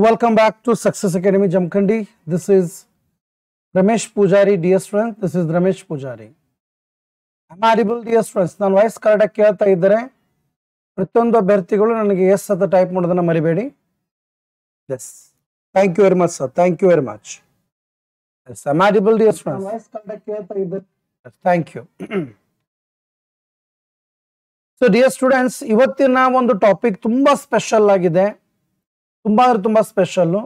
Welcome back to Success Academy Jamkhandi. This is Ramesh Pujari, dear students. This is Ramesh Pujari. Am I audible, dear students? ನಾನು voice ಕರೆಕ್ಟಾಗಿ ಕೇಳ್ತಾ ಇದ್ದರೆ ಪ್ರತಿಯೊಂದು ಅಭ್ಯರ್ಥಿಗಳು ನನಗೆ S ಅಂತ ಟೈಪ್ ಮಾಡೋದನ್ನ ಮರಿಬೇಡಿ. Yes, thank you very much sir, thank you very much. Yes, am I audible, dear students? Voice ಕರೆಕ್ಟಾಗಿ ಕೇಳ್ತಾ ಇದ್ದರೆ thank you. So dear students, ಇವತ್ತಿನ ಒಂದು ಟಾಪಿಕ್ ತುಂಬಾ ಸ್ಪೆಷಲ್ ಆಗಿದೆ, ತುಂಬಾ ಅಂದ್ರೆ ತುಂಬಾ ಸ್ಪೆಷಲ್ಲು.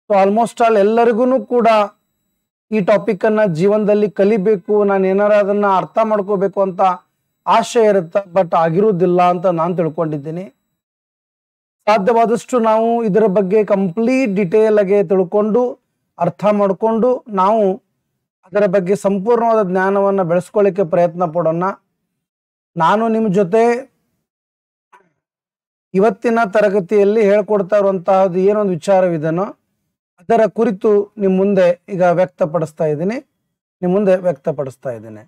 ಸೊ ಆಲ್ಮೋಸ್ಟ್ ಆಲ್ ಎಲ್ಲರಿಗೂ ಕೂಡ ಈ ಟಾಪಿಕ್ ಅನ್ನ ಜೀವನದಲ್ಲಿ ಕಲಿಬೇಕು, ನಾನು ಏನಾರ ಅದನ್ನ ಅರ್ಥ ಮಾಡ್ಕೋಬೇಕು ಅಂತ ಆಶೆ ಇರುತ್ತೆ, ಬಟ್ ಆಗಿರುವುದಿಲ್ಲ ಅಂತ ನಾನು ತಿಳ್ಕೊಂಡಿದ್ದೀನಿ. ಸಾಧ್ಯವಾದಷ್ಟು ನಾವು ಇದರ ಬಗ್ಗೆ ಕಂಪ್ಲೀಟ್ ಡಿಟೇಲ್ ಆಗಿ ತಿಳ್ಕೊಂಡು ಅರ್ಥ ಮಾಡಿಕೊಂಡು ನಾವು ಅದರ ಬಗ್ಗೆ ಸಂಪೂರ್ಣವಾದ ಜ್ಞಾನವನ್ನು ಬೆಳೆಸ್ಕೊಳ್ಳಿಕ್ಕೆ ಪ್ರಯತ್ನ ಪಡೋಣ. ನಾನು ನಿಮ್ಮ ಜೊತೆ ಇವತ್ತಿನ ತರಗತಿಯಲ್ಲಿ ಹೇಳ್ಕೊಡ್ತಾ ಇರುವಂತಹದ್ದು ಏನೊಂದು ವಿಚಾರವಿದೆನೋ ಅದರ ಕುರಿತು ನಿಮ್ಮ ಮುಂದೆ ಈಗ ವ್ಯಕ್ತಪಡಿಸ್ತಾ ಇದ್ದೀನಿ.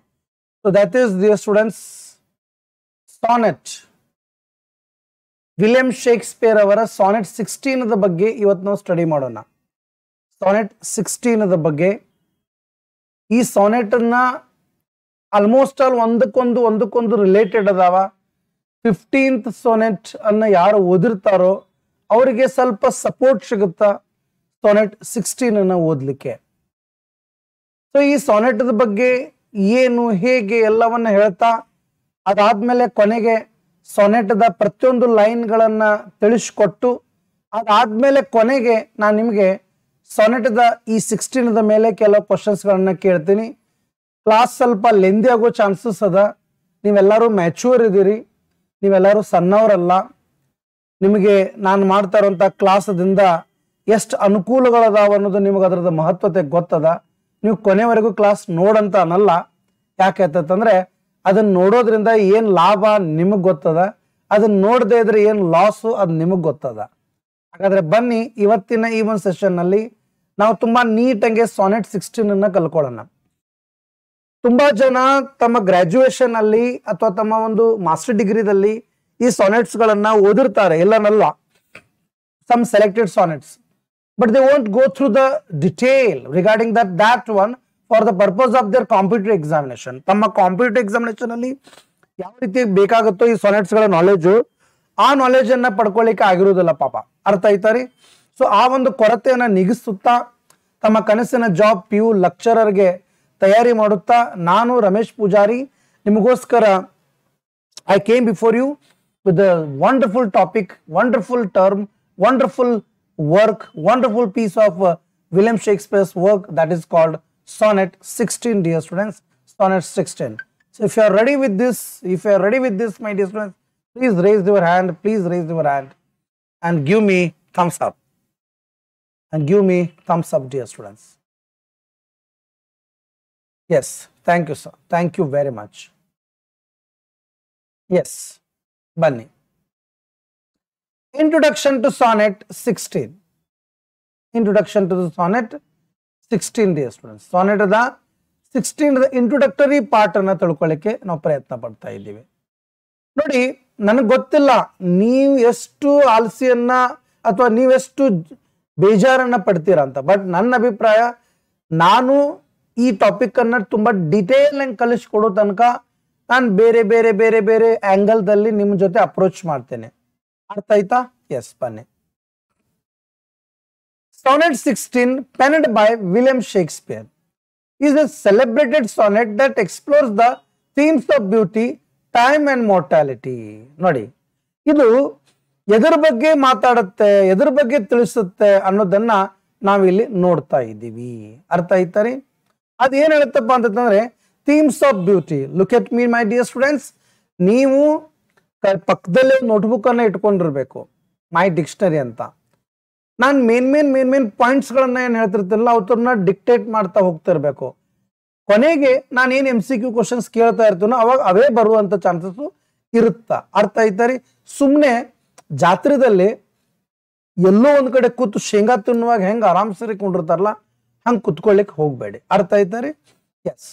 So that is dear students, sonnet. William Shakespeare ಅವರ ಸಾನೆಟ್ 16 ಬಗ್ಗೆ ಇವತ್ತು ನಾವು ಸ್ಟಡಿ ಮಾಡೋಣ. ಸಾನೆಟ್ 16 ಬಗ್ಗೆ. ಈ ಸಾನೆಟ್ ಅನ್ನ ಆಲ್ಮೋಸ್ಟ್ ಆಲ್ ಒಂದಕ್ಕೊಂದು ರಿಲೇಟೆಡ್ ಅದಾವ. 15th ಸಾನೆಟ್ ಅನ್ನ ಯಾರು ಓದಿರ್ತಾರೋ ಅವರಿಗೆ ಸ್ವಲ್ಪ ಸಪೋರ್ಟ್ ಸಿಗುತ್ತಾ ಸಾನೆಟ್ 16 ಅನ್ನ ಓದ್ಲಿಕ್ಕೆ. ಸೊ ಈ ಸಾನೆಟ್ ಬಗ್ಗೆ ಏನು ಹೇಗೆ ಎಲ್ಲವನ್ನ ಹೇಳ್ತಾ ಅದಾದ್ಮೇಲೆ ಕೊನೆಗೆ ಸಾನೆಟ್ದ ಪ್ರತಿಯೊಂದು ಲೈನ್ಗಳನ್ನ ತಿಳಿಸ್ಕೊಟ್ಟು ಅದಾದ್ಮೇಲೆ ಕೊನೆಗೆ ನಾನು ನಿಮಗೆ ಸಾನೆಟ್ದ ಈ 16 ಮೇಲೆ ಕೆಲವು ಕ್ವಶನ್ಸ್ಗಳನ್ನ ಕೇಳ್ತೀನಿ. ಕ್ಲಾಸ್ ಸ್ವಲ್ಪ ಲೆಂದಿ ಆಗೋ ಚಾನ್ಸಸ್ ಅದ. ನೀವೆಲ್ಲರೂ ಮ್ಯಾಚೂರ್ ಇದ್ದೀರಿ, ನೀವೆಲ್ಲರೂ ಸಣ್ಣವರಲ್ಲ. ನಿಮಗೆ ನಾನು ಮಾಡ್ತಾ ಇರುವಂಥ ಕ್ಲಾಸದಿಂದ ಎಷ್ಟು ಅನುಕೂಲಗಳದಾವ ಅನ್ನೋದು ನಿಮಗೆ ಅದರದ ಮಹತ್ವತೆ ಗೊತ್ತದ. ನೀವು ಕೊನೆವರೆಗೂ ಕ್ಲಾಸ್ ನೋಡಂತ ಅನ್ನಲ್ಲ. ಯಾಕಂತಂದ್ರೆ ಅದನ್ನ ನೋಡೋದ್ರಿಂದ ಏನು ಲಾಭ ನಿಮಗೆ ಗೊತ್ತದ, ಅದನ್ನ ನೋಡದೇ ಇದ್ರೆ ಏನು ಲಾಸು ಅದು ನಿಮಗೆ ಗೊತ್ತದ. ಹಾಗಾದ್ರೆ ಬನ್ನಿ, ಇವತ್ತಿನ ಈ ಒಂದು ಸೆಷನ್ನಲ್ಲಿ ನಾವು ತುಂಬಾ ನೀಟಾಗಿ ಸಾನೆಟ್ 16 ಕಲ್ಕೊಳ್ಳೋಣ. ತುಂಬಾ ಜನ ತಮ್ಮ ಗ್ರಾಜುಯೇಷನ್ ಅಲ್ಲಿ ಅಥವಾ ತಮ್ಮ ಒಂದು ಮಾಸ್ಟರ್ ಡಿಗ್ರಿದಲ್ಲಿ ಈ ಸಾನೆಟ್ಸ್ ಗಳನ್ನ ಓದಿರ್ತಾರೆ, ಎಲ್ಲನಲ್ಲ, some selected sonnets, but they won't go through the detail regarding that one for the purpose of their competitive examination. ತಮ್ಮ ಕಾಂಪಿಟೇಟಿವ್ ಎಕ್ಸಾಮಿನೇಷನ್ ಅಲ್ಲಿ ಯಾವ ರೀತಿ ಬೇಕಾಗುತ್ತೋ ಈ ಸಾನೆಟ್ಸ್ ಗಳ ನಾಲೆಜು, ಆ ನಾಲೆಜ್ ಅನ್ನ ಪಡ್ಕೊಳ್ಳಿಕ್ಕೆ ಆಗಿರುವುದಿಲ್ಲ ಪಾಪ. ಅರ್ಥ ಆಯ್ತಾರಿ? ಸೊ ಆ ಒಂದು ಕೊರತೆಯನ್ನ ನೀಗಿಸುತ್ತಾ ತಮ್ಮ ಕನಸಿನ ಜಾಬ್ PU ಲೆಕ್ಚರರ್ಗೆ ತಯಾರಿ ಮಾಡುತ್ತಾ ನಾನು ರಮೇಶ್ ಪೂಜಾರಿ ನಿಮಗೋಸ್ಕರ I came before you with a wonderful topic, wonderful term, wonderful work, wonderful piece of William Shakespeare's work that is called Sonnet 16, dear students. Sonnet 16. So if you are ready with this, my dear students, please raise your hand, and give me thumbs up, dear students. Yes, thank you sir, thank you very much. Yes, Bunny. Introduction to Sonnet 16. Introduction to the Sonnet 16, dear students. Sonnet the 16 introductory part ಅನ್ನ ತಿಳ್ಕೊಳ್ಳಿಕ್ಕೆ ನಾವು ಪ್ರಯತ್ನ ಪಡ್ತಾ ಇದ್ದೀವಿ. ನೋಡಿ, ನನಗೆ ಗೊತ್ತಿಲ್ಲ ನೀವು ಎಷ್ಟು ಆಲಸ್ಯನ್ನ ಅಥವಾ ನೀವೆಷ್ಟು ಬೇಜಾರನ್ನ ಪಡ್ತೀರಾ ಅಂತ, ಬಟ್ ನನ್ನ ಅಭಿಪ್ರಾಯ, ನಾನು ಈ ಟಾಪಿಕ್ ಅನ್ನ ತುಂಬಾ ಡಿಟೇಲ್ ಆಗಿ ಕಲಿಸ್ಕೊಡೋ ತನಕ ನಾನು ಬೇರೆ ಬೇರೆ ಬೇರೆ ಬೇರೆ ಆಂಗಲ್ ದಲ್ಲಿ ನಿಮ್ಮ ಜೊತೆ ಅಪ್ರೋಚ್ ಮಾಡ್ತೇನೆ. ಅರ್ಥ ಆಯ್ತಾ? ಎಸ್, ಬನ್ನಿ. Sonnet 16 penned by William Shakespeare is a celebrated sonnet that explores the themes of beauty, time and mortality. ನೋಡಿ, ಇದು ಎದರ ಬಗ್ಗೆ ಮಾತಾಡುತ್ತೆ, ಎದರ ಬಗ್ಗೆ ತಿಳಿಸುತ್ತೆ ಅನ್ನೋದನ್ನ ನಾವಿಲ್ಲಿ ನೋಡ್ತಾ ಇದ್ದೀವಿ. ಅರ್ಥ ಆಯ್ತಾರಿ? ಅದೇನ್ ಹೇಳುತ್ತಪ್ಪ ಅಂತಂದ್ರೆ themes of beauty. Look at me my dear students, ನೀವು ಪಕ್ಕದಲ್ಲೇ ನೋಟ್ಬುಕ್ ಅನ್ನ ಇಟ್ಕೊಂಡಿರ್ಬೇಕು, ಮೈ ಡಿಕ್ಷನರಿ ಅಂತ. ನಾನು ಮೇನ್ ಪಾಯಿಂಟ್ಸ್ ಗಳನ್ನ ಏನ್ ಹೇಳ್ತಿರ್ತಿಲ್ಲ ಅವ್ರನ್ನ ಡಿಕ್ಟೇಟ್ ಮಾಡ್ತಾ ಹೋಗ್ತಿರ್ಬೇಕು. ಕೊನೆಗೆ ನಾನು ಏನ್ MCQ ಕ್ವಶನ್ಸ್ ಕೇಳ್ತಾ ಇರ್ತೀನೋ ಅವಾಗ ಅವೇ ಬರುವಂತ ಚಾನ್ಸಸ್ ಇರುತ್ತ. ಅರ್ಥ ಆಯ್ತಾರಿ? ಸುಮ್ನೆ ಜಾತ್ರೆದಲ್ಲಿ ಎಲ್ಲೋ ಒಂದ್ ಕಡೆ ಕೂತು ಶೇಂಗಾ ತಿನ್ನುವಾಗ ಹೆಂಗ ಆರಾಮ್ ಸರಿ ಕೊಂಡಿರ್ತಾರಲ್ಲ ಹಂಗ ಕುತ್ಕೊಳ್ಳಿಕ್ ಹೋಗ್ಬೇಡಿ. ಅರ್ಥ ಆಯ್ತಾರಿ? S,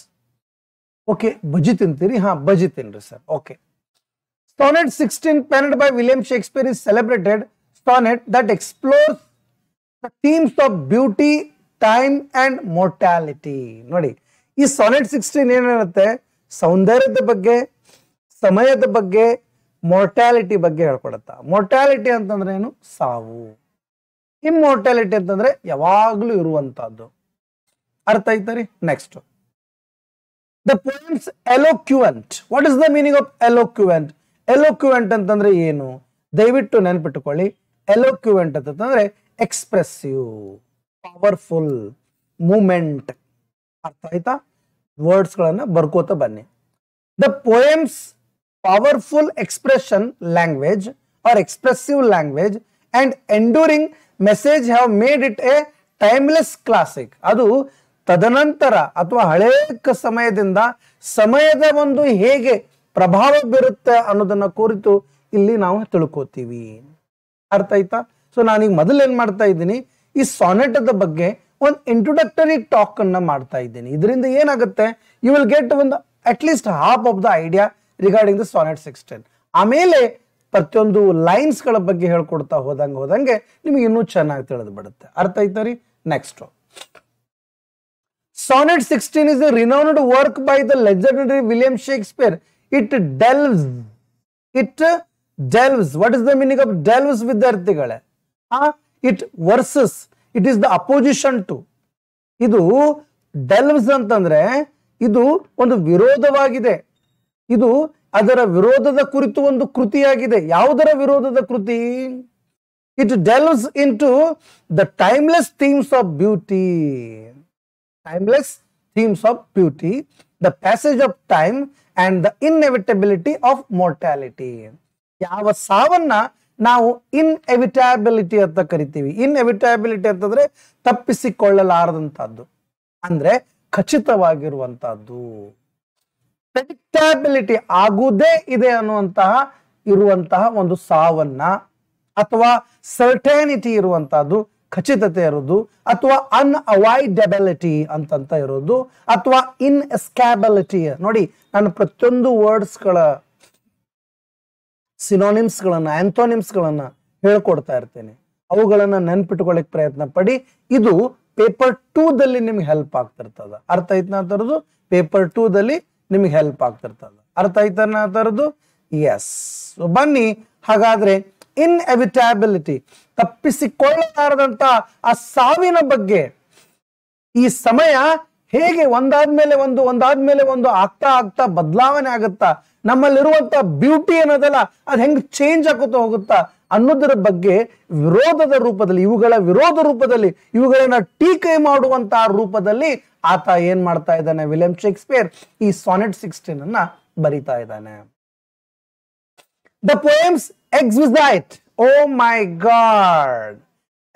okay. ಬಜ್ಜಿ ತಿಂತೀರಿ? ಹಾ, ಬಜ್ಜಿ ತಿನ್ರಿ sir. Okay. Sonnet 16 penned by William Shakespeare is celebrated sonnet that explores the themes of beauty, time and mortality. ನೋಡಿ, ಈ ಸಾನೆಟ್ 16 ಏನ್ ಹೇಳುತ್ತೆ? ಸೌಂದರ್ಯದ ಬಗ್ಗೆ, ಸಮಯದ ಬಗ್ಗೆ, ಮೋರ್ಟಾಲಿಟಿ ಬಗ್ಗೆ ಹೇಳ್ಕೊಡತ್ತ. ಮೋರ್ಟಾಲಿಟಿ ಅಂತಂದ್ರೆ ಏನು? ಸಾವು. ಇಮ್ಮೋರ್ಟಾಲಿಟಿ ಅಂತಂದ್ರೆ ಯಾವಾಗ್ಲೂ ಇರುವಂತಹದ್ದು. ಅರ್ಥ ಆಯ್ತರಿ? Next, the poems eloquent. What is the meaning of eloquent? Eloquent ಅಂತಂದ್ರೆ ಏನು? ದಯವಿಟ್ಟು ನೆನ್ಪಿಟ್ಟುಕೊಳ್ಳಿ. ಎಲೋಕ್ಯುವೆಂಟ್ ಅಂತಂದ್ರೆ ಎಕ್ಸ್ಪ್ರೆಸಿವ್, ಪವರ್ಫುಲ್, ಮೂಮೆಂಟ್. ಅರ್ಥ ಆಯ್ತಾ? ವರ್ಡ್ಸ್ ಗಳನ್ನ ಬರ್ಕೋತ ಬನ್ನಿ. The poems powerful expression language or expressive language and enduring message have made it a timeless classic. ಅದು ತದನಂತರ ಅಥವಾ ಹಳೆಯ ಸಮಯದಿಂದ ಸಮಯದ ಒಂದು ಹೇಗೆ ಪ್ರಭಾವ ಬೀರುತ್ತೆ ಅನ್ನೋದನ್ನ ಕುರಿತು ಇಲ್ಲಿ ನಾವು ತಿಳ್ಕೋತೀವಿ. ಅರ್ಥ ಆಯ್ತಾ? ಸೊ ನಾನೀಗ ಮೊದಲು ಏನ್ ಮಾಡ್ತಾ ಇದ್ದೀನಿ, ಈ ಸಾನೆಟದ ಬಗ್ಗೆ ಒಂದು ಇಂಟ್ರೊಡಕ್ಟರಿ ಟಾಕ್ ಅನ್ನ ಮಾಡ್ತಾ ಇದ್ದೀನಿ. ಇದರಿಂದ ಏನಾಗುತ್ತೆ, ಯು ವಿಲ್ ಗೆಟ್ ಒಂದು at least half of the idea regarding the sonnet 16. ಆಮೇಲೆ ಪ್ರತಿಯೊಂದು ಲೈನ್ಸ್ ಗಳ ಬಗ್ಗೆ ಹೇಳ್ಕೊಡ್ತಾ ಹೋದಂಗೆ ನಿಮಗೆ ಇನ್ನೂ ಚೆನ್ನಾಗಿ ತಿಳಿದು ಬಿಡುತ್ತೆ. ಅರ್ಥ ಆಯ್ತಾ ರೀ? Next, sonnet 16 is a renowned work by the legendary William Shakespeare. It delves. What is the meaning of delves? ವಿದ್ಯಾರ್ಥಿಗಳೇ, it versus. It is the opposition to. ಇದು delves ಅಂತಂದ್ರೆ ಇದು ಒಂದು ವಿರೋಧವಾಗಿದೆ. ಇದು ಅದರ ವಿರೋಧದ ಕುರಿತು ಒಂದು ಕೃತಿಯಾಗಿದೆ. ಯಾವುದರ ವಿರೋಧದ ಕೃತಿ? It delves into the timeless themes of beauty. Timeless themes of beauty, the passage of time and the inevitability of mortality. ಯಾವ ಸಾವನ್ನ ನಾವು ಇನ್ಎವಿಟಬಿಲಿಟಿ ಅಂತ ಕರಿತೀವಿ. ಇನ್ಎವಿಟಬಿಲಿಟಿ ಅಂತಂದ್ರೆ ತಪ್ಪಿಸಿಕೊಳ್ಳಲಾರದಂತಹದ್ದು, ಅಂದ್ರೆ ಖಚಿತವಾಗಿರುವಂತಹದ್ದು. ಪ್ರೆಡಿಕ್ಟಬಿಲಿಟಿ, ಆಗುವುದೇ ಇದೆ ಅನ್ನುವಂತಹ ಇರುವಂತಹ ಒಂದು ಸಾವನ್ನ, ಅಥವಾ ಸರ್ಟನಿಟಿ ಇರುವಂತಹದ್ದು, ಖಚಿತತೆ ಇರೋದು, ಅಥವಾ ಅನ್ಅವಾಯ್ಡಬಿಲಿಟಿ ಅಂತ ಇರೋದು, ಅಥವಾ ಇನ್ಎಸ್ಕ್ಯಾಬಿಲಿಟಿ. ನೋಡಿ, ನಾನು ಪ್ರತಿಯೊಂದು ವರ್ಡ್ಸ್ ಗಳ ಸಿನೋನಿಮ್ಸ್ ಗಳನ್ನ, ಆಂಥೋನಿಮ್ಸ್ ಗಳನ್ನ ಹೇಳ್ಕೊಡ್ತಾ ಇರ್ತೇನೆ. ಅವುಗಳನ್ನ ನೆನ್ಪಿಟ್ಕೊಳ್ಳಿಕ್ ಪ್ರಯತ್ನ ಪಡಿ. ಇದು ಪೇಪರ್ 2 ದಲ್ಲಿ ನಿಮ್ಗೆ ಹೆಲ್ಪ್ ಆಗ್ತಿರ್ತದ. ಅರ್ಥ ಆಯ್ತು ನಾ ತರದು? ಪೇಪರ್ 2 ದಲ್ಲಿ ನಿಮ್ಗೆ ಹೆಲ್ಪ್ ಆಗ್ತಿರ್ತದ. ಅರ್ಥ ಆಯ್ತಾ ನಾ ತರದು? ಎಸ್. ಬನ್ನಿ ಹಾಗಾದ್ರೆ, ಇನ್ಎವಿಟಬಿಲಿಟಿ, ತಪ್ಪಿಸಿಕೊಳ್ಳಲಾರದಂತ ಆ ಸಾವಿನ ಬಗ್ಗೆ, ಈ ಸಮಯ ಹೇಗೆ ಒಂದಾದ್ಮೇಲೆ ಒಂದು ಆಗ್ತಾ ಬದಲಾವಣೆ ಆಗುತ್ತಾ, ನಮ್ಮಲ್ಲಿರುವಂತ ಬ್ಯೂಟಿ ಅನ್ನೋದಲ್ಲ ಅದು ಹೆಂಗ್ ಚೇಂಜ್ ಆಗುತ್ತಾ ಹೋಗುತ್ತಾ ಅನ್ನೋದರ ಬಗ್ಗೆ ವಿರೋಧದ ರೂಪದಲ್ಲಿ, ಇವುಗಳ ವಿರೋಧ ರೂಪದಲ್ಲಿ, ಇವುಗಳನ್ನ ಟೀಕೆ ಮಾಡುವಂತಹ ರೂಪದಲ್ಲಿ ಆತ ಏನ್ ಮಾಡ್ತಾ ಇದ್ದಾನೆ? ವಿಲಿಯಂ ಶೇಕ್ಸ್ಪಿಯರ್ ಈ ಸಾನೆಟ್ 16 ಅನ್ನ ಬರಿತಾ ಇದ್ದಾನೆ. The poems exquisite. Oh my god,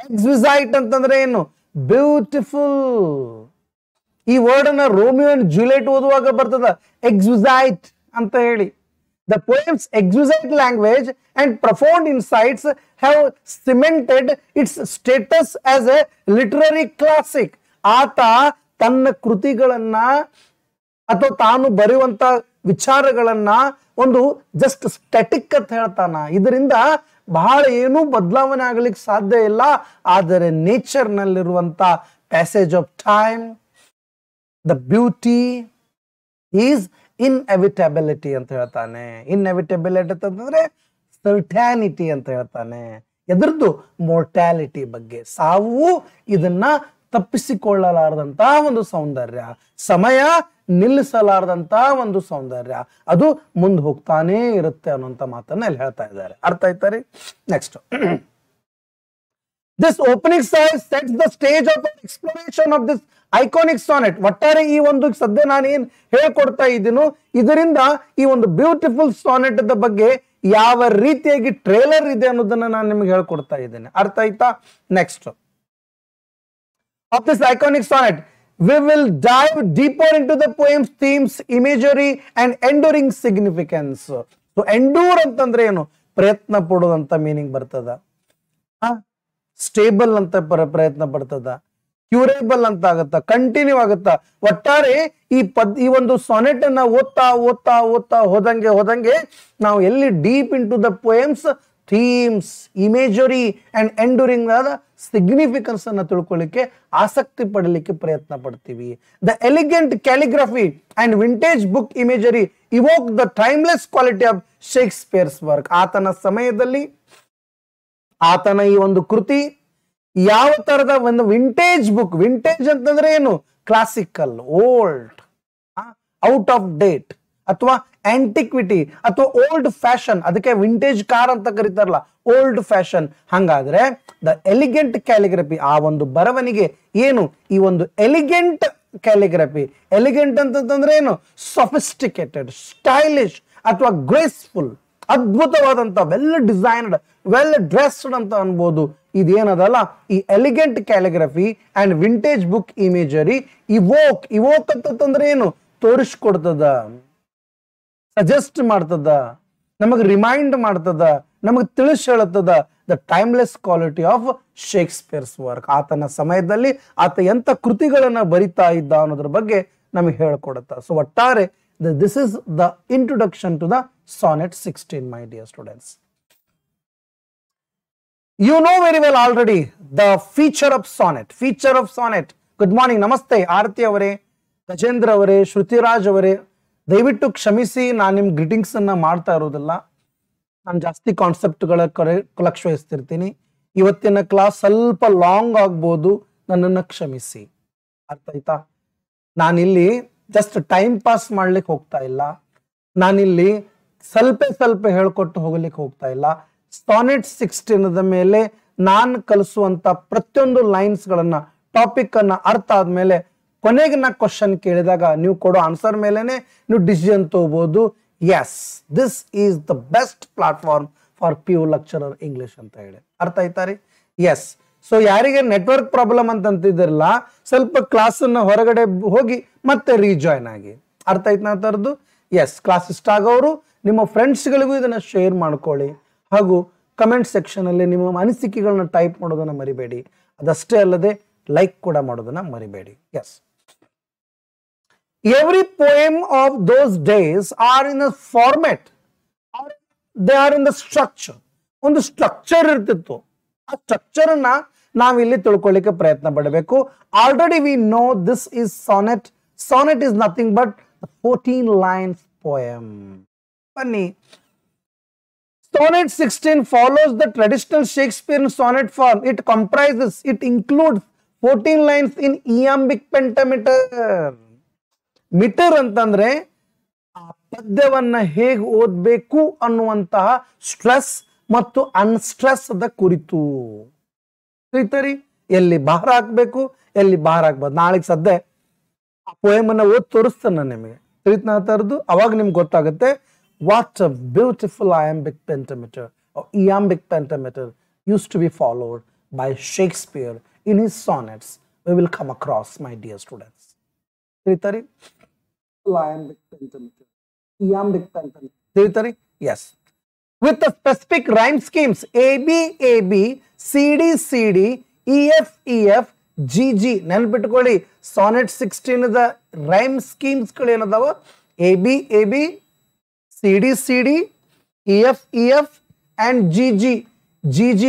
exquisite ಅಂತಂದ್ರೆ ಏನು? ಬ್ಯೂಟಿಫುಲ್. ಈ ವರ್ಡ್ ಅನ್ನ ರೋಮಿಯೋ ಅಂಡ್ ಜೂಲಿಯಟ್ ಓದುವಾಗ ಬರ್ತದ, ಎಕ್ಸ್ವಿಸೈಟ್ ಅಂತ ಹೇಳಿ. The poem's exquisite language and profound insights have cemented its status as a literary classic. ಆತ ತನ್ನ ಕೃತಿಗಳನ್ನ ಅಥವಾ ತಾನು ಬರೆಯುವಂತ ವಿಚಾರಗಳನ್ನ ಒಂದು ಜಸ್ಟ್ ಸ್ಟ್ಯಾಟಿಕ್ ಅಂತ ಹೇಳ್ತಾನ. ಇದರಿಂದ ಬಹಳ ಏನೂ ಬದಲಾವಣೆ ಆಗ್ಲಿಕ್ಕೆ ಸಾಧ್ಯ ಇಲ್ಲ. ಆದರೆ ನೇಚರ್ ನಲ್ಲಿರುವಂತ passage of time, the beauty is inevitability ಅಂತ ಹೇಳ್ತಾನೆ. ಇನ್ಎವಿಟಬಿಲಿಟಿ ಅಂತಂದ್ರೆ ಸರ್ಟ್ಯಾನಿಟಿ ಅಂತ ಹೇಳ್ತಾನೆ. ಎದ್ರದ್ದು? ಮೋರ್ಟಾಲಿಟಿ ಬಗ್ಗೆ. ಸಾವು ಇದನ್ನ ತಪ್ಪಿಸಿಕೊಳ್ಳಲಾರದಂತಹ ಒಂದು ಸೌಂದರ್ಯ, ಸಮಯ ನಿಲ್ಲಿಸಲಾರದಂತಹ ಒಂದು ಸೌಂದರ್ಯ, ಅದು ಮುಂದೆ ಹೋಗ್ತಾನೆ ಇರುತ್ತೆ ಅನ್ನುವಂತ ಮಾತನ್ನ ಇಲ್ಲಿ ಹೇಳ್ತಾ ಇದ್ದಾರೆ. ಅರ್ಥ ಆಯ್ತಾರೆ? Next, this opening slide sets the stage of an exploration of this iconic sonnet. ಒಟ್ಟಾರೆ ಈ ಒಂದು ಸದ್ಯ ನಾನು ಏನ್ ಹೇಳ್ಕೊಡ್ತಾ ಇದ್ದೀನೋ ಇದರಿಂದ ಈ ಒಂದು ಬ್ಯೂಟಿಫುಲ್ ಸಾನೆಟ್ ಬಗ್ಗೆ ಯಾವ ರೀತಿಯಾಗಿ ಟ್ರೇಲರ್ ಇದೆ ಅನ್ನೋದನ್ನ ನಾನು ನಿಮಗೆ ಹೇಳ್ಕೊಡ್ತಾ ಇದ್ದೇನೆ. ಅರ್ಥ ಆಯ್ತಾ? Next, of this iconic sonnet we will dive deeper into the poem's themes, imagery and enduring significance. So endure ಅಂತಂದ್ರೆ ಏನು? ಪ್ರಯತ್ನ ಪಡೋದಂತ ಮೀನಿಂಗ್ ಬರ್ತದ. ಸ್ಟೇಬಲ್ ಅಂತ ಪ್ರಯತ್ನ ಪಡ್ತದ, ಕ್ಯೂರೇಬಲ್ ಅಂತ ಆಗತ್ತ, ಕಂಟಿನ್ಯೂ ಆಗತ್ತ. ಒಟ್ಟಾರೆ ಈ ಒಂದು ಸಾನೆಟ್ ಅನ್ನ ಓದ್ತಾ ಹೋದಂಗೆ ನಾವು ಎಲ್ಲಿ deep into the poem's themes, imagery and enduring ಆದ ಸಿಗ್ನಿಫಿಕೆನ್ಸ್ ಅನ್ನು ತಿಳ್ಕೊಳ್ಳಿಕ್ಕೆ ಆಸಕ್ತಿ ಪಡಲಿಕ್ಕೆ ಪ್ರಯತ್ನ ಪಡ್ತೀವಿ. The elegant calligraphy and vintage book imagery evoke the timeless quality of Shakespeare's work. ಆತನ ಸಮಯದಲ್ಲಿ ಆತನ ಈ ಒಂದು ಕೃತಿ ಯಾವ ತರದ ಒಂದು ವಿಂಟೇಜ್ ಬುಕ್, ವಿಂಟೇಜ್ ಅಂತಂದ್ರೆ ಏನು, classical, old, out of date ಅಥವಾ ಆಂಟಿಕ್ವಿಟಿ ಅಥವಾ ಓಲ್ಡ್ ಫ್ಯಾಷನ್, ಅದಕ್ಕೆ ವಿಂಟೇಜ್ ಕಾರ್ ಅಂತ ಕರೀತಾರಲ್ಲ, ಓಲ್ಡ್ ಫ್ಯಾಷನ್. ಹಂಗಾದ್ರೆ ದ ಎಲಿಗೆಂಟ್ ಕ್ಯಾಲಿಗ್ರಫಿ, ಆ ಒಂದು ಬರವಣಿಗೆ ಏನು, ಈ ಒಂದು ಎಲಿಗೆಂಟ್ ಕ್ಯಾಲಿಗ್ರಫಿ. ಎಲಿಗೆಂಟ್ ಅಂತಂದ್ರೆ ಏನು, ಸೊಫಿಸ್ಟಿಕೇಟೆಡ್, ಸ್ಟೈಲಿಶ್ ಅಥವಾ ಗ್ರೇಸ್ಫುಲ್, ಅದ್ಭುತವಾದಂತ, ವೆಲ್ ಡಿಸೈನ್ಡ್, ವೆಲ್ ಡ್ರೆಸ್ಡ್ ಅಂತ ಅನ್ಬೋದು. ಇದೇನದಲ್ಲ, ಈ elegant calligraphy and vintage book imagery evoke ಅಂತಂದ್ರೆ ಏನು, ತೋರಿಸ್ಕೊಡ್ತದ, ಸಜೆಸ್ಟ್ ಮಾಡ್ತದ, ನಮಗ್ ರಿಮೈಂಡ್ ಮಾಡ್ತದ, ನಮಗ್ ತಿಳಿಸ್ ಹೇಳುತ್ತದ the timeless quality of Shakespeare's work. ಆತನ ಸಮಯದಲ್ಲಿ ಆತ ಎಂತ ಕೃತಿಗಳನ್ನ ಬರಿತಾ ಇದ್ದ ಅನ್ನೋದ್ರ ಬಗ್ಗೆ ನಮಗೆ ಹೇಳ್ಕೊಡುತ್ತ. ಸೊ ಒಟ್ಟಾರೆ this is the introduction to the sonnet 16, my dear students. You know very well already the feature of sonnet. Feature of sonnet. Good morning, namaste. ಆರತಿ ಅವರೇ, ಗಜೇಂದ್ರ ಅವರೇ, ಶ್ರುತಿರಾಜ್ ಅವರೇ, ದಯವಿಟ್ಟು ಕ್ಷಮಿಸಿ, ನಾನು ನಿಮ್ ಗ್ರೀಟಿಂಗ್ಸ್ ಅನ್ನ ಮಾಡ್ತಾ ಇರೋದಿಲ್ಲ. ನಾನು ಜಾಸ್ತಿ ಕಾನ್ಸೆಪ್ಟ್ಗಳ ಲಕ್ಷ್ಯ ವಹಿಸ್ತಿರ್ತೀನಿ. ಇವತ್ತಿನ ಕ್ಲಾಸ್ ಸ್ವಲ್ಪ ಲಾಂಗ್ ಆಗ್ಬೋದು, ನನ್ನನ್ನು ಕ್ಷಮಿಸಿ. ಅರ್ಥ ಆಯ್ತಾ? ನಾನಿಲ್ಲಿ ಜಸ್ಟ್ ಟೈಮ್ ಪಾಸ್ ಮಾಡ್ಲಿಕ್ಕೆ ಹೋಗ್ತಾ ಇಲ್ಲ, ನಾನಿಲ್ಲಿ ಸ್ವಲ್ಪ ಹೇಳ್ಕೊಟ್ಟು ಹೋಗ್ಲಿಕ್ಕೆ ಹೋಗ್ತಾ ಇಲ್ಲ. ಸಾನೆಟ್ 16 ಮೇಲೆ ನಾನು ಕಲಿಸುವಂತ ಪ್ರತಿಯೊಂದು ಲೈನ್ಸ್ ಗಳನ್ನ, ಟಾಪಿಕ್ ಅನ್ನ ಅರ್ಥ ಆದ್ಮೇಲೆ ಕೊನೆಗೆ ನಾ ಕ್ವಶನ್ ಕೇಳಿದಾಗ ನೀವು ಕೊಡೋ ಆನ್ಸರ್ ಮೇಲೆನೆ ನೀವು ಡಿಸಿಷನ್ ತಗೋಬಹುದು. Yes, this is the best platform for PU lecturer English ಅಂತ ಹೇಳಿ. ಅರ್ಥ ಆಯ್ತಾರಿ? ಎಸ್. ಸೊ ಯಾರಿಗೆ ನೆಟ್ವರ್ಕ್ ಪ್ರಾಬ್ಲಮ್ ಅಂತಿದ್ರಲ್ಲ, ಸ್ವಲ್ಪ ಕ್ಲಾಸ್ ಅನ್ನ ಹೊರಗಡೆ ಹೋಗಿ ಮತ್ತೆ ರೀಜಾಯ್ನ್ ಆಗಿ. ಅರ್ಥ ಆಯ್ತು ನಾ ತರದ್ದು? ಎಸ್, ಕ್ಲಾಸ್ ಇಷ್ಟ ಆಗೋರು ನಿಮ್ಮ ಫ್ರೆಂಡ್ಸ್ಗಳಿಗೂ ಇದನ್ನ ಶೇರ್ ಮಾಡ್ಕೊಳ್ಳಿ, ಹಾಗೂ ಕಮೆಂಟ್ ಸೆಕ್ಷನ್ ಅಲ್ಲಿ ನಿಮ್ಮ ಅನಿಸಿಕೆಗಳನ್ನ ಟೈಪ್ ಮಾಡೋದನ್ನ ಮರಿಬೇಡಿ. ಅದಷ್ಟೇ ಅಲ್ಲದೆ ಲೈಕ್ ಕೂಡ ಮಾಡೋದನ್ನ ಮರಿಬೇಡಿ. Yes, every poem of those days are in a format, they are in the structure. ಒಂದು ಸ್ಟ್ರಕ್ಚರ್ ಇರ್ತಿತ್ತು, ಆ ಸ್ಟ್ರಕ್ಚರ್ ಅನ್ನ ನಾವಿಲ್ಲಿ ತಿಳ್ಕೊಳ್ಳಿಕ್ಕೆ ಪ್ರಯತ್ನ ಪಡಬೇಕು. Already we know this is sonnet. Sonnet is nothing but 14 lines poem. ಬನ್ನಿ, Sonnet 16 follows the traditional Shakespearean sonnet form. It includes 14 lines in iambic pentameter. Metre ಅಂತಂದ್ರೆ ಆ ಪದ್ಯವನ್ನ ಹೇಗೆ ಓದ್ಬೇಕು ಅನ್ನುವಂತಹ ಸ್ಟ್ರೆಸ್ ಮತ್ತು ಅನ್ಸ್ಟ್ರೆಸ್ ದ ಕುರಿತು. ತಿಳಿತರಿ? ಎಲ್ಲಿ ಬಾರ ಹಾಕ್ಬೇಕು, ಎಲ್ಲಿ ಬಾರ ಹಾಕ್ಬಾರ್ದು. ನಾಳೆಗೆ ಸದ್ಯ ಆ ಪೋಯಮ್ ಅನ್ನ ಓದ್ ತೋರಿಸ್ತಾನೆ ನಾನು ನಿಮಗೆ. ತಿಳಿತ ತರದು, ಅವಾಗ ನಿಮ್ಗೆ ಗೊತ್ತಾಗುತ್ತೆ what a beautiful iambic pentameter or iambic pentameter used to be followed by Shakespeare in his sonnets. We will come across, my dear students. Tritari? Iambic pentameter. Iambic pentameter. Tritari? Yes. With the specific rhyme schemes AB, AB, CD, CD, EF, EF, GG. ನೆನಪಿಟ್ಕೊಳ್ಳಿ, sonnet 16 the rhyme schemes ಗಳು ಏನದಾವ? AB, AB, CD, CD, EF, EF and GG. GG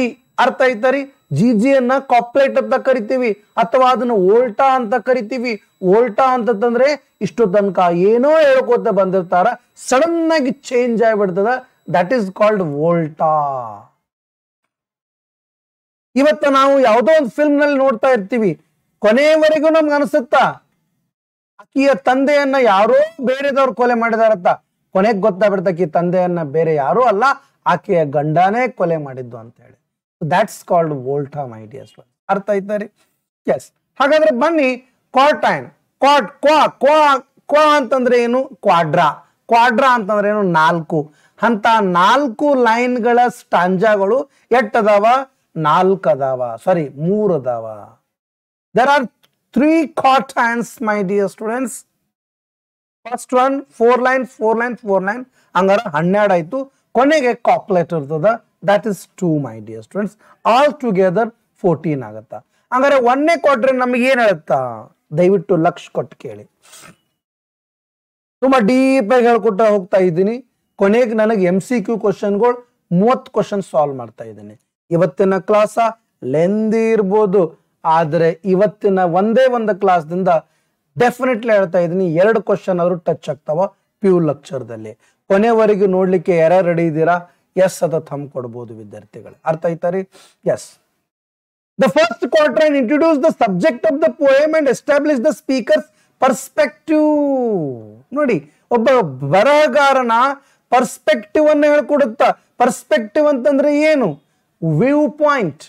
ಅರ್ಥ ಆಯ್ತಾರಿ? GG ಅನ್ನ ಕಾಪ್ಲೇಟ್ ಅಂತ ಕರಿತೀವಿ, ಅಥವಾ ಅದನ್ನ ವೋಲ್ಟಾ ಅಂತ ಕರಿತೀವಿ. ವೋಲ್ಟಾ ಅಂತಂದ್ರೆ ಇಷ್ಟು ತನಕ ಏನೋ ಹೇಳ್ಕೋತ ಬಂದಿರ್ತಾರ, ಸಡನ್ ಆಗಿ ಚೇಂಜ್ ಆಗಿಬಿಡ್ತದ. ದಟ್ ಈಸ್ ಕಾಲ್ಡ್ ವೋಲ್ಟಾ. ಇವತ್ತು ನಾವು ಯಾವುದೋ ಒಂದು ಫಿಲ್ಮ್ ನಲ್ಲಿ ನೋಡ್ತಾ ಇರ್ತೀವಿ, ಕೊನೆಯವರೆಗೂ ನಮ್ಗೆ ಅನಿಸುತ್ತಾ ಆಕಿಯ ತಂದೆಯನ್ನ ಯಾರೋ ಬೇರೆದವ್ರು ಕೊಲೆ ಮಾಡಿದಾರತ್ತ. ಕೊನೆಗೆ ಗೊತ್ತಾಗ್ಬಿಡ್ತಕ್ಕಿ ತಂದೆಯನ್ನ ಬೇರೆ ಯಾರೂ ಅಲ್ಲ, ಆಕೆಯ ಗಂಡನೇ ಕೊಲೆ ಮಾಡಿದ್ದು ಅಂತ ಹೇಳಿ. That's called Volta, my dear student. ಅರ್ಥ ಆಯ್ತಾರಿ? ಎಸ್. ಹಾಗಾದ್ರೆ ಬನ್ನಿ, ಕ್ವಾರ್ಟೈನ್. ಕ್ವಾ ಅಂತಂದ್ರೆ ಏನು? ಕ್ವಾಡ್ರಾ. ಕ್ವಾಡ್ರಾ ಅಂತಂದ್ರೆ ಏನು? 4. ಅಂತ 4 ಲೈನ್ಗಳ ಸ್ಟಾಂಜಾಗಳು ಎಟ್ಟದಾವ? 4 ಅದಾವ. ಸಾರಿ, 3 ಅದಾವ. There are 3 quatrains, my dear students. First one 4 line, 4 line, 4 line. ಹಂಗಾರ 12 ಆಯ್ತು. ಕೊನೆಗೆ ಕಾಪ್ಲೇಟ್ ಇರ್ತದ. That is 2, my dear students. All together 14 ಆಗತ್ತ. ಹಂಗಾರೆ 1ನೇ ಕ್ವಾಡ್ರನ್ ನಮಗೆ ಏನ್ ಹೇಳುತ್ತಾ? ದಯವಿಟ್ಟು ಲಕ್ಷ ಕೊಟ್ಟು ಕೇಳಿ. ತುಂಬಾ ಡೀಪ್ ಆಗಿ ಹೇಳ್ಕೊಟ್ಟ ಹೋಗ್ತಾ ಇದ್ದೀನಿ. ಕೊನೆಗೆ ನನಗೆ MCQ ಕ್ವಶನ್ಗಳು 30 ಕ್ವಶನ್ ಸಾಲ್ವ್ ಮಾಡ್ತಾ ಇದ್ದೀನಿ. ಇವತ್ತಿನ ಕ್ಲಾಸ ಲೆಂದಿ ಇರ್ಬೋದು, ಆದ್ರೆ ಇವತ್ತಿನ ಒಂದೇ ಒಂದು ಕ್ಲಾಸ್ದಿಂದ ಡೆಫಿನೆಟ್ಲಿ ಹೇಳ್ತಾ ಇದ್ದೀನಿ 2 ಕ್ವಶನ್ ಆದ್ರೂ ಟಚ್ ಆಗ್ತಾವ ಪ್ಯೂರ್ ಲೆಕ್ಚರ್ದಲ್ಲಿ. ಕೊನೆವರೆಗೂ ನೋಡ್ಲಿಕ್ಕೆ ಯಾರ್ಯಾರು ರೆಡಿ ಇದ್ದೀರಾ? ಎಸ್ ಅದ ಥಂಬ್ ಕೊಡ್ಬೋದು ವಿದ್ಯಾರ್ಥಿಗಳು. ಅರ್ಥ ಆಯ್ತಾ ರೀ? S. The first quatrain introduce the subject of the poem and establish the speaker's perspective. ನೋಡಿ, ಒಬ್ಬ ಬರಹಗಾರನ ಪರ್ಸ್ಪೆಕ್ಟಿವ್ ಅನ್ನು ಹೇಳ್ಕೊಡುತ್ತ. ಪರ್ಸ್ಪೆಕ್ಟಿವ್ ಅಂತಂದ್ರೆ ಏನು? ವ್ಯೂ ಪಾಯಿಂಟ್,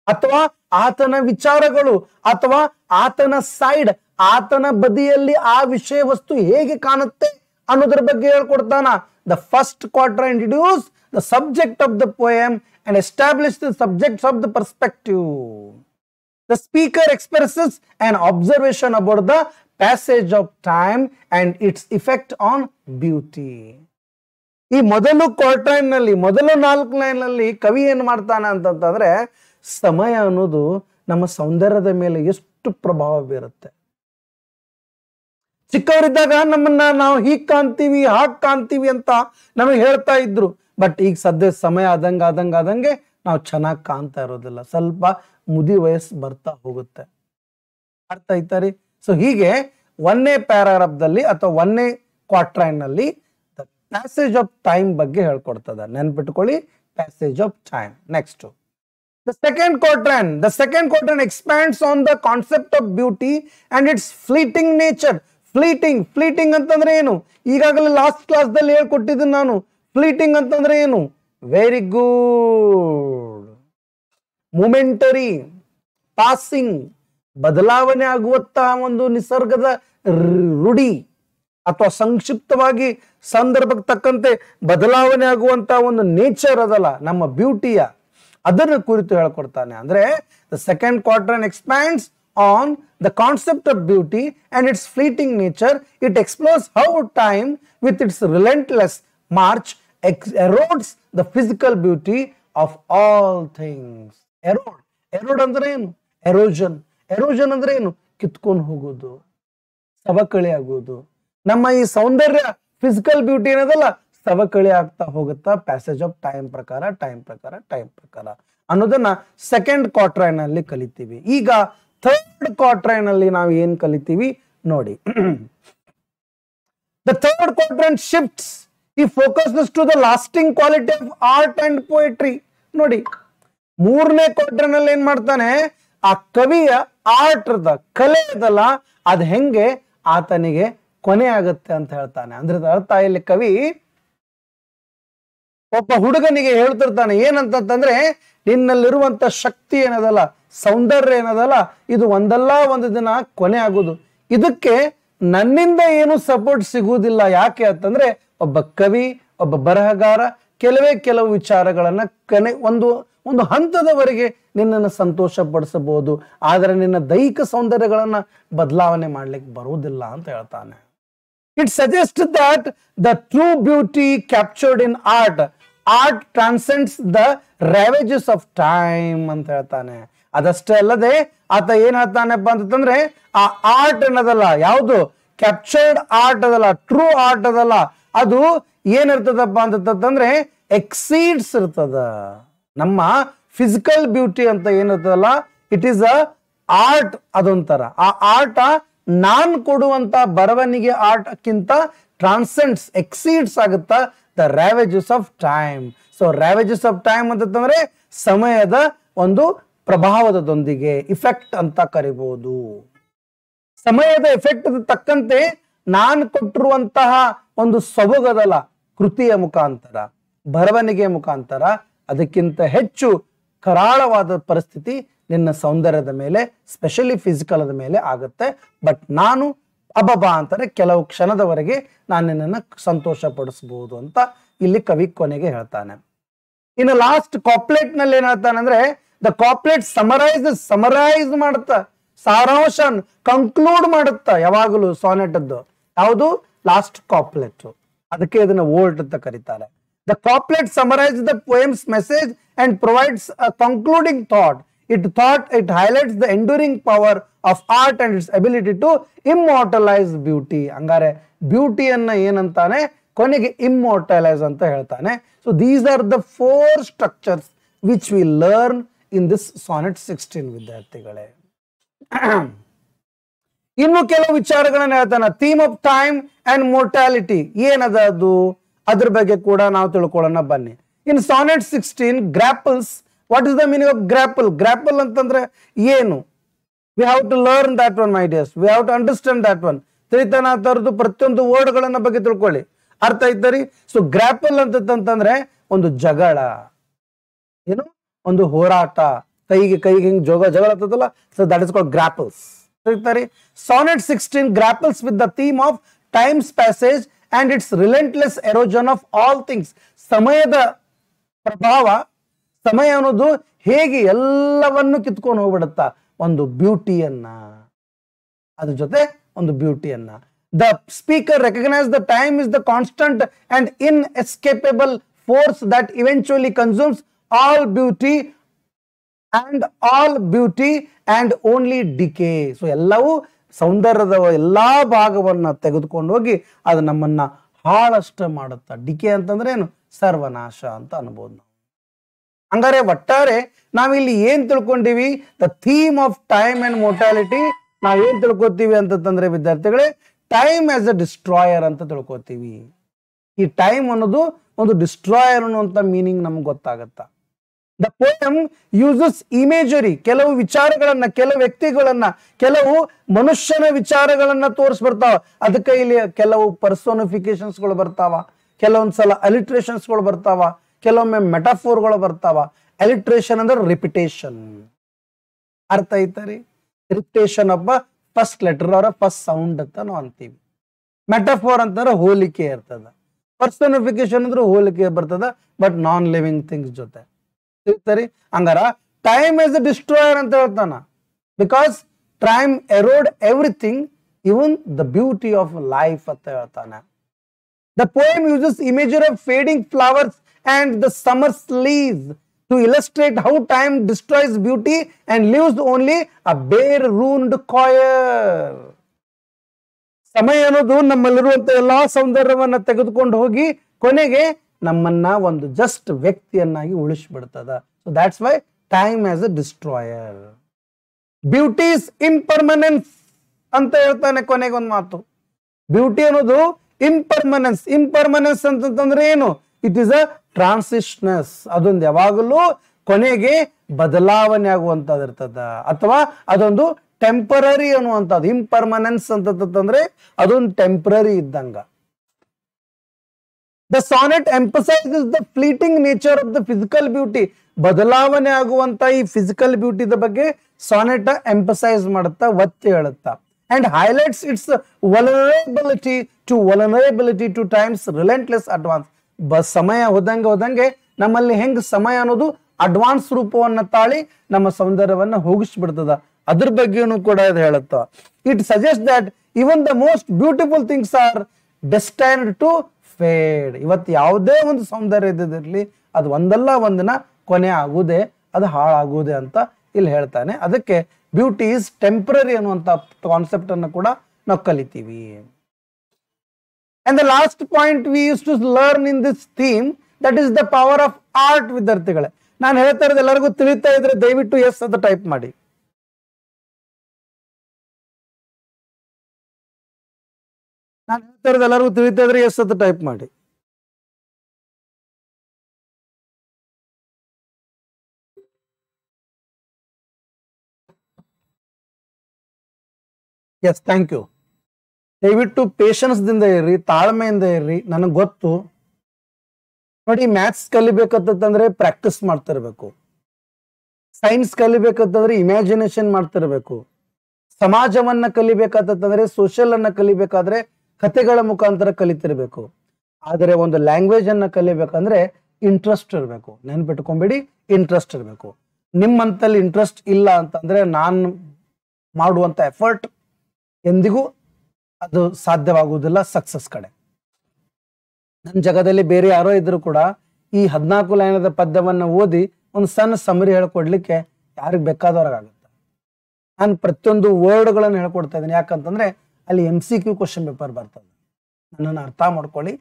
ಅಥವಾ ಆತನ ವಿಚಾರಗಳು, ಅಥವಾ ಆತನ ಸೈಡ್, ಆತನ ಬದಿಯಲ್ಲಿ ಆ ವಿಷಯ ವಸ್ತು ಹೇಗೆ ಕಾಣುತ್ತೆ ಅನ್ನೋದ್ರ ಬಗ್ಗೆ ಹೇಳ್ಕೊಡ್ತಾನ. The first quatrain introduce the subject of the poem and establish the subjects of the perspective. The speaker expresses an observation about the passage of time and its effect on beauty. ಈ ಮೊದಲು ಕ್ವಾರ್ಟೈನ್ ನಲ್ಲಿ, ಮೊದಲು 4 line ನಲ್ಲಿ ಕವಿ ಏನ್ ಮಾಡ್ತಾನೆ ಅಂತಂದ್ರೆ, ಸಮಯ ಅನ್ನೋದು ನಮ್ಮ ಸೌಂದರ್ಯದ ಮೇಲೆ ಎಷ್ಟು ಪ್ರಭಾವ ಬೀರುತ್ತೆ. ಚಿಕ್ಕವರಿದ್ದಾಗ ನಮ್ಮನ್ನ ನಾವು ಹೀಗ್ ಕಾಣ್ತೀವಿ, ಹಾಗ್ ಕಾಣ್ತೀವಿ ಅಂತ ನಮಗೆ ಹೇಳ್ತಾ ಇದ್ರು. ಬಟ್ ಈಗ ಸದ್ಯ ಸಮಯ ಆದಂಗೆ ನಾವು ಚೆನ್ನಾಗಿ ಕಾಣ್ತಾ ಇರೋದಿಲ್ಲ. ಸ್ವಲ್ಪ ಮುದಿ ವಯಸ್ಸು ಬರ್ತಾ ಹೋಗುತ್ತೆ. ಅರ್ಥ ಆಯ್ತಾ ರೀ? ಸೊ ಹೀಗೆ 1ನೇ ಪ್ಯಾರಾಗ್ರಾಫ್ದಲ್ಲಿ ಅಥವಾ 1ನೇ ಕ್ವಾರ್ಟೈನ್ ನಲ್ಲಿ ಪ್ಯಾಸೇಜ್ ಆಫ್ ಟೈಮ್ ಬಗ್ಗೆ ಹೇಳ್ಕೊಡ್ತದ. ನೆನ್ಪಿಟ್ಕೊಳ್ಳಿ, passage of time. Next the second quatrain expands on the concept of beauty and its fleeting nature. Fleeting ಅಂತಂದ್ರೆ ಏನು? ಈಗಾಗಲೇ ಲಾಸ್ಟ್ ಕ್ಲಾಸ್ ದಲ್ಲಿ ಹೇಳ್ಕೊಟ್ಟಿದ್ದೀನಿ ನಾನು. ಫ್ಲೀಟಿಂಗ್ ಅಂತಂದ್ರೆ ಏನು? Very good. ಮೊಮೆಂಟರಿ, ಪಾಸಿಂಗ್, ಬದಲಾವಣೆ ಆಗುವಂತಹ ಒಂದು ನಿಸರ್ಗದ ರೂಢಿ, ಅಥವಾ ಸಂಕ್ಷಿಪ್ತವಾಗಿ ಸಂದರ್ಭಕ್ಕೆ ತಕ್ಕಂತೆ ಬದಲಾವಣೆ ಆಗುವಂತಹ ಒಂದು ನೇಚರ್ ಅದಲ್ಲ ನಮ್ಮ ಬ್ಯೂಟಿಯ, ಅದರ ಕುರಿತು ಹೇಳ್ಕೊಡ್ತಾನೆ. ಅಂದ್ರೆ the second quarter expands on the concept of beauty and its fleeting nature. It explores how time with its relentless march erodes the physical beauty of all things. Erode ಅಂದ್ರೆ ಏನು? ಎರೋಷನ್ ಅಂದ್ರೆ ಏನು? ಕಿತ್ಕೊಂಡು ಹೋಗೋದು, ಸವಕಳಿ ಆಗೋದು. ನಮ್ಮ ಈ ಸೌಂದರ್ಯ ಫಿಸಿಕಲ್ ಬ್ಯೂಟಿ ಏನದಲ್ಲ, ಸವಕಳಿ ಆಗ್ತಾ ಹೋಗುತ್ತಾ ಪ್ಯಾಸೇಜ್ ಆಫ್ ಟೈಮ್ ಪ್ರಕಾರ ಅನ್ನೋದನ್ನ ಸೆಕೆಂಡ್ ಕ್ವಾರ್ಟೈನ್ ನಲ್ಲಿ ಕಲಿತೀವಿ. ಈಗ ಥರ್ಡ್ ಕ್ವಾರ್ಟೈನ್ ಅಲ್ಲಿ ನಾವು ಏನ್ ಕಲಿತೀವಿ ನೋಡಿ. The third quatrain shifts. He focuses to the lasting quality of art and poetry. ನೋಡಿ, 3ನೇ ಕ್ವಾರ್ಟೈನ್ ಅಲ್ಲಿ ಏನ್ ಮಾಡ್ತಾನೆ? ಆ ಕವಿಯ ಆರ್ಟ್ ಕಲೆ ಅದಲ್ಲ, ಅದ್ ಹೆಂಗೆ ಆತನಿಗೆ ಕೊನೆ ಆಗುತ್ತೆ ಅಂತ ಹೇಳ್ತಾನೆ. ಅಂದ್ರೆ ಅರ್ಥ ಇಲ್ಲಿ ಕವಿ ಒಬ್ಬ ಹುಡುಗನಿಗೆ ಹೇಳ್ತಿರ್ತಾನೆ ಏನಂತಂದ್ರೆ, ನಿನ್ನಲ್ಲಿರುವಂತ ಶಕ್ತಿ ಏನದಲ್ಲ, ಸೌಂದರ್ಯ ಏನದಲ್ಲ, ಇದು ಒಂದಲ್ಲ ಒಂದು ದಿನ ಕೊನೆ ಆಗುದು. ಇದಕ್ಕೆ ನನ್ನಿಂದ ಏನು ಸಪೋರ್ಟ್ ಸಿಗುವುದಿಲ್ಲ. ಯಾಕೆ ಅಂತಂದ್ರೆ, ಒಬ್ಬ ಕವಿ, ಒಬ್ಬ ಬರಹಗಾರ ಕೆಲವು ವಿಚಾರಗಳನ್ನ ಒಂದು ಹಂತದವರೆಗೆ ನಿನ್ನನ್ನು ಸಂತೋಷ ಪಡಿಸಬಹುದು, ಆದ್ರೆ ನಿನ್ನ ದೈಹಿಕ ಸೌಂದರ್ಯಗಳನ್ನ ಬದಲಾವಣೆ ಮಾಡ್ಲಿಕ್ಕೆ ಬರುವುದಿಲ್ಲ ಅಂತ ಹೇಳ್ತಾನೆ. It suggests that the true beauty captured in art transcends the ravages of time ಅಂತ ಹೇಳ್ತಾನೆ. ಅದಷ್ಟೇ ಅಲ್ಲದೆ ಆತ ಏನ್ ಹೇಳ್ತಾನಪ್ಪ ಅಂತಂದ್ರೆ, ಆ ಆರ್ಟ್ ಅನ್ನೋದಲ್ಲ, ಯಾವುದು ಕ್ಯಾಪ್ಚರ್ಡ್ ಆರ್ಟ್ ಅದಲ್ಲ, ಟ್ರೂ ಆರ್ಟ್ ಅದಲ್ಲ, ಅದು ಏನಿರ್ತದಪ್ಪ ಅಂತಂದ್ರೆ ಎಕ್ಸೀಡ್ಸ್ ಇರ್ತದ. ನಮ್ಮ ಫಿಸಿಕಲ್ ಬ್ಯೂಟಿ ಅಂತ ಏನಿರ್ತದಲ್ಲ, ಇಟ್ ಈಸ್ ಅ ಆರ್ಟ್. ಅದೊಂಥರ ಆ ಆರ್ಟ್ ನಾನ್ ಕೊಡುವಂತ ಬರವಣಿಗೆ ಆರ್ಟ್ ಕಿಂತ ಟ್ರಾನ್ಸೆಂಡ್ಸ್, ಎಕ್ಸೀಡ್ಸ್ ಆಗುತ್ತಾ the ravages of time. So ravages of time ಅಂತಂದ್ರೆ ಸಮಯದ ಒಂದು ಪ್ರಭಾವದೊಂದಿಗೆ, ಇಫೆಕ್ಟ್ ಅಂತ ಕರಿಬಹುದು. ಸಮಯದ ಎಫೆಕ್ಟ್ ತಕ್ಕಂತೆ ನಾನು ಕೊಟ್ಟಿರುವಂತಹ ಒಂದು ಸೊಬಗದಲ್ಲ, ಕೃತಿಯ ಮುಖಾಂತರ, ಬರವಣಿಗೆ ಮುಖಾಂತರ ಅದಕ್ಕಿಂತ ಹೆಚ್ಚು ಕರಾಳವಾದ ಪರಿಸ್ಥಿತಿ ನಿನ್ನ ಸೌಂದರ್ಯದ ಮೇಲೆ, ಸ್ಪೆಷಲಿ ಫಿಸಿಕಲ್ ಮೇಲೆ ಆಗುತ್ತೆ. ಬಟ್ ನಾನು ಅಬಬಾ ಅಂತಾರೆ ಕೆಲವು ಕ್ಷಣದವರೆಗೆ ನಾನು ನಿನ್ನನ್ನು ಸಂತೋಷ ಪಡಿಸಬಹುದು ಅಂತ ಇಲ್ಲಿ ಕವಿ ಕೊನೆಗೆ ಹೇಳ್ತಾನೆ. ಇನ್ನು ಲಾಸ್ಟ್ ಕಾಪ್ಲೆಟ್ ನಲ್ಲಿ ಏನ್ ಹೇಳ್ತಾನೆ ಅಂದ್ರೆ, ದ ಕಾಪ್ಲೆಟ್ ಸಮರೈಸ್ ಮಾಡುತ್ತ, ಸಾರಾಂಶ ಕಂಕ್ಲೂಡ್ ಮಾಡುತ್ತ ಯಾವಾಗಲೂ ಸಾನೆಟ್ ಅದ್ದು. ಯಾವುದು? Last couplet. ಅದಕ್ಕೆ ಇದನ್ನ ವೋಲ್ಟ್ ಅಂತ ಕರೀತಾರೆ. The couplet summarise the poem's message and provides a concluding thought. It highlights the enduring power of art and its ability to immortalize beauty. ಹಂಗಾರೆ ಬ್ಯೂಟಿಯನ್ನ ಏನಂತಾನೆ ಕೊನೆಗೆ ಇಮ್ಮೋರ್ಟಲೈಸ್ ಅಂತ ಹೇಳ್ತಾನೆ. So these are the 4 structures which we learn in this sonnet 16 ವಿದ್ಯಾರ್ಥಿಗಳೇ. ಇನ್ನು ಕೆಲವು ವಿಚಾರಗಳನ್ನ ಹೇಳ್ತಾನೆ. Theme of time and mortality ಏನದ ಅದು, ಅದ್ರ ಬಗ್ಗೆ ಕೂಡ ನಾವು ತಿಳ್ಕೊಳ್ಳೋಣ ಬನ್ನಿ. In sonnet 16 grapples. What is the meaning of grapple? Grapple ಅಂತಂದ್ರೆ ಏನು? We have to learn that one my dears. We have to understand that one. ತಿಳಿತಾನ ತರದ್ದು ಪ್ರತಿಯೊಂದು ವರ್ಡ್ಗಳನ್ನ ಬಗ್ಗೆ ತಿಳ್ಕೊಳ್ಳಿ. ಅರ್ಥ ಐತರಿ? ಸೊ ಗ್ರಾಪಲ್ ಅಂತಂದ್ರೆ ಒಂದು ಜಗಳ, ಏನು ಒಂದು ಹೋರಾಟ, ಕೈಗೆ ಹಿಂಗ್ ಜಗಳ ಆಗ್ತದಲ್ಲ. So that is called grapples. Sonnet 16 grapples with the theme of time's passage and its relentless erosion of all things. ಸಮಯದ ಪ್ರಭಾವ, ಸಮಯ ಅನ್ನೋದು ಹೇಗೆ ಎಲ್ಲವನ್ನು ಕಿತ್ಕೊಂಡು ಹೋಗ್ಬಿಡುತ್ತಾ ಒಂದು ಬ್ಯೂಟಿಯನ್ನ, ಅದ್ರ ಜೊತೆ ಒಂದು ಬ್ಯೂಟಿಯನ್ನ. The speaker recognise the time is the constant and inescapable force that eventually consumes all beauty and only decay. So ಎಲ್ಲವೂ ಸೌಂದರ್ಯದ ಎಲ್ಲಾ ಭಾಗವನ್ನ ತೆಗೆದುಕೊಂಡು ಹೋಗಿ ಅದು ನಮ್ಮನ್ನ ಹಾಳಷ್ಟ ಮಾಡುತ್ತಾ. ಡಿಕೆ ಅಂತಂದ್ರೆ ಏನು? ಸರ್ವನಾಶ ಅಂತ ಅನ್ಬೋದು ನಾವು. ಹಂಗಾರೆ ಒಟ್ಟಾರೆ ನಾವಿಲ್ಲಿ ಏನ್ ತಿಳ್ಕೊಂಡಿವಿ? The theme of time and mortality ನಾವ್ ಏನ್ ತಿಳ್ಕೊತೀವಿ ಅಂತಂದ್ರೆ ವಿದ್ಯಾರ್ಥಿಗಳೇ, ಟೈಮ್ ಆಸ್ ಅ ಡಿಸ್ಟ್ರಾಯರ್ ಅಂತ ತಿಳ್ಕೊತೀವಿ. ಈ ಟೈಮ್ ಅನ್ನೋದು ಒಂದು ಡಿಸ್ಟ್ರಾಯರ್ ಅನ್ನುವಂತ ಮೀನಿಂಗ್ ನಮ್ಗೆ ಗೊತ್ತಾಗತ್ತ. The poem uses imagery. ಕೆಲವು ವಿಚಾರಗಳನ್ನ, ಕೆಲವು ವ್ಯಕ್ತಿಗಳನ್ನ, ಕೆಲವು ಮನುಷ್ಯನ ವಿಚಾರಗಳನ್ನ ತೋರಿಸ್ಬರ್ತಾವ. ಅದಕ್ಕೆ ಇಲ್ಲಿ ಕೆಲವು ಪರ್ಸೋನಿಫಿಕೇಶನ್ಸ್ಗಳು ಬರ್ತಾವ, ಕೆಲವೊಂದ್ಸಲ ಅಲಿಟ್ರೇಷನ್ಸ್ಗಳು ಬರ್ತಾವ, ಕೆಲವೊಮ್ಮೆ ಮೆಟಾಫೋರ್ಗಳು ಬರ್ತಾವ. ಅಲಿಟ್ರೇಷನ್ ಅಂದ್ರೆ ರಿಪಿಟೇಷನ್. ಅರ್ಥ ಐತರಿ? ರಿಪಿಟೇಷನ್ ಒಬ್ಬ ಫಸ್ಟ್ ಲೆಟರ್ ಅವರ ಫಸ್ಟ್ ಸೌಂಡ್ ಅಂತ ನಾವು ಅಂತೀವಿ. ಮೆಟಾಫೋರ್ ಅಂತಂದ್ರೆ ಹೋಲಿಕೆ ಇರ್ತದ. ಪರ್ಸೋನಿಫಿಕೇಶನ್ ಅಂದ್ರೆ ಹೋಲಿಕೆ ಬರ್ತದ, ಬಟ್ ನಾನ್ ಲಿವಿಂಗ್ ಥಿಂಗ್ಸ್ ಜೊತೆ. ಹಂಗಾರ ಟೈಮ್ ಇಸ್ ಅ ಡಿಸ್ಟ್ರಾಯರ್ ಅಂತ ಹೇಳ್ತಾನ. Because time erode everything, even the beauty of life ಅಂತ ಹೇಳ್ತಾನೆ. The poem uses imagery of fading flowers and the summer's leaves to illustrate how time destroys beauty and leaves only a bare ruined choir. ಸಮಯ ಅನ್ನೋದು ನಮ್ಮಲ್ಲಿರುವಂತ ಎಲ್ಲಾ ಸೌಂದರ್ಯವನ್ನ ತೆಗೆದುಕೊಂಡು ಹೋಗಿ ಕೊನೆಗೆ ನಮ್ಮನ್ನ ಒಂದು ಜಸ್ಟ್ ವ್ಯಕ್ತಿಯನ್ನಾಗಿ ಉಳಿಸ್ಬಿಡ್ತದ. So that's why time as a destroyer. Beauty is impermanence ಅಂತ ಹೇಳ್ತಾನೆ ಕೊನೆಗೆ ಒಂದು ಮಾತು. ಬ್ಯೂಟಿ ಅನ್ನೋದು ಇಂಪರ್ಮನೆನ್ಸ್. ಇಂಪರ್ಮನೆನ್ಸ್ ಅಂತಂದ್ರೆ ಏನು? It is a transitions. ಅದೊಂದು ಯಾವಾಗಲೂ ಕೊನೆಗೆ ಬದಲಾವಣೆ ಆಗುವಂತದ್ದು ಇರ್ತದ, ಅಥವಾ ಅದೊಂದು ಟೆಂಪರರಿ ಅನ್ನುವಂಥದ್ದು. ಇಂಪರ್ಮನೆನ್ಸ್ ಅಂತಂದ್ರೆ ಅದೊಂದು ಟೆಂಪರರಿ ಇದ್ದಂಗ. The sonnet emphasises the fleeting nature of the physical beauty. ಬದಲಾವಣೆ ಆಗುವಂತ ಈ ಫಿಸಿಕಲ್ ಬ್ಯೂಟಿದ ಬಗ್ಗೆ ಸಾನೆಟ್ ಎಂಫಸೈಸ್ ಮಾಡುತ್ತಾ, ಒತ್ತಿ ಹೇಳುತ್ತಾ. And highlights its vulnerability to time's relentless advance. ಸಮಯ ಹೋದಂಗೆ ನಮ್ಮಲ್ಲಿ ಹೆಂಗ್ ಸಮಯ ಅನ್ನೋದು ಅಡ್ವಾನ್ಸ್ ರೂಪವನ್ನ ತಾಳಿ ನಮ್ಮ ಸೌಂದರ್ಯವನ್ನ ಹೋಗಿಸ್ಬಿಡ್ತದ, ಅದ್ರ ಬಗ್ಗೆನೂ ಕೂಡ ಇದು ಹೇಳುತ್ತ. It suggest that even the most beautiful things are destined to fade. ಇವತ್ತು ಯಾವುದೇ ಒಂದು ಸೌಂದರ್ಯ ಇದ್ದಿರಲಿ ಅದು ಒಂದಲ್ಲ ಒಂದಿನ ಕೊನೆ ಆಗುವುದೇ, ಅದು ಹಾಳಾಗುವುದೇ ಅಂತ ಇಲ್ಲಿ ಹೇಳ್ತಾನೆ. ಅದಕ್ಕೆ ಬ್ಯೂಟಿ ಈಸ್ ಟೆಂಪರರಿ ಅನ್ನುವಂತ ಕಾನ್ಸೆಪ್ಟ್ ಅನ್ನು ಕೂಡ ನಾವು ಕಲಿತೀವಿ. And the last point we used to learn in this theme, that is the power of art. ವಿದ್ಯಾರ್ಥಿಗಳೇ, ನಾನು ಹೇಳ್ತಾ ಇರೋದು ಎಲ್ಲರಿಗೂ ತಿಳಿತಾ ಇದ್ರೆ ದಯವಿಟ್ಟು ಎಸ್ ಅಂತ ಟೈಪ್ ಮಾಡಿ. ನಾನು ಹೇಳ್ತಾ ಇರೋದು ಎಲ್ಲರಿಗೂ ತಿಳಿತಾ ಇದ್ರೆ ಎಸ್ ಅಂತ ಟೈಪ್ ಮಾಡಿ. Yes, thank you. ದಯವಿಟ್ಟು ಪೇಷನ್ಸ್ ದಿಂದ ಇರ್ರಿ, ತಾಳ್ಮೆಯಿಂದ ಇರ್ರಿ. ನನಗೆ ಗೊತ್ತು ನೋಡಿ, ಮ್ಯಾಥ್ಸ್ ಕಲಿಬೇಕಂತಂದ್ರೆ ಪ್ರಾಕ್ಟೀಸ್ ಮಾಡ್ತಿರ್ಬೇಕು, ಸೈನ್ಸ್ ಕಲಿಬೇಕಂತಂದ್ರೆ ಇಮ್ಯಾಜಿನೇಷನ್ ಮಾಡ್ತಿರ್ಬೇಕು, ಸಮಾಜವನ್ನ ಕಲಿಬೇಕಂತಂದ್ರೆ ಸೋಷಿಯಲ್ ಅನ್ನ ಕಲಿಬೇಕಾದ್ರೆ ಕಥೆಗಳ ಮುಖಾಂತರ ಕಲಿತಿರ್ಬೇಕು. ಆದರೆ ಒಂದು ಲ್ಯಾಂಗ್ವೇಜ್ ಅನ್ನ ಕಲಿಬೇಕಂದ್ರೆ ಇಂಟ್ರೆಸ್ಟ್ ಇರಬೇಕು. ನೆನ್ಪಿಟ್ಕೊಂಬೇಡಿ, ಇಂಟ್ರೆಸ್ಟ್ ಇರಬೇಕು. ನಿಮ್ಮಂತಲ್ಲಿ ಇಂಟ್ರೆಸ್ಟ್ ಇಲ್ಲ ಅಂತಂದ್ರೆ ನಾನು ಮಾಡುವಂತ ಎಫರ್ಟ್ ಎಂದಿಗೂ ಅದು ಸಾಧ್ಯವಾಗುವುದಿಲ್ಲ ಸಕ್ಸಸ್ ಕಡೆ. ನನ್ನ ಜಗದಲ್ಲಿ ಬೇರೆ ಯಾರೋ ಇದ್ರು ಕೂಡ ಈ 14 ಲೈನದ ಪದ್ಯವನ್ನ ಓದಿ ಒಂದು ಸಣ್ಣ ಸಮರಿ ಹೇಳ್ಕೊಡ್ಲಿಕ್ಕೆ ಯಾರಿಗೆ ಬೇಕಾದವ್ರಿಗಾಗುತ್ತೆ. ನಾನು ಪ್ರತಿಯೊಂದು ವರ್ಡ್ಗಳನ್ನು ಹೇಳ್ಕೊಡ್ತಾ ಇದ್ದೀನಿ. ಯಾಕಂತಂದ್ರೆ ಅಲ್ಲಿ MCQ ಕ್ವಶನ್ ಪೇಪರ್ ಬರ್ತದೆ. ನನ್ನನ್ನು ಅರ್ಥ ಮಾಡ್ಕೊಳ್ಳಿ.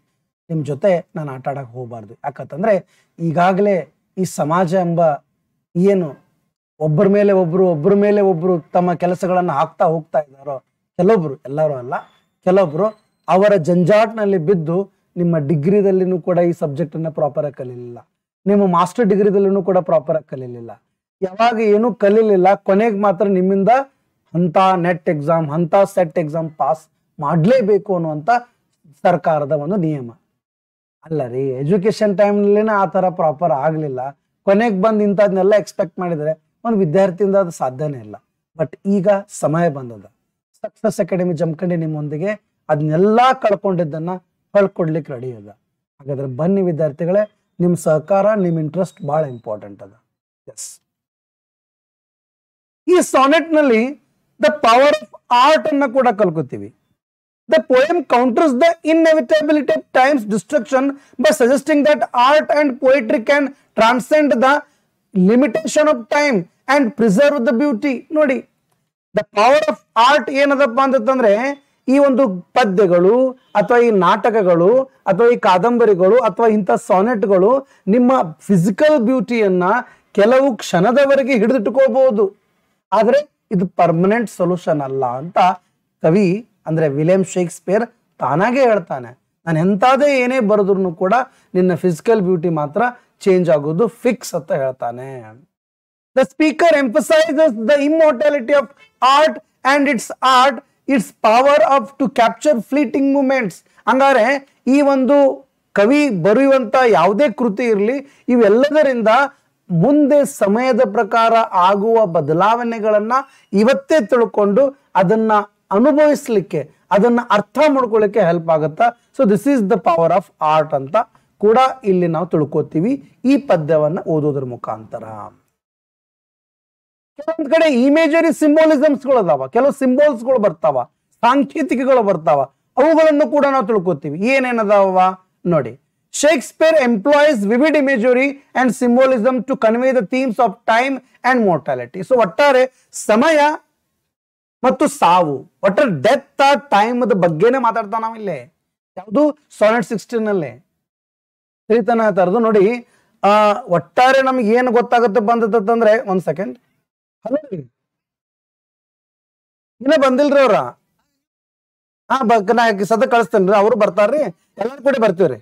ನಿಮ್ಮ ಜೊತೆ ನಾನು ಆಟ ಆಡಕ್ಕೆ ಹೋಗಬಾರ್ದು. ಯಾಕಂತಂದ್ರೆ ಈಗಾಗಲೇ ಈ ಸಮಾಜ ಎಂಬ ಏನು ಒಬ್ಬರ ಮೇಲೆ ಒಬ್ಬರು ತಮ್ಮ ಕೆಲಸಗಳನ್ನು ಹಾಕ್ತಾ ಹೋಗ್ತಾ ಇದ್ದಾರೋ, ಕೆಲವೊಬ್ರು, ಎಲ್ಲರೂ ಅಲ್ಲ, ಕೆಲವೊಬ್ರು ಅವರ ಜಂಜಾಟ್ನಲ್ಲಿ ಬಿದ್ದು ನಿಮ್ಮ ಡಿಗ್ರಿದಲ್ಲಿನೂ ಕೂಡ ಈ ಸಬ್ಜೆಕ್ಟ್ ಅನ್ನ ಪ್ರಾಪರ್ ಆಗಿ ಕಲೀಲಿಲ್ಲ, ನಿಮ್ಮ ಮಾಸ್ಟರ್ ಡಿಗ್ರಿದಲ್ಲಿನೂ ಕೂಡ ಪ್ರಾಪರ್ ಆಗಿ ಕಲೀಲಿಲ್ಲ, ಯಾವಾಗ ಏನೂ ಕಲೀಲಿಲ್ಲ, ಕೊನೆಗೆ ಮಾತ್ರ ನಿಮ್ಮಿಂದ ಅಂತ ನೆಟ್ ಎಕ್ಸಾಮ್, ಅಂತ ಸೆಟ್ ಎಕ್ಸಾಮ್ ಪಾಸ್ ಮಾಡಲೇಬೇಕು ಅನ್ನುವಂಥ ಸರ್ಕಾರದ ಒಂದು ನಿಯಮ ಅಲ್ಲ ರೀ. ಎಜುಕೇಶನ್ ಟೈಮ್ನಲ್ಲಿನ ಆ ಥರ ಪ್ರಾಪರ್ ಆಗಲಿಲ್ಲ, ಕೊನೆಗೆ ಬಂದು ಇಂಥದ್ನೆಲ್ಲ ಎಕ್ಸ್ಪೆಕ್ಟ್ ಮಾಡಿದರೆ ಒಂದು ವಿದ್ಯಾರ್ಥಿಯಿಂದ ಅದು ಸಾಧ್ಯನೇ ಇಲ್ಲ. ಬಟ್ ಈಗ ಸಮಯ ಬಂದದ, ಸಕ್ಸಸ್ ಅಕಾಡೆಮಿ ಜಮಖಂಡಿ ನಿಮ್ಮೊಂದಿಗೆ ಅದನ್ನೆಲ್ಲ ಕಳ್ಕೊಂಡಿದ್ದನ್ನ ಕಳ್ಕೊಡ್ಲಿಕ್ಕೆ ರೆಡಿ ಅದ. ಹಾಗಾದ್ರೆ ಬನ್ನಿ ವಿದ್ಯಾರ್ಥಿಗಳೇ, ನಿಮ್ಮ ಸಹಕಾರ, ನಿಮ್ಮ ಇಂಟ್ರೆಸ್ಟ್ ಬಹಳ ಇಂಪಾರ್ಟೆಂಟ್ ಅದ. ಎಸ್, ಈ ಸಾನೆಟ್ ನಲ್ಲಿ ದ ಪವರ್ ಆಫ್ ಆರ್ಟ್ ಅನ್ನ ಕೂಡ ಕಲ್ಕೋತೀವಿ. The poem counters the inevitability of time's destruction by suggesting that art and poetry can transcend the limitation of time and preserve the beauty. ನೋಡಿ, the power of art ಏನದಪ್ಪ ಅಂತಂದ್ರೆ, ಈ ಒಂದು ಪದ್ಯಗಳು ಅಥವಾ ಈ ನಾಟಕಗಳು ಅಥವಾ ಈ ಕಾದಂಬರಿಗಳು ಅಥವಾ ಇಂಥ ಸಾನೆಟ್ಗಳು ನಿಮ್ಮ ಫಿಸಿಕಲ್ ಬ್ಯೂಟಿಯನ್ನ ಕೆಲವು ಕ್ಷಣದವರೆಗೆ ಹಿಡಿದಿಟ್ಕೋಬಹುದು, ಆದ್ರೆ ಇದು ಪರ್ಮನೆಂಟ್ ಸೊಲ್ಯೂಷನ್ ಅಲ್ಲ ಅಂತ ಕವಿ ಅಂದ್ರೆ ವಿಲಿಯಂ ಶೇಕ್ಸ್ಪಿಯರ್ ತಾನಾಗೆ ಹೇಳ್ತಾನೆ. ನಾನು ಎಂತಾದೇ ಏನೇ ಬರೆದ್ರು ಕೂಡ ನಿನ್ನ ಫಿಸಿಕಲ್ ಬ್ಯೂಟಿ ಮಾತ್ರ ಚೇಂಜ್ ಆಗೋದು ಫಿಕ್ಸ್ ಅಂತ ಹೇಳ್ತಾನೆ. The speaker emphasises the immortality of art and its power of to capture fleeting moments. ಹಂಗಾರೆ ಈ ಒಂದು ಕವಿ ಬರೆಯುವಂತ ಯಾವುದೇ ಕೃತಿ ಇರಲಿ, ಇವೆಲ್ಲದರಿಂದ ಮುಂದೆ ಸಮಯದ ಪ್ರಕಾರ ಆಗುವ ಬದಲಾವಣೆಗಳನ್ನ ಇವತ್ತೇ ತಿಳ್ಕೊಂಡು ಅದನ್ನ ಅನುಭವಿಸ್ಲಿಕ್ಕೆ, ಅದನ್ನ ಅರ್ಥ ಮಾಡ್ಕೊಳ್ಳಿಕ್ಕೆ ಹೆಲ್ಪ್ ಆಗುತ್ತಾ. So this is the power of art ಅಂತ ಕೂಡ ಇಲ್ಲಿ ನಾವು ತಿಳ್ಕೊತೀವಿ ಈ ಪದ್ಯವನ್ನ ಓದೋದ್ರ ಮುಖಾಂತರ. ಕೆಲವೊಂದ್ ಕಡೆ ಇಮೇಜರಿ ಸಿಂಬೋಲಿಸಮ್ಸ್ಗಳು ಅದಾವ, ಕೆಲವು ಸಿಂಬೋಲ್ಸ್ಗಳು ಬರ್ತಾವ, ಸಾಂಕೇತಿಕಗಳು ಬರ್ತಾವ, ಅವುಗಳನ್ನು ಕೂಡ ನಾವು ತಿಳ್ಕೊತೀವಿ. ಏನೇನದಾವ ನೋಡಿ. Shakespeare employs vivid imagery and symbolism to convey the themes of time and mortality. So ಒಟ್ಟಾರೆ ಸಮಯ ಮತ್ತು ಸಾವು, ಒಟ್ಟಾರೆ ಡೆತ್ ಆ ಟೈಮ್ ಬಗ್ಗೆನೇ ಮಾತಾಡ್ತಾ ನಾವಿಲ್ಲಿ. ಯಾವುದು ಸಾನೆಟ್ 16 ನಲ್ಲಿ ತಿಳಿತಾನೆ ಹೇಳ್ತಾರದು ನೋಡಿ. ಒಟ್ಟಾರೆ ನಮ್ಗೆ ಏನು ಗೊತ್ತಾಗುತ್ತೆ ಅಂತಂದ್ರೆ, ಒಂದ್ ಸೆಕೆಂಡ್, ಹಲೋ ಇನ್ನ ಬಂದಿಲ್ರಿ ಅವ್ರ? ನಾ ಸದ ಕಳಿಸ್ತೇನ್ರಿ, ಅವರು ಬರ್ತಾರ್ರಿ, ಎಲ್ಲಾರು ಕೂಡ ಬರ್ತೀವ್ರಿ.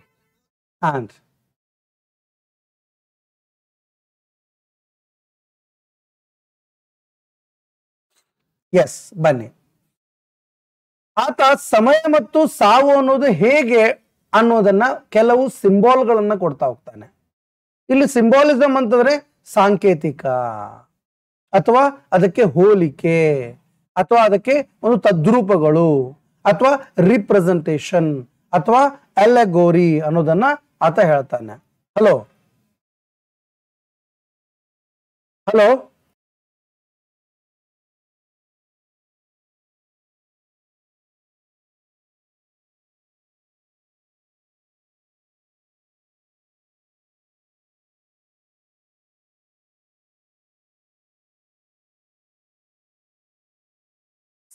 And ಎಸ್, ಬನ್ನಿ. ಆತ ಸಮಯ ಮತ್ತು ಸಾವು ಅನ್ನೋದು ಹೇಗೆ ಅನ್ನೋದನ್ನ ಕೆಲವು ಸಿಂಬಾಲ್ಗಳನ್ನ ಕೊಡ್ತಾ ಹೋಗ್ತಾನೆ. ಇಲ್ಲಿ ಸಿಂಬಾಲಿಸಮ್ ಅಂತಂದ್ರೆ ಸಾಂಕೇತಿಕ ಅಥವಾ ಅದಕ್ಕೆ ಹೋಲಿಕೆ ಅಥವಾ ಅದಕ್ಕೆ ಒಂದು ತದ್ರೂಪಗಳು ಅಥವಾ ರಿಪ್ರೆಸೆಂಟೇಷನ್ ಅಥವಾ ಅಲೆಗೋರಿ ಅನ್ನೋದನ್ನ ಆತ ಹೇಳ್ತಾನೆ. ಹಲೋ ಹಲೋ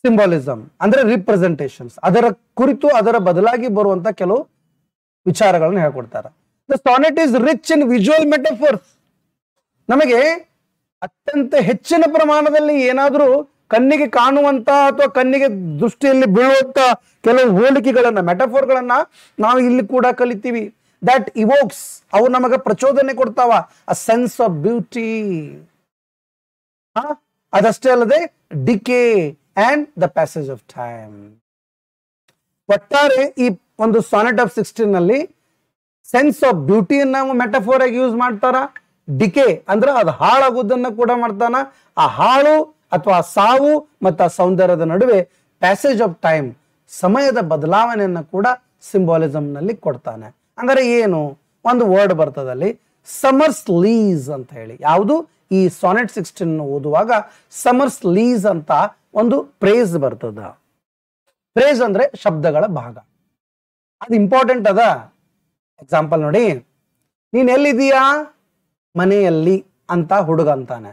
ಸಿಂಬಾಲಿಸಮ್ ಅಂದ್ರೆ ರಿಪ್ರೆಸೆಂಟೇಷನ್ಸ್, ಅದರ ಕುರಿತು ಅದರ ಬದಲಾಗಿ ಬರುವಂತ ಕೆಲವು ವಿಚಾರಗಳನ್ನು ಹೇಳ್ಕೊಡ್ತಾರೆ. The sonnet is rich in visual metaphors. ನಮಗೆ ಅತ್ಯಂತ ಹೆಚ್ಚಿನ ಪ್ರಮಾಣದಲ್ಲಿ ಏನಾದ್ರೂ ಕಣ್ಣಿಗೆ ಕಾಣುವಂತ ಅಥವಾ ಕಣ್ಣಿಗೆ ದೃಷ್ಟಿಯಲ್ಲಿ ಬೀಳುವಂತ ಕೆಲವು ಹೋಲಿಕೆಗಳನ್ನ, ಮೆಟಫೋರ್ಗಳನ್ನ ನಾವು ಇಲ್ಲಿ ಕೂಡ ಕಲಿತೀವಿ. ದಟ್ ಇವೋಕ್ಸ್, ಅವು ನಮಗೆ ಪ್ರಚೋದನೆ ಕೊಡ್ತಾವ, ಅ ಸೆನ್ಸ್ ಆಫ್ ಬ್ಯೂಟಿ. ಅದಷ್ಟೇ ಅಲ್ಲದೆ decay and the passage of time. ಒಟ್ಟಾರೆ ಈ ಒಂದು ಸಾನೆಟ್ ಆಫ್ 16 ನಲ್ಲಿ ಸೆನ್ಸ್ ಆಫ್ ಬ್ಯೂಟಿಯನ್ನ ಮೆಟಫೋರ್ ಆಗಿ ಯೂಸ್ ಮಾಡ್ತಾರ. ಡಿಕೆ ಅಂದ್ರೆ ಅದು ಹಾಳಾಗೋದನ್ನ ಕೂಡ ಮಾಡ್ತಾನ. ಆ ಹಾಳು ಅಥವಾ ಸಾವು ಮತ್ತು ಆ ಸೌಂದರ್ಯದ ನಡುವೆ ಪ್ಯಾಸೇಜ್ ಆಫ್ ಟೈಮ್, ಸಮಯದ ಬದಲಾವಣೆಯನ್ನ ಕೂಡ ಸಿಂಬಾಲಿಸಮ್ ನಲ್ಲಿ ಕೊಡ್ತಾನೆ. ಅಂದ್ರೆ ಏನು, ಒಂದು ವರ್ಡ್ ಬರ್ತದಲ್ಲಿ ಸಮರ್ಸ್ ಲೀಸ್ ಅಂತ ಹೇಳಿ. ಯಾವುದು, ಈ ಸಾನೆಟ್ 16 ಓದುವಾಗ ಸಮರ್ಸ್ ಲೀಸ್ ಅಂತ ಒಂದು ಪ್ರೇಸ್ ಬರ್ತದ. ಪ್ರೇಸ್ ಅಂದ್ರೆ ಶಬ್ದಗಳ ಭಾಗ, ಅದು ಇಂಪಾರ್ಟೆಂಟ್ ಅದ. ಎಕ್ಸಾಂಪಲ್ ನೋಡಿ, ನೀನ್ ಎಲ್ಲಿದೀಯಾ? ಮನೆಯಲ್ಲಿ ಅಂತ ಹುಡುಗ ಅಂತಾನೆ.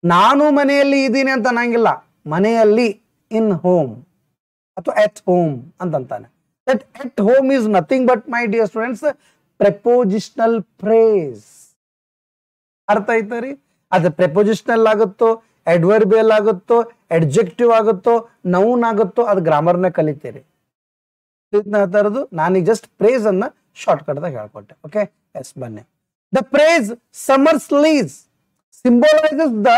ನಾನು ಮನೆಯಲ್ಲಿ ಇದ್ದೀನಿ ಅಂತ ಅನ್ನಂಗಿಲ್ಲ, ಮನೆಯಲ್ಲಿ, ಇನ್ ಹೋಮ್ ಅಥವಾ ಎಟ್ ಹೋಮ್ ಅಂತಂತಾನೆ. That at home is nothing but, my dear students, prepositional phrase. ಅರ್ಥ ಆಯ್ತಾ ರೀ? ಅದು ಪ್ರೆಪೋಸಿಷನಲ್ ಆಗುತ್ತೋ, ಅಡ್ವರ್ಬಿಯಲ್ ಆಗುತ್ತೋ, ಅಡ್ಜೆಕ್ಟಿವ್ ಆಗುತ್ತೋ, ನೌನ್ ಆಗುತ್ತೋ, ಅದು ಗ್ರಾಮರ್ನ ಕಲಿತೀರಿ. ನಾನೀಗ ಜಸ್ಟ್ ಪ್ರೇಸ್ ಅನ್ನ ಶಾರ್ಟ್ ಕಟ್ ದಾಗ ಹೇಳ್ಕೊಟ್ಟೆ. ಓಕೆ, ಎಸ್, ಬನ್ನಿ. The phrase summer's leaves symbolises the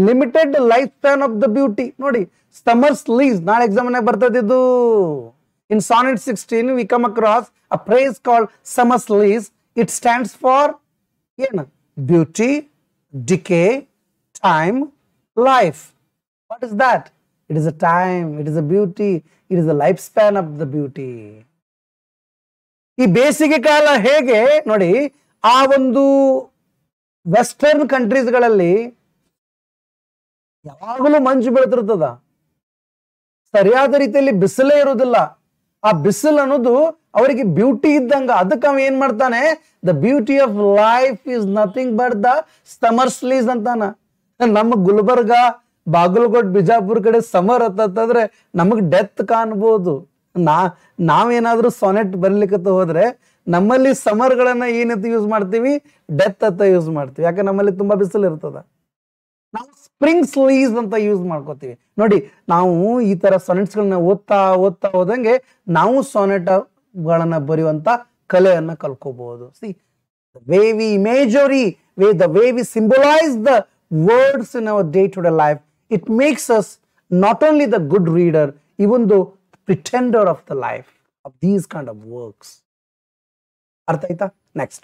limited life span of the beauty. ನೋಡಿ, ಸಮರ್ಸ್ ಲೀವ್ಸ್ ನಾಳೆ ಎಕ್ಸಾಮ್ ನಾಗ ಬರ್ತದಿದ್ದು. In sonnet 16 we come across a phrase called summer's lease. It stands for beauty, decay, time, life. What is that? It is a time, it is a beauty, it is the lifespan of the beauty. ಈ ಬೇಸಿಗೆ ಕಾಲ ಹೇಗೆ ನೋಡಿ, ಆ ಒಂದು western ಕಂಟ್ರೀಸ್ಗಳಲ್ಲಿ ಯಾವಾಗಲೂ ಮಂಜು ಬೀಳ್ತಿರ್ತದ, ಸರಿಯಾದ ರೀತಿಯಲ್ಲಿ ಬಿಸಿಲೇ ಇರುವುದಿಲ್ಲ. ಆ ಬಿಸಿಲು ಅನ್ನೋದು ಅವರಿಗೆ ಬ್ಯೂಟಿ ಇದ್ದಂಗ. ಅದಕ್ಕೆ ಅವ ಏನ್ ಮಾಡ್ತಾನೆ, the beauty of life is nothing but the summers lease ಅಂತಾನ. ನಮ್ಮ ಗುಲ್ಬರ್ಗ, ಬಾಗಲಕೋಟ್, ಬಿಜಾಪುರ ಕಡೆ ಸಮರ್ ಅಂತಂದ್ರೆ ನಮಗ್ ಡೆತ್ ಕಾಣ್ಬೋದು. ನಾವೇನಾದ್ರೂ ಸಾನೆಟ್ ಬರ್ಲಿಕ್ಕತ್ತ ಹೋದ್ರೆ ನಮ್ಮಲ್ಲಿ ಸಮರ್ಗಳನ್ನ ಏನಂತ ಯೂಸ್ ಮಾಡ್ತೀವಿ, ಡೆತ್ ಅಂತ ಯೂಸ್ ಮಾಡ್ತೀವಿ. ಯಾಕೆ ನಮ್ಮಲ್ಲಿ ತುಂಬಾ ಬಿಸಿಲು ಇರ್ತದ. ನಾವು ಸ್ಪ್ರಿಂಗ್ ಸ್ಲೀಸ್ ಅಂತ ಯೂಸ್ ಮಾಡ್ಕೋತೀವಿ. ನೋಡಿ, ನಾವು ಈ ತರ ಸಾನೆಟ್ಸ್ ಗಳನ್ನ ಓದ್ತಾ ಹೋದಂಗೆ ನಾವು ಸಾನೆಟ್ ಗಳನ್ನ ಬರೆಯುವಂತ ಕಲೆಯನ್ನ ಕಲ್ಕೋಬಹುದು. See, the way we symbolize the words in our day-to-day life, it makes us not only the good reader, even the pretender of the life of these kind of works. Artha aita? Next.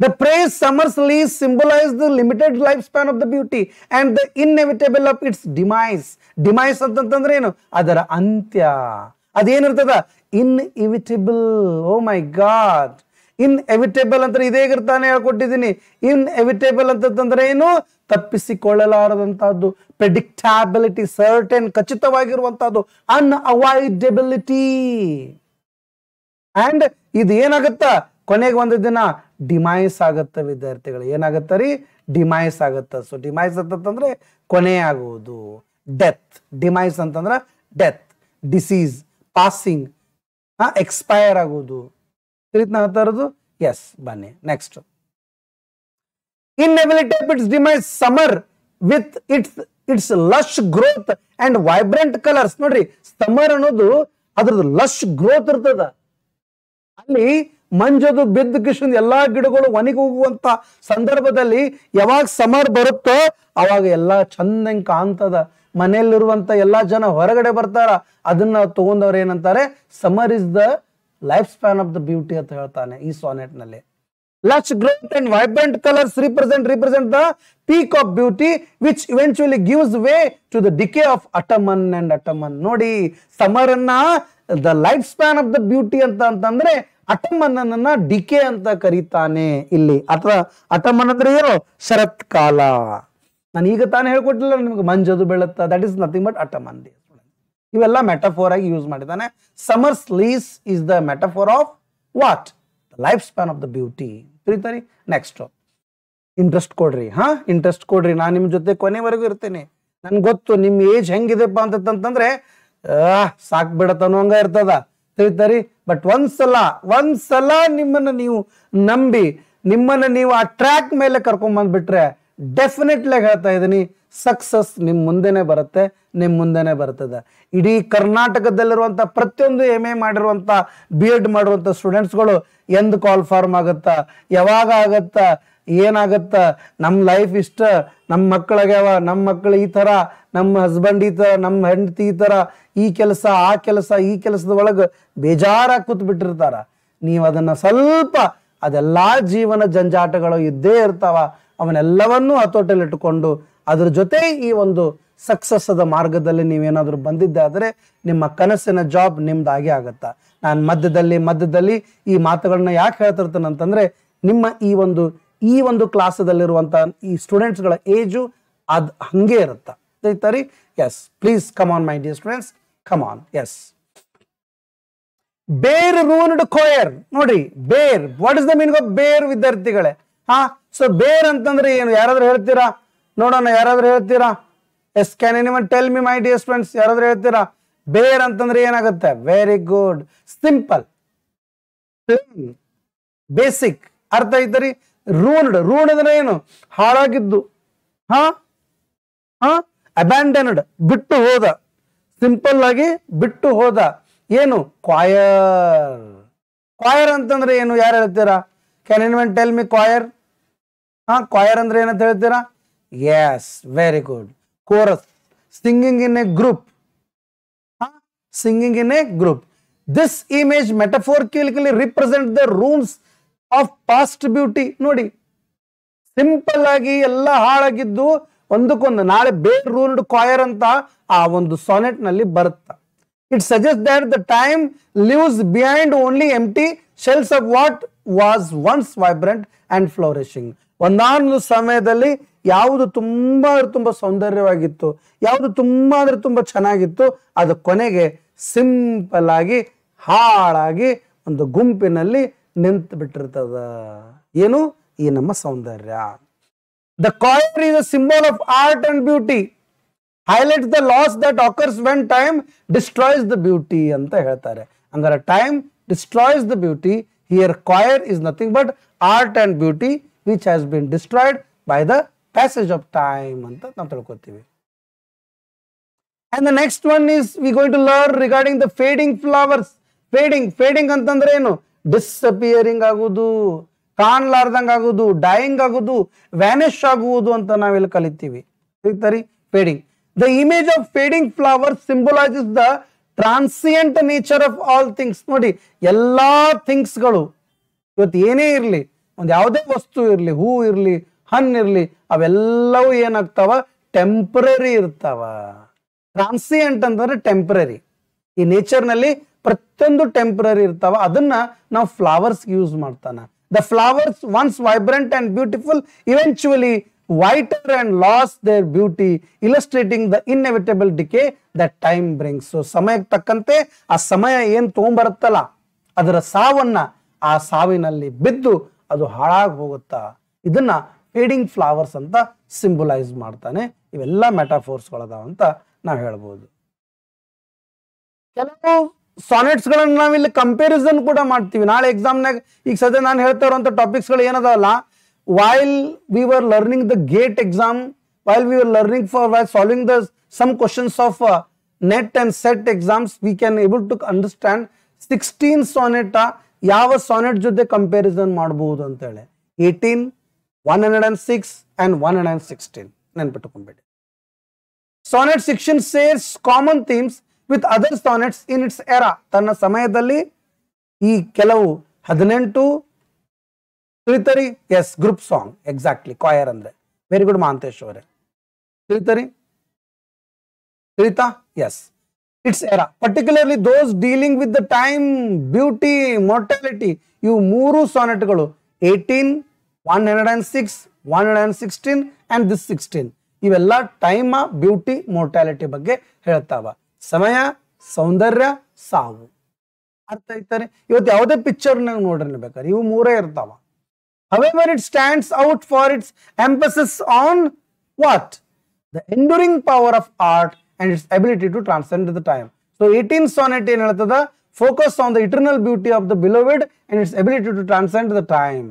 The phrase summer's lease symbolizes the limited lifespan of the beauty and the inevitable of its demise. Demise ಅಂತಂದ್ರೆ ಏನು? ಅದರ ಅಂತ್ಯ. ಅದೇನಿರ್ತದ? Inevitable. Oh my God. Inevitable ಅಂದ್ರೆ ಇದೇ ಇರ್ತಾನೆ ಹೇಳ್ಕೊಟ್ಟಿದ್ದೀನಿ. Inevitable ಅಂತಂದ್ರೆ ಏನು? ತಪ್ಪಿಸಿಕೊಳ್ಳಲಾರದಂತಹದ್ದು. Predictability, certain, ಖಚಿತವಾಗಿರುವಂತಹದ್ದು. Unavoidability. And ಇದು ಏನಾಗುತ್ತಾ? ಕೊನೆಗೆ ಒಂದು ದಿನ ಡಿಮೈಸ್ ಆಗತ್ತ ವಿದ್ಯಾರ್ಥಿಗಳು. ಏನಾಗತ್ತ ರೀ? ಡಿಮೈಸ್ ಆಗತ್ತ. ಸೊ ಡಿಮೈಸ್ ಅಂತಂದ್ರೆ ಕೊನೆ ಆಗುವುದು, ಡೆತ್. ಡಿಮೈಸ್ ಅಂತಂದ್ರ ಡೆತ್, ಡಿಸೀಸ್, ಪಾಸಿಂಗ್, ಎಕ್ಸ್ಪೈರ್ ಆಗುವುದು. ಹೇಳ್ತಾ ಇರೋದು. ಎಸ್, ಬನ್ನಿ next. Inevitable its demise, summer with its lush growth and vibrant colors. ನೋಡ್ರಿ, ಸಮ್ಮರ್ ಅನ್ನೋದು ಅದ್ರದ್ದು ಲಶ್ ಗ್ರೋತ್ ಇರ್ತದ. ಅಲ್ಲಿ ಮಂಜದು ಬಿದ್ದ ಕಿಶನ್ ಎಲ್ಲಾ ಗಿಡಗಳು ಒಣಗಿ ಹೋಗುವಂತ ಸಂದರ್ಭದಲ್ಲಿ ಯಾವಾಗ ಸಮರ್ ಬರುತ್ತೋ ಅವಾಗ ಎಲ್ಲಾ ಚಂದಂಗ್ ಕಾಣ್ತದ. ಮನೆಯಲ್ಲಿರುವಂತ ಎಲ್ಲಾ ಜನ ಹೊರಗಡೆ ಬರ್ತಾರ. ಅದನ್ನ ತಗೊಂಡವ್ರು ಏನಂತಾರೆ, summer is the life span of the beauty ಅಂತ ಹೇಳ್ತಾನೆ ಈ ಸಾನೆಟ್ ನಲ್ಲಿ. Lush growth and vibrant colors represent the peak of beauty, which eventually gives way to the decay of autumn and autumn. ನೋಡಿ, ಸಮರ್ ಅನ್ನ the life span of the beauty ಅಂತಂದ್ರೆ autumn ಅನ್ನ DK ಅಂತ ಕರೀತಾನೆ ಇಲ್ಲಿ. ಅಥವಾ autumn ಅಂದ್ರೆ ಏನು? ಶರತ್ ಕಾಲ. ನಾನು ಈಗ ತಾನೇ ಹೇಳ್ಕೊಟ್ಟಿಲ್ಲ ನಿಮ್ಗೆ, ಮಂಜದು ಬೀಳುತ್ತಾ, that is nothing but autumn. ಇವೆಲ್ಲ ಮೆಟಫೋರ್ ಆಗಿ ಯೂಸ್ ಮಾಡಿದ್ದಾನೆ. Summer's leaves is the metaphor of what? Life span of the beauty. ತಿಳಿತಾರಿ? ನೆಕ್ಸ್ಟ್, ಇಂಟ್ರೆಸ್ಟ್ ಕೊಡ್ರಿ. ಇಂಟ್ರೆಸ್ಟ್ ಕೊಡ್ರಿ. ನಾನು ನಿಮ್ ಜೊತೆ ಕೊನೆವರೆಗೂ ಇರ್ತೇನೆ. ನನ್ಗೆ ಗೊತ್ತು ನಿಮ್ ಏಜ್ ಹೆಂಗಿದೆಪ್ಪ ಅಂತಂದ್ರೆ ಸಾಕ್ ಬಿಡತ್ತ ಅನ್ನೋಂಗ ಇರ್ತದ. ತಿಳಿತಾರಿ? ಬಟ್ ಒಂದ್ಸಲ ನಿಮ್ಮನ್ನ ನೀವು ನಂಬಿ, ನಿಮ್ಮನ್ನ ನೀವು ಆ ಟ್ರ್ಯಾಕ್ ಮೇಲೆ ಕರ್ಕೊಂಡ್ ಬಂದ್ಬಿಟ್ರೆ, ಡೆಫಿನೆಟ್ಲಿ ಹೇಳ್ತಾ ಇದೀನಿ, ಸಕ್ಸಸ್ ನಿಮ್ ಮುಂದೆನೆ ಬರುತ್ತೆ, ನಿಮ್ ಮುಂದೆನೆ ಬರ್ತದೆ. ಇಡೀ ಕರ್ನಾಟಕದಲ್ಲಿರುವಂತ ಪ್ರತಿಯೊಂದು MA ಮಾಡಿರುವಂತ, BEd ಮಾಡಿರುವಂತ ಸ್ಟೂಡೆಂಟ್ಸ್ಗಳು ಎಂದು ಕಾಲ್ ಫಾರ್ಮ್ ಆಗತ್ತಾ, ಯಾವಾಗ ಆಗತ್ತಾ, ಏನಾಗತ್ತ, ನಮ್ಮ ಲೈಫ್ ಇಷ್ಟ, ನಮ್ಮ ಮಕ್ಕಳಾಗ್ಯಾವ, ನಮ್ಮ ಮಕ್ಕಳು ಈ ತರ, ನಮ್ಮ ಹಸ್ಬೆಂಡ್ ಈ ತರ, ನಮ್ಮ ಹೆಂಡತಿ ಈ ತರ, ಈ ಕೆಲಸ ಆ ಕೆಲಸ, ಈ ಕೆಲಸದ ಒಳಗೆ ಬೇಜಾರಾಗಿ ಕೂತ್ ಬಿಟ್ಟಿರ್ತಾರ. ನೀವು ಅದನ್ನ ಸ್ವಲ್ಪ, ಅದೆಲ್ಲಾ ಜೀವನ ಜಂಜಾಟಗಳು ಇದ್ದೇ ಇರ್ತಾವ, ಅವನ್ನೆಲ್ಲವನ್ನೂ ಹತೋಟಲ್ಲಿಟ್ಟುಕೊಂಡು ಅದ್ರ ಜೊತೆ ಈ ಒಂದು ಸಕ್ಸಸ್ ಅದ ಮಾರ್ಗದಲ್ಲಿ ನೀವೇನಾದ್ರೂ ಬಂದಿದ್ದಾದ್ರೆ ನಿಮ್ಮ ಕನಸಿನ ಜಾಬ್ ನಿಮ್ದಾಗೆ ಆಗತ್ತ. ನಾನು ಮಧ್ಯದಲ್ಲಿ ಈ ಮಾತುಗಳನ್ನ ಯಾಕೆ ಹೇಳ್ತಿರ್ತೇನೆ ಅಂತಂದ್ರೆ, ನಿಮ್ಮ ಈ ಒಂದು ಕ್ಲಾಸದಲ್ಲಿರುವಂತ ಈ ಸ್ಟೂಡೆಂಟ್ಸ್ಗಳ ಏಜು ಅದ್ ಹಂಗೆ ಇರುತ್ತ. ಸರಿ? Yes, please come on my dear students, come on. Yes, bare ruined choir. ನೋಡ್ರಿ, bare, what is the meaning of bare ವಿದ್ಯಾರ್ಥಿಗಳೇ? ಸೊ ಬೇರ್ ಅಂತಂದ್ರೆ ಏನು? ಯಾರಾದ್ರೂ ಹೇಳ್ತೀರಾ? ನೋಡೋಣ, ಯಾರಾದ್ರೂ ಹೇಳ್ತೀರಾ? Yes, can anyone tell me my dear students? ಯಾರಾದ್ರೂ ಹೇಳ್ತೀರಾ? ಬೇರ್ ಅಂತಂದ್ರೆ ಏನಾಗುತ್ತೆ? Very good, simple, plain, basic. ಅರ್ಥ ಐತರಿ? ರೂಲ್ಡ್, ರೂಲ್ಡ್ ಅಂದ್ರೆ ಏನು? ಹಾಳಾಗಿದ್ದು. ಹಾ ಹಾ ಅಬ್ಯಾಂಡನ್ಡ್, ಬಿಟ್ಟು ಹೋದ. ಸಿಂಪಲ್ ಆಗಿ ಬಿಟ್ಟು ಹೋದ. ಏನು? ಕ್ವಾಯರ್. ಕ್ವಾಯರ್ ಅಂತಂದ್ರೆ ಏನು? ಯಾರು ಹೇಳ್ತೀರಾ? Can anyone tell me choir? Choir ಅಂದ್ರೆ ಏನಂತ ಹೇಳ್ತೀರಾ? Yes, very good. Chorus, singing in a group. Singing in a group. This image metaphorically represents the ruins of past beauty. ನೋಡಿ, ಸಿಂಪಲ್ ಆಗಿ ಎಲ್ಲ ಹಾಳಾಗಿದ್ದು ಒಂದಕ್ಕೊಂದು ನಾಳೆ ಬೇರ್ ರೂಲ್ಡ್ ಕ್ವಾಯರ್ ಅಂತ ಆ ಒಂದು ಸಾನೆಟ್ ನಲ್ಲಿ ಬರುತ್ತೆ. It suggest that the time leaves behind only empty shells of what was once vibrant and flourishing. ಒಂದಾನೊಂದು ಸಮಯದಲ್ಲಿ ಯಾವುದು ತುಂಬಾ ಸೌಂದರ್ಯವಾಗಿತ್ತು, ಯಾವುದು ತುಂಬಾ ಚೆನ್ನಾಗಿತ್ತು, ಅದು ಕೊನೆಗೆ ಸಿಂಪಲ್ ಆಗಿ ಹಾಳಾಗಿ ಒಂದು ಗುಂಪಿನಲ್ಲಿ ನಿಂತು ಬಿಟ್ಟಿರ್ತದ. ಏನು? ಈ ನಮ್ಮ ಸೌಂದರ್ಯ. The choir is a symbol of art and beauty, highlights the loss that occurs when time destroys the beauty ಅಂತ ಹೇಳ್ತಾರೆ. ಹಂಗಾರೆ time destroys the beauty. Here choir is nothing but art and beauty which has been destroyed by the passage of time ಅಂತ ನಾವು ತಿಳ್ಕೊತೀವಿ. And the next one is we going to learn regarding the fading flowers. Fading ಅಂತಂದ್ರೆ ಏನು? ಡಿಸ್ಅಪಿಯರಿಂಗ್ ಆಗುವುದು, ಕಾಣ್ಲಾರ್ದಂಗ್ ಆಗುವುದು, dying ಆಗುವುದು, vanish ಆಗುವುದು ಅಂತ ನಾವೆಲ್ಲ ಕಲಿತೀವಿ. Fading. The image of fading flowers symbolizes the transient nature of all things. ನೋಡಿ, ಎಲ್ಲಾ ಥಿಂಗ್ಸ್ಗಳು ಇವತ್ತು ಏನೇ ಇರಲಿ, ಒಂದು ಯಾವುದೇ ವಸ್ತು ಇರಲಿ, ಹೂ ಇರಲಿ, ಹಣ್ಣಿರ್ಲಿ, ಅವೆಲ್ಲವೂ ಏನಾಗ್ತಾವ? ಟೆಂಪರರಿ ಇರ್ತಾವ. ಟ್ರಾನ್ಸಿಯಂಟ್ ಅಂತಂದ್ರೆ ಟೆಂಪರರಿ. ಈ ನೇಚರ್ ನಲ್ಲಿ ಪ್ರತಿಯೊಂದು ಟೆಂಪರರಿ ಇರ್ತಾವ. ಅದನ್ನ ನಾವು ಫ್ಲವರ್ಸ್ ಯೂಸ್ ಮಾಡ್ತಾನ. The flowers once vibrant and beautiful eventually wither and lose their beauty, illustrating the inevitable decay that time brings. So ಸಮಯಕ್ಕೆ ತಕ್ಕಂತೆ ಆ ಸಮಯ ಏನ್ ತಗೊಂಡ್ಬರುತ್ತಲ್ಲ, ಅದರ ಸಾವನ್ನ ಆ ಸಾವಿನಲ್ಲಿ ಬಿದ್ದು ಅದು ಹಾಳಾಗಿ ಹೋಗುತ್ತಾ. ಇದನ್ನ ಫೇಡಿಂಗ್ ಫ್ಲವರ್ಸ್ ಅಂತ ಸಿಂಬಲೈಸ್ ಮಾಡ್ತಾನೆ. ಇವೆಲ್ಲ ಮೆಟಾಫೋರ್ಸ್ಗಳದಾವ ಅಂತ ನಾವು ಹೇಳ್ಬೋದು. ಕೆಲವು ಸಾನೆಟ್ಸ್ ಗಳನ್ನ ನಾವಿಲ್ಲಿ ಕಂಪ್ಯಾರಿಸನ್ ಕೂಡ ಮಾಡ್ತೀವಿ. ನಾಳೆ ಎಕ್ಸಾಮ್ನಾಗ ಈಗ ಸದ್ಯ ನಾನು ಹೇಳ್ತಾ ಇರುವಂತ ಟಾಪಿಕ್ಸ್ ಗಳು ಏನದಾವಲ್ಲ, while we were learning the GATE exam, while we were learning while solving some questions of NET and SET exams, we can able to understand 16 sonnet ಯಾವ ಸಾನೆಟ್ ಜೊತೆ ಕಂಪ್ಯಾರಿಸನ್ ಮಾಡಬಹುದು ಅಂತ ಹೇಳಿ. 18, 106 and 116 ನೆನ್ಪಿಟ್ಟುಕೊಂಡ್ಬಿಡಿ. Sonnet 16 shares common themes with other sonnets in its era. ತನ್ನ ಸಮಯದಲ್ಲಿ ಈ ಕೆಲವು 18 ತಿಳಿತರಿ. Yes, group song, exactly. Choir ಅಂದ್ರೆ ವೆರಿ ಗುಡ್ ಮಹಾಂತೇಶ್ ಅವರೇ. ತಿಳಿತರಿ? ತಿಳಿತಾ? Yes. It's era, particularly those dealing with the time, beauty, mortality. ಇವು ಮೂರು ಸಾನೆಟ್ಗಳು 18, 106, 116 and this 16 ಇವೆಲ್ಲ ಟೈಮ್, ಬ್ಯೂಟಿ, ಮೋರ್ಟಾಲಿಟಿ ಬಗ್ಗೆ ಹೇಳ್ತಾವ. ಸಮಯ, ಸೌಂದರ್ಯ, ಸಾವು. ಅರ್ಥ ಐತಾರೆ? ಇವತ್ತು ಯಾವುದೇ ಪಿಕ್ಚರ್ ನೋಡ್ರಿ ಬೇಕಾದ್ರೆ ಇವು ಮೂರೇ ಇರ್ತಾವ. However, it stands out for its emphasis on what? The enduring power of art and its ability to transcend the time. So 18 sonnet ಏನು ಹೇಳ್ತದ? Focus on the eternal beauty of the beloved and its ability to transcend the time.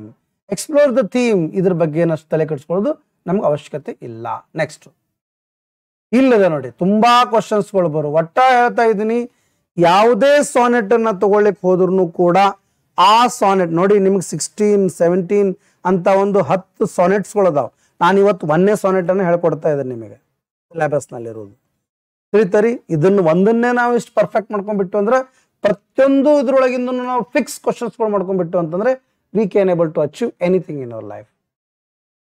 Explore the theme. ಇದ್ರ ಬಗ್ಗೆ ಏನಷ್ಟು ತಲೆ ಕೆಡಿಸ್ಕೊಳ್ಳೋದು ನಮ್ಗೆ ಅವಶ್ಯಕತೆ ಇಲ್ಲ. Next ಇಲ್ಲದೆ ನೋಡಿ, ತುಂಬಾ ಕ್ವಶನ್ಸ್ಗಳು ಒಟ್ಟ ಹೇಳ್ತಾ ಇದ್ದೀನಿ. ಯಾವುದೇ ಸಾನೆಟ್ ಅನ್ನ ತಗೊಳ್ಳಿಕ್ ಹೋದ್ರು ಕೂಡ ಆ ಸಾನೆಟ್ ನೋಡಿ, ನಿಮ್ಗೆ 16, 17 ಅಂತ ಒಂದು 10 ಸಾನೆಟ್ಸ್ಗಳು ಅದಾವ. ನಾನು ಇವತ್ತು 1ನೇ ಸಾನೆಟ್ ಅನ್ನು ಹೇಳ್ಕೊಡ್ತಾ ಇದ್ದೇನೆ ನಿಮಗೆ ಸಿಲೆಬಸ್ ನಲ್ಲಿ ಇರೋದು. ತಿಳಿತರಿ? ಇದನ್ನು ಒಂದನ್ನೇ ನಾವು ಇಷ್ಟು ಪರ್ಫೆಕ್ಟ್ ಮಾಡ್ಕೊಂಡ್ಬಿಟ್ಟು ಅಂದ್ರೆ ಪ್ರತಿಯೊಂದು ಇದ್ರೊಳಗಿಂದ ನಾವು ಫಿಕ್ಸ್ ಕ್ವಶನ್ಸ್ಗಳು ಮಾಡ್ಕೊಂಡ್ಬಿಟ್ಟು ಅಂತಂದ್ರೆ we can able to achieve anything in our life.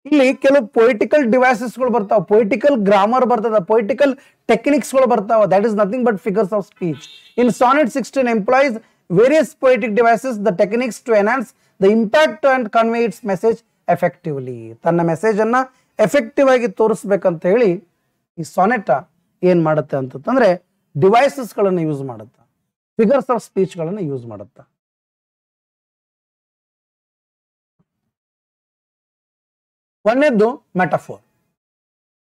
ಇಲ್ಲಿ ಕೆಲವು ಪೊಯಿಟಿಕಲ್ ಡಿವೈಸಸ್ಗಳು ಬರ್ತಾವ, ಪೊಯಿಟಿಕಲ್ ಗ್ರಾಮರ್ ಬರ್ತದ, ಪೊಯಿಟಿಕಲ್ ಟೆಕ್ನಿಕ್ಸ್ಗಳು ಬರ್ತಾವ. That is nothing but figures of speech. In sonnet 16 employees various poetic devices, the techniques to enhance the impact and convey its message effectively. ತನ್ನ message ಅನ್ನ effective ಆಗಿ ತೋರಿಸ್ಬೇಕಂತ ಹೇಳಿ ಈ ಸಾನೆಟ್ ಏನ್ ಮಾಡುತ್ತೆ ಅಂತಂದ್ರೆ ಡಿವೈಸಸ್ ಗಳನ್ನ ಯೂಸ್ ಮಾಡುತ್ತೆ, ಫಿಗರ್ಸ್ ಆಫ್ ಸ್ಪೀಚ್ ಗಳನ್ನ ಯೂಸ್ ಮಾಡುತ್ತೆ. ಒಂದನೇದ್ದು ಮೆಟಫೋರ್.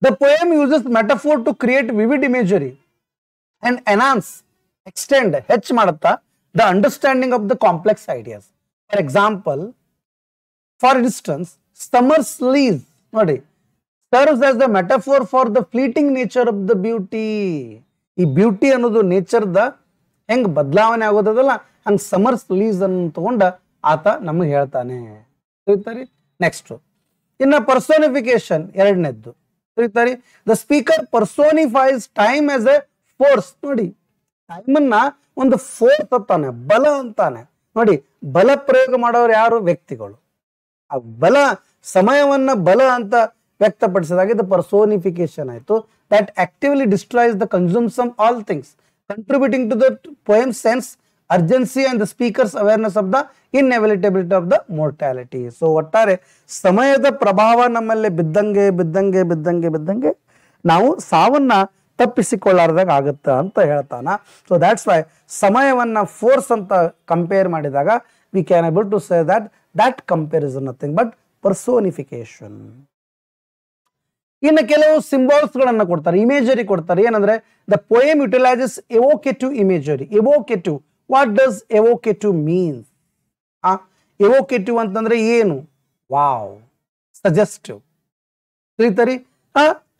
The poem uses metaphor to create vivid imagery and enhance extend ಹೆಚ್ಚು ಮಾಡುತ್ತಾ the understanding of the complex ideas. For example, for instance, summer's leaves ನೋಡಿ serves as the metaphor for the fleeting nature of the beauty. ಈ beauty ಅನ್ನೋದು ನೇಚರ್ದ ಹೆಂಗ್ ಬದಲಾವಣೆ ಆಗೋದಲ್ಲ ಹಂಗ್ summer ಸ್ಲೀಸ್ ಅನ್ನು ತಗೊಂಡ ಆತ ನಮಗೆ ಹೇಳ್ತಾನೆ. ನೆಕ್ಸ್ಟ್ ಇನ್ನ ಪರ್ಸೋನಿಫಿಕೇಶನ್ ಎರಡನೇದ್ದು ತಿಳಿತಾರಿ. The speaker personifies time as a force. ನೋಡಿ ಟೈಮ್ ಅನ್ನ ಒಂದು ಫೋರ್ಸ್ ಅಂತಾನೆ, ಬಲ ಅಂತಾನೆ. ನೋಡಿ ಬಲ ಪ್ರಯೋಗ ಮಾಡೋರು ಯಾರು? ವ್ಯಕ್ತಿಗಳು. ಆ ಬಲ ಸಮಯವನ್ನ ಬಲ ಅಂತ ವ್ಯಕ್ತಪಡಿಸಿದಾಗ ಇದು ಪರ್ಸೋನಿಫಿಕೇಶನ್ ಆಯ್ತು. That actively destroys the consumes all things contributing to the poem sense urgency and the speaker's awareness of the inevitability of the mortality. So ಒಟ್ಟಾರೆ ಸಮಯದ ಪ್ರಭಾವ ನಮ್ಮಲ್ಲಿ ಬಿದ್ದಂಗೆ ಬಿದ್ದಂಗೆ ಬಿದ್ದಂಗೆ ಬಿದ್ದಂಗೆ ನಾವು ಸಾವನ್ನ ತಪ್ಪಿಸಿಕೊಳ್ಳಾರ್ದಾಗ ಆಗುತ್ತೆ ಅಂತ ಹೇಳ್ತಾನ. ಸೊ ದ್ಯಾಟ್ಸ್ ವೈ ಸಮಯವನ್ನ ಫೋರ್ಸ್ ಅಂತ ಕಂಪೇರ್ ಮಾಡಿದಾಗ we can able to say that comparison nothing but personification. ಇನ್ನು ಕೆಲವು ಸಿಂಬಾಲ್ಸ್ ಗಳನ್ನ ಕೊಡ್ತಾರೆ, ಇಮೇಜರಿ ಕೊಡ್ತಾರೆ. ಏನಂದ್ರೆ the poem utilises evocative imagery. Evocative, what does evocative means? Evocative ಅಂತಂದ್ರೆ ಏನು? Wow, suggestive. ತಿಳಿತರಿ?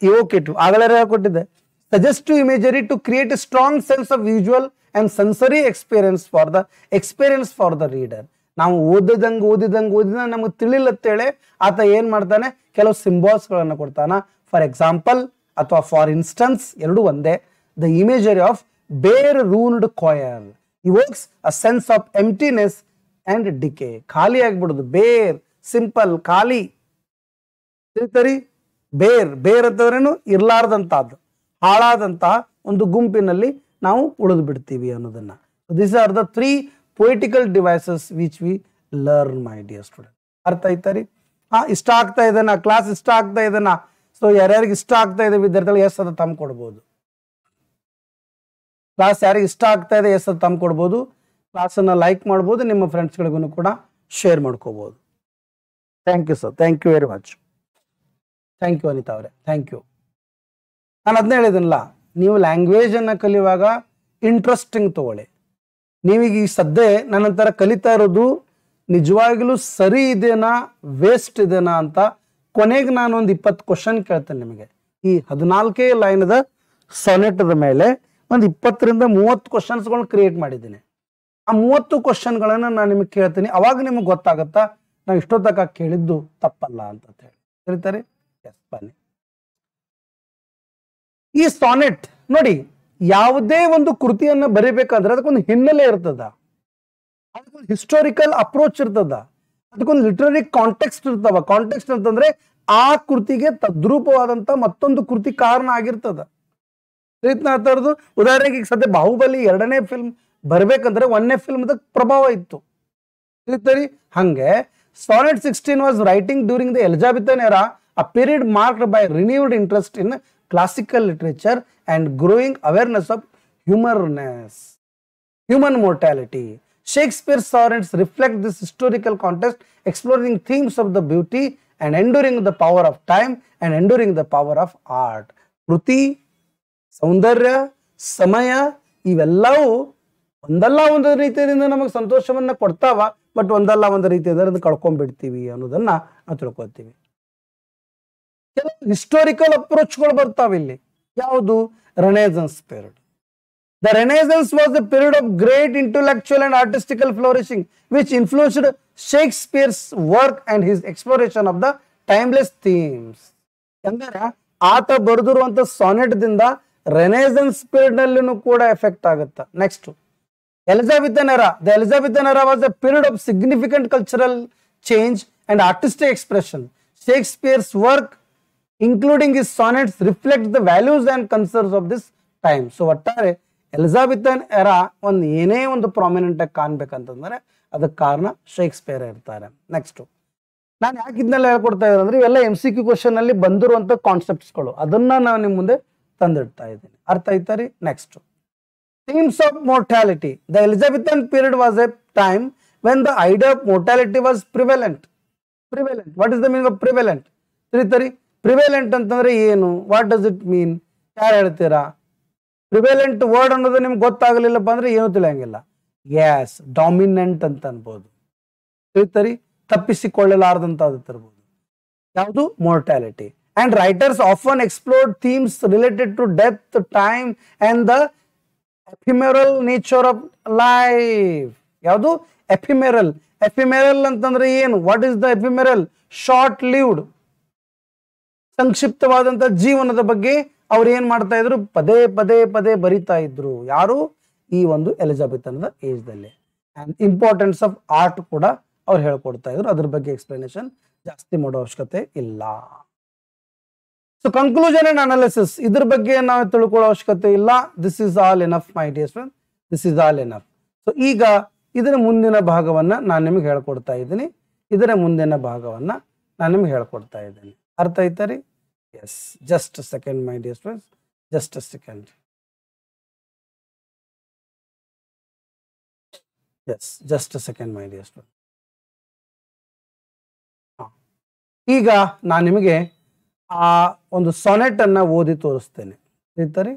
ಎವೋಕೇಟಿವ್ ಆಗಲೇ ಕೊಟ್ಟಿದ್ದೆ. Suggestive imagery to create a strong sense of visual and sensory experience for the reader. ನಾವು ಓದಿದಂಗೆ ನಮಗೆ ತಿಳಿಲತ್ತೇಳೆ ಆತ ಏನ್ ಮಾಡ್ತಾನೆ? ಕೆಲವು ಸಿಂಬಾಲ್ಸ್ ಗಳನ್ನ ಕೊಡ್ತಾನ. ಫಾರ್ ಎಕ್ಸಾಂಪಲ್ ಅಥವಾ ಫಾರ್ ಇನ್ಸ್ಟನ್ಸ್ ಎರಡು ಒಂದೇ. ದ ಇಮೇಜರಿ ಆಫ್ ಬೇರ್ ರೂನ್ಡ್ Kayal evokes a sense of emptiness and decay. ಖಾಲಿ ಆಗ್ಬಿಡುದು. ಬೇರ್, ಸಿಂಪಲ್, ಖಾಲಿ. ತಿಳಿತರಿ? ಬೇರ್ ಅಂತಂದ್ರೇನು? ಇರ್ಲಾರ್ದಂತಹದ್ದು, ಹಾಳಾದಂತಹ ಒಂದು ಗುಂಪಿನಲ್ಲಿ ನಾವು ಉಳಿದು ಬಿಡ್ತೀವಿ ಅನ್ನೋದನ್ನ. This are the 3 poetical devices which we learn my dear student. ಅರ್ಥ ಆಯ್ತರಿ? ಇಷ್ಟ ಆಗ್ತಾ ಇದೆನಾ ಕ್ಲಾಸ್? ಇಷ್ಟ ಆಗ್ತಾ ಇದೆನಾ? ಸೊ ಯಾರ್ಯಾರಿಗೆ ಇಷ್ಟ ಆಗ್ತಾ ಇದೆ ವಿದ್ಯಾರ್ಥಿಗಳು ಎಸ್ ಅಂತ ತಮ್ಮ ಕೊಡ್ಬೋದು. ಕ್ಲಾಸ್ ಯಾರಿಗೆ ಇಷ್ಟ ಆಗ್ತಾ ಇದೆ ಎಸ್ ಅಂತ ತಮ್ಮ ಕೊಡ್ಬೋದು. ಕ್ಲಾಸನ್ನು ಲೈಕ್ ಮಾಡ್ಬೋದು, ನಿಮ್ಮ ಫ್ರೆಂಡ್ಸ್ಗಳಿಗೂ ಕೂಡ ಶೇರ್ ಮಾಡ್ಕೋಬಹುದು. Thank you sir, thank you very much. Thank you Anitha ಅವರೇ, ಥ್ಯಾಂಕ್ ಯು. ನಾನು ಅದನ್ನೇ ಹೇಳಿದನಲ್ಲ, ನೀವು ಲ್ಯಾಂಗ್ವೇಜನ್ನು ಕಲಿಯುವಾಗ ಇಂಟ್ರೆಸ್ಟಿಂಗ್ ತಗೊಳ್ಳಿ. ನೀವೀಗ ಈ ಸದ್ಯ ನನ್ನಂತರ ಕಲಿತಾ ಇರೋದು ನಿಜವಾಗ್ಲೂ ಸರಿ ಇದೆನಾ ವೇಸ್ಟ್ ಇದೆನಾ ಅಂತ ಕೊನೆಗೆ ನಾನು ಒಂದು 20 ಕ್ವಶನ್ ಕೇಳ್ತೇನೆ ನಿಮಗೆ. ಈ 14 ಲೈನದ ಸಾನೆಟದ ಮೇಲೆ ಒಂದು 20ರಿಂದ 30 ಕ್ವಶನ್ಸ್ಗಳನ್ನ ಕ್ರಿಯೇಟ್ ಮಾಡಿದ್ದೀನಿ. ಆ 30 ಕ್ವಶನ್ಗಳನ್ನು ನಾನು ನಿಮಗೆ ಕೇಳ್ತೀನಿ. ಅವಾಗ ನಿಮಗೆ ಗೊತ್ತಾಗತ್ತಾ ನಾವು ಇಷ್ಟೊತ್ತಕ ಕೇಳಿದ್ದು ತಪ್ಪಲ್ಲ ಅಂತ ಹೇಳಿ. ಹೇಳ್ತಾರೆ? ಎಸ್, ಬನ್ನಿ. ಈ ಸಾನೆಟ್ ನೋಡಿ, ಯಾವುದೇ ಒಂದು ಕೃತಿಯನ್ನ ಬರೀಬೇಕಾದ್ರೆ ಅದಕ್ಕೊಂದು ಹಿನ್ನೆಲೆ ಇರ್ತದ, ಅದಕ್ಕೊಂದು ಹಿಸ್ಟೋರಿಕಲ್ ಅಪ್ರೋಚ್ ಇರ್ತದ, ಅದಕ್ಕೊಂದು ಲಿಟರರಿ ಕಾಂಟೆಕ್ಸ್ಟ್ ಇರ್ತವ. ಕಾಂಟೆಕ್ಸ್ಟ್ ಅಂತಂದ್ರೆ ಆ ಕೃತಿಗೆ ತದ್ರೂಪವಾದಂತ ಮತ್ತೊಂದು ಕೃತಿ ಕಾರಣ ಆಗಿರ್ತದ. ಉದಾಹರಣೆಗೆ ಈಗ ಸದ್ಯ ಬಾಹುಬಲಿ 2ನೇ ಫಿಲ್ಮ್ ಬರ್ಬೇಕಂದ್ರೆ 1ನೇ ಫಿಲ್ಮ್ದ ಪ್ರಭಾವ ಇತ್ತು. ಹಂಗೆ sonnet 16 was writing during the Elizabethan era, a period marked by renewed interest in classical literature and growing awareness of human mortality. Shakespeare's sonnets reflect this historical context, exploring themes of the beauty and enduring the power of time and enduring the power of art. ಕೃತಿ, ಸೌಂದರ್ಯ, ಸಮಯ ಇವೆಲ್ಲವೂ ಒಂದಲ್ಲ ಒಂದು ರೀತಿಯಿಂದ ನಮಗೆ ಸಂತೋಷವನ್ನ ಕೊಡ್ತಾವ, but ಒಂದಲ್ಲ ಒಂದು ರೀತಿಯಿಂದ ಕಳ್ಕೊಂಡ್ಬಿಡ್ತೀವಿ ಅನ್ನೋದನ್ನ ನಾವು ತಿಳ್ಕೊತೀವಿ. ಕೆಲವು ಹಿಸ್ಟೋರಿಕಲ್ ಅಪ್ರೋಚ್ಗಳು ಬರ್ತಾವ ಇಲ್ಲಿ. ಯಾವುದು? Renaissance period. The Renaissance was the period of great intellectual and artistical flourishing which influenced Shakespeare's work and his exploration of the timeless themes. ಹಂಗಾರೆ ಆತ ಬರೆದಿರುವಂತ ಸಾನೆಟ್ ದಿಂದ ರೆನೇಸನ್ಸ್ ಪೀರಿಯಡ್ ನಲ್ಲಿನೂ ಕೂಡ ಎಫೆಕ್ಟ್ ಆಗುತ್ತೆ. Next, Elizabethan era. The Elizabethan era was the period of significant cultural change and artistic expression. Shakespeare's work including his sonnets reflects the values and concerns of this time. So ಒಟ್ಟಾರೆ ಎಲಿಜಾಬೆಥನ್ era ಏನೇ ಒಂದು prominent ಆಗಿ ಕಾಣ್ಬೇಕಂತಂದ್ರೆ ಅದಕ್ಕೆ ಕಾರಣ Shakespeare ಇರ್ತಾರೆ. Next, ನಾನು ಯಾಕೆ ಇದನ್ನೆಲ್ಲ ಹೇಳ್ಕೊಡ್ತಾ ಇದ್ದೀನಿ ಅಂದ್ರೆ ಇವೆಲ್ಲ MCQ ಕ್ವಶನ್ ಅಲ್ಲಿ ಬಂದಿರುವಂತ ಕಾನ್ಸೆಪ್ಟ್ಸ್ಗಳು, ಅದನ್ನ ನಾನು ನಿಮ್ಮ ಮುಂದೆ ತಂದಿಡ್ತಾ ಇದ್ದೀನಿ. ಅರ್ಥ ಆಯ್ತಾ ರೀ? Next, themes of mortality. The Elizabethan period was a time when the idea of mortality was prevalent. What is the meaning of prevalent? ತಿಳಿತರಿ? ಪ್ರಿವೆಲೆಂಟ್ ಅಂತಂದ್ರೆ ಏನು? What does it mean? ಯಾರು ಹೇಳ್ತೀರಾ? ಪ್ರಿವೆಲೆಂಟ್ ವರ್ಡ್ ಅನ್ನೋದು ನಿಮ್ಗೆ ಗೊತ್ತಾಗಲಿಲ್ಲಪ್ಪ ಅಂದ್ರೆ ಏನು ತಿಳಿಯಂಗಿಲ್ಲ. ಎಸ್, ಡಾಮಿನೆಂಟ್ ಅಂತ ಅನ್ಬೋದು. ತಿಳಿತರಿ, ತಪ್ಪಿಸಿಕೊಳ್ಳಲಾರದಂತಾದ ತರ್ಬೋದು. ಯಾವುದು? Mortality. And writers often explored themes related to death, time and the ephemeral nature of life. ಯಾವುದು? ಎಫಿಮೆರಲ್. ಎಫಿಮೆರಲ್ ಅಂತಂದ್ರೆ ಏನು? What is the ephemeral? Short lived, ಸಂಕ್ಷಿಪ್ತವಾದಂತ ಜೀವನದ ಬಗ್ಗೆ ಅವ್ರು ಏನ್ ಮಾಡ್ತಾ ಇದ್ರು? ಪದೇ ಪದೇ ಪದೇ ಬರಿತಾ ಇದ್ರು. ಯಾರು? ಈ ಒಂದು ಎಲಿಜಬೆಥನದ ಏಜ್ ದಲ್ಲಿ. ಅಂಡ್ ಇಂಪಾರ್ಟೆನ್ಸ್ ಆಫ್ ಆರ್ಟ್ ಕೂಡ ಅವ್ರು ಹೇಳ್ಕೊಡ್ತಾ ಇದ್ರು. ಅದ್ರ ಬಗ್ಗೆ ಎಕ್ಸ್ಪ್ಲನೇಷನ್ ಜಾಸ್ತಿ ಮಾಡೋ ಅವಶ್ಯಕತೆ ಇಲ್ಲ. ಸೊ ಕನ್ಕ್ಲೂಷನ್ ಅಂಡ್ ಅನಾಲಿಸಿಸ್ ಇದ್ರ ಬಗ್ಗೆ ನಾವು ತಿಳ್ಕೊಳ್ಳೋ ಅವಶ್ಯಕತೆ ಇಲ್ಲ. This is all enough my dear friend, this is all enough. So ಈಗ ಇದರ ಮುಂದಿನ ಭಾಗವನ್ನ ನಾನು ನಿಮಗೆ ಹೇಳ್ಕೊಡ್ತಾ ಇದ್ದೀನಿ. ಇದರ ಮುಂದಿನ ಭಾಗವನ್ನ ನಾನು ನಿಮ್ಗೆ ಹೇಳ್ಕೊಡ್ತಾ ಇದ್ದೀನಿ. ಅರ್ಥ ಆಯ್ತಾ ರೀ? Yes, just a second my dear friends, just a second. Yes, just a second my dear friend. ಈಗ ನಾನು ನಿಮಗೆ ಆ ಒಂದು ಸಾನೆಟ್ ಅನ್ನ ಓದಿ ತೋರಿಸ್ತೇನೆ. ಆಯ್ತಾರಿ?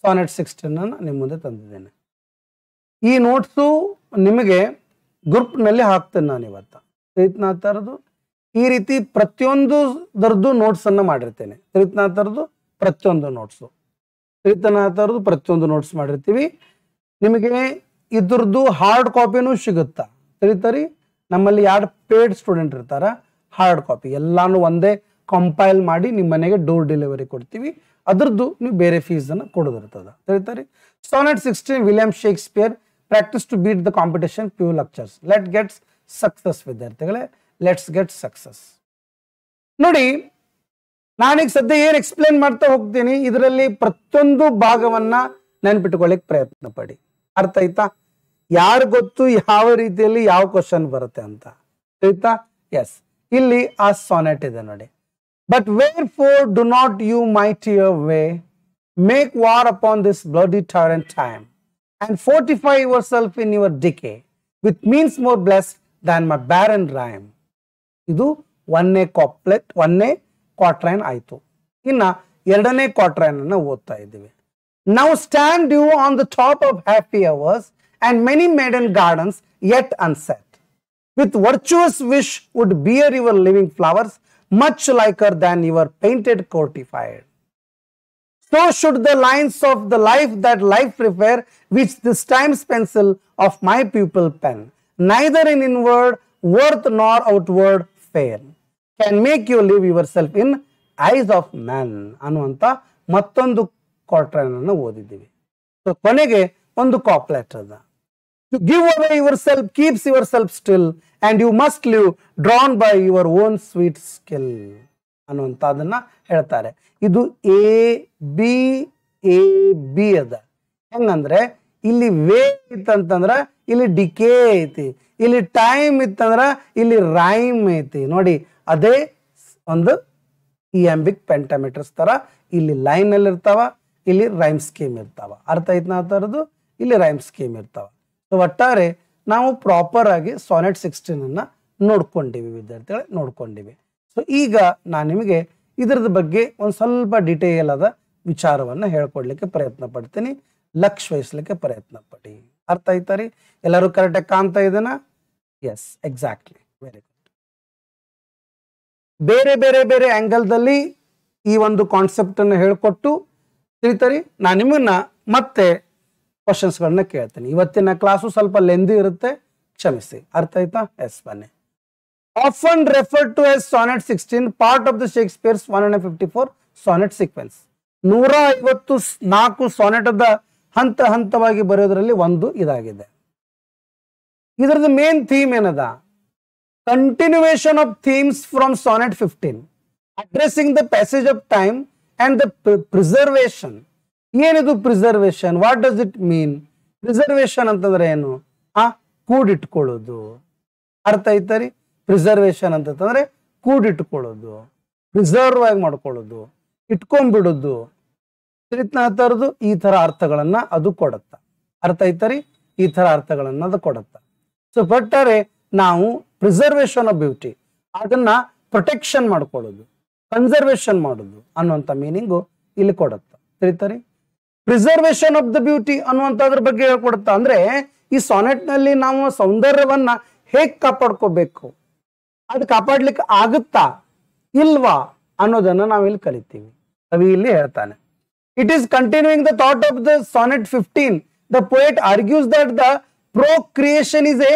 ಸಾನೆಟ್ 16 ಅನ್ನ ನಿಮ್ಮ ಮುಂದೆ ತಂದಿದ್ದೇನೆ. ಈ ನೋಟ್ಸು ನಿಮಗೆ ಗ್ರೂಪ್ ನಲ್ಲಿ ಹಾಕ್ತೇನೆ ನಾನು ಇವತ್ತು. ತೀರ್ಥನಾಥರದು ಈ ರೀತಿ ಪ್ರತಿಯೊಂದರದ್ದು ನೋಟ್ಸ್ ಅನ್ನ ಮಾಡಿರ್ತೇನೆ. ತೀರ್ಥನಾಥರದು ಪ್ರತಿಯೊಂದು ನೋಟ್ಸು, ತೀರ್ಥನಾಥರದು ಪ್ರತಿಯೊಂದು ನೋಟ್ಸ್ ಮಾಡಿರ್ತೀವಿ. ನಿಮಗೆ ಇದ್ರದ್ದು ಹಾರ್ಡ್ ಕಾಪಿನೂ ಸಿಗುತ್ತಾ? ತಿಳಿತಾರಿ? ನಮ್ಮಲ್ಲಿ ಯಾರು ಪೇಡ್ ಸ್ಟೂಡೆಂಟ್ ಇರ್ತಾರ, ಹಾರ್ಡ್ ಕಾಪಿ ಎಲ್ಲಾನು ಒಂದೇ ಕಂಪೈಲ್ ಮಾಡಿ ನಿಮ್ಮ ಮನೆಗೆ ಡೋರ್ ಡೆಲಿವರಿ ಕೊಡ್ತೀವಿ. ಅದ್ರದ್ದು ನೀವು ಬೇರೆ ಫೀಸ್ ಅನ್ನು ಕೊಡೋದಿರ್ತದ. ತಿಳಿತಾರಿ? Sonnet 16 William Shakespeare, practice to beat the competition, few lectures. Let gets success ವಿದ್ಯಾರ್ಥಿಗಳೇ, ಲೆಟ್ಸ್ ಗೆಟ್ ಸಕ್ಸಸ್. ನೋಡಿ, ನಾನೀಗ ಸದ್ಯ ಏನ್ ಎಕ್ಸ್ಪ್ಲೇನ್ ಮಾಡ್ತಾ ಹೋಗ್ತೀನಿ, ಇದರಲ್ಲಿ ಪ್ರತಿಯೊಂದು ಭಾಗವನ್ನ ನೆನ್ಪಿಟ್ಕೊಳ್ಳಿಕ್ ಪ್ರಯತ್ನ ಪಡಿ. ಅರ್ಥ ಆಯ್ತಾ? ಯಾರು ಗೊತ್ತು ಯಾವ ರೀತಿಯಲ್ಲಿ ಯಾವ ಕ್ವಶನ್ ಬರುತ್ತೆ ಅಂತ. ಆಯ್ತಾ? ಎಸ್, ಇಲ್ಲಿ ಆ ಸಾನೆಟ್ ಇದೆ ನೋಡಿ. But wherefore do not you mightier way make war upon this bloody tyrant time and fortify yourself in your decay with means more blessed than my barren rhyme. ಇದು ಒಂದನೇ ಕ್ವಾಟ್ರೈನ್ ಆಯ್ತು. ಇನ್ನ ಎರಡನೇ ಕ್ವಾಟ್ರೈನ್ ಅನ್ನ ಓದ್ತಾ ಇದ್ದೀವಿ. Now stand you on the top of happy hours and many maiden gardens yet unset. With virtuous wish would bear your living flowers, much liker than your painted courtified. So should the lines of the life that life prefer, which this time's pencil of my pupil pen, neither in inward worth nor outward fair, can make you live yourself in eyes of man. ಅನ್ನುವಂತ ಮತ್ತೊಂದು ಕ್ವಾಟ್ರೈನ್ ಅನ್ನು ಓದಿದ್ದೀವಿ. So ಕೊನೆಗೆ ಒಂದು ಕಾಪ್ಲೆಟ್ ಅದ. To give away yourself keeps yourself still, and you must live drawn by your own sweet skill ಅನ್ನುವಂಥದ್ದನ್ನ ಹೇಳ್ತಾರೆ. ಇದು A B ಅದ. ಹೆಂಗಂದ್ರೆ ಇಲ್ಲಿ ವೇ ಇತ್ತಂತಂದ್ರ ಇಲ್ಲಿ ಡಿಕೆ ಐತಿ, ಇಲ್ಲಿ ಟೈಮ್ ಇತ್ತಂದ್ರ ಇಲ್ಲಿ ರೈಮ್ ಐತಿ. ನೋಡಿ, ಅದೇ ಒಂದು ಇಯಾಂಬಿಕ್ ಪೆಂಟಾಮೀಟರ್ಸ್ ತರ ಇಲ್ಲಿ ಲೈನ್ ಅಲ್ಲಿ ಇರ್ತಾವ, ಇಲ್ಲಿ ರೈಮ್ ಸ್ಕೀಮ್ ಇರ್ತಾವ. ಅರ್ಥ ಐತ್ನ ಆ ಥರದ್ದು? ಇಲ್ಲಿ ರೈಮ್ ಸ್ಕೀಮ್ ಇರ್ತಾವ. ಸೊ ಒಟ್ಟಾರೆ ನಾವು ಪ್ರಾಪರ್ ಆಗಿ ಸಾನೆಟ್ 16 ಅನ್ನ ನೋಡ್ಕೊಂಡಿವಿ ವಿದ್ಯಾರ್ಥಿಗಳೇ, ನೋಡ್ಕೊಂಡಿವಿ. ಸೊ ಈಗ ನಾನು ನಿಮಗೆ ಇದರದ ಬಗ್ಗೆ ಒಂದು ಸ್ವಲ್ಪ ಡಿಟೇಲ್ ಆದ ವಿಚಾರವನ್ನ ಹೇಳ್ಕೊಡ್ಲಿಕ್ಕೆ ಪ್ರಯತ್ನ ಪಡ್ತೀನಿ, ಲಕ್ಷ್ಯ ವಹಿಸ್ಲಿಕ್ಕೆ ಪ್ರಯತ್ನ ಪಡಿ. ಅರ್ಥ ಆಯ್ತಾ ರೀ? ಎಲ್ಲರೂ ಕರೆಕ್ಟಾಗಿ ಕಾಣ್ತಾ ಇದೆನಾ? Yes, exactly, very good. ಬೇರೆ ಬೇರೆ ಬೇರೆ ಆಂಗಲ್ದಲ್ಲಿ ಈ ಒಂದು ಕಾನ್ಸೆಪ್ಟ್ ಅನ್ನು ಹೇಳ್ಕೊಟ್ಟು ತಿಳಿತಾರಿ. ನಾನು ನಿಮ್ಮನ್ನ ಮತ್ತೆ ಕ್ವಶನ್ಸ್ಗಳನ್ನ ಕೇಳ್ತೀನಿ. ಇವತ್ತಿನ ಕ್ಲಾಸು ಸ್ವಲ್ಪ ಲೆಂದಿ ಇರುತ್ತೆ, ಕ್ಷಮಿಸಿ. ಅರ್ಥ ಆಯ್ತಾ? ಎಸ್, ಬನ್ನಿ. Often referred to as sonnet 16, part of the Shakespeare's 154 sonnet sequence. 154 ಸಾನೆಟದ ಹಂತ ಹಂತವಾಗಿ ಬರೆಯೋದ್ರಲ್ಲಿ ಒಂದು ಇದಾಗಿದೆ. ಇದರದ ಮೇನ್ ಥೀಮ್ ಏನದ? Continuation of themes from sonnet 15, addressing the passage of time and the preservation. ಏನಿದು preservation? What does it mean? Preservation ಅಂತಂದ್ರೆ ಏನು? ಕೂಡಿಟ್ಕೊಳ್ಳೋದು. ಅರ್ಥ ಆಯ್ತಾ ರೀ? ಪ್ರಿಸರ್ವೇಷನ್ ಅಂತಂದ್ರೆ ಕೂಡಿಟ್ಕೊಳ್ಳೋದು, ಪ್ರಿಸರ್ವ್ ಆಗಿ ಮಾಡ್ಕೊಳ್ಳೋದು, ಇಟ್ಕೊಂಡ್ಬಿಡೋದು. ಥರದ್ದು ಈ ತರ ಅರ್ಥಗಳನ್ನ ಅದು ಕೊಡುತ್ತ. ಅರ್ಥ ಆಯ್ತಾ ರೀ? ಈ ತರ ಅರ್ಥಗಳನ್ನ ಅದು ಕೊಡುತ್ತ. ಸೊ ಒಟ್ಟಾರೆ ನಾವು ಪ್ರಿಸರ್ವೇಷನ್ ಆಫ್ ಬ್ಯೂಟಿ, ಅದನ್ನ ಪ್ರೊಟೆಕ್ಷನ್ ಮಾಡ್ಕೊಳ್ಳೋದು, ಕನ್ಸರ್ವೇಷನ್ ಮಾಡೋದು ಅನ್ನುವಂಥ ಮೀನಿಂಗು ಇಲ್ಲಿ ಕೊಡುತ್ತೆ. ತಿಳಿತಾರೆ. ಪ್ರಿಸರ್ವೇಷನ್ ಆಫ್ ದ ಬ್ಯೂಟಿ ಅನ್ನುವಂಥದ್ರ ಬಗ್ಗೆ ಹೇಳ್ಕೊಡುತ್ತಾ. ಅಂದ್ರೆ ಈ ಸಾನೆಟ್ ನಲ್ಲಿ ನಾವು ಸೌಂದರ್ಯವನ್ನ ಹೇಗ್ ಕಾಪಾಡ್ಕೋಬೇಕು, ಅದು ಕಾಪಾಡ್ಲಿಕ್ಕೆ ಆಗುತ್ತಾ ಇಲ್ವಾ ಅನ್ನೋದನ್ನ ನಾವಿಲ್ಲಿ ಕಲಿತೀವಿ. ಕವಿ ಇಲ್ಲಿ ಹೇಳ್ತಾನೆ. It is continuing the thought of the sonnet 15. The poet argues that the procreation is a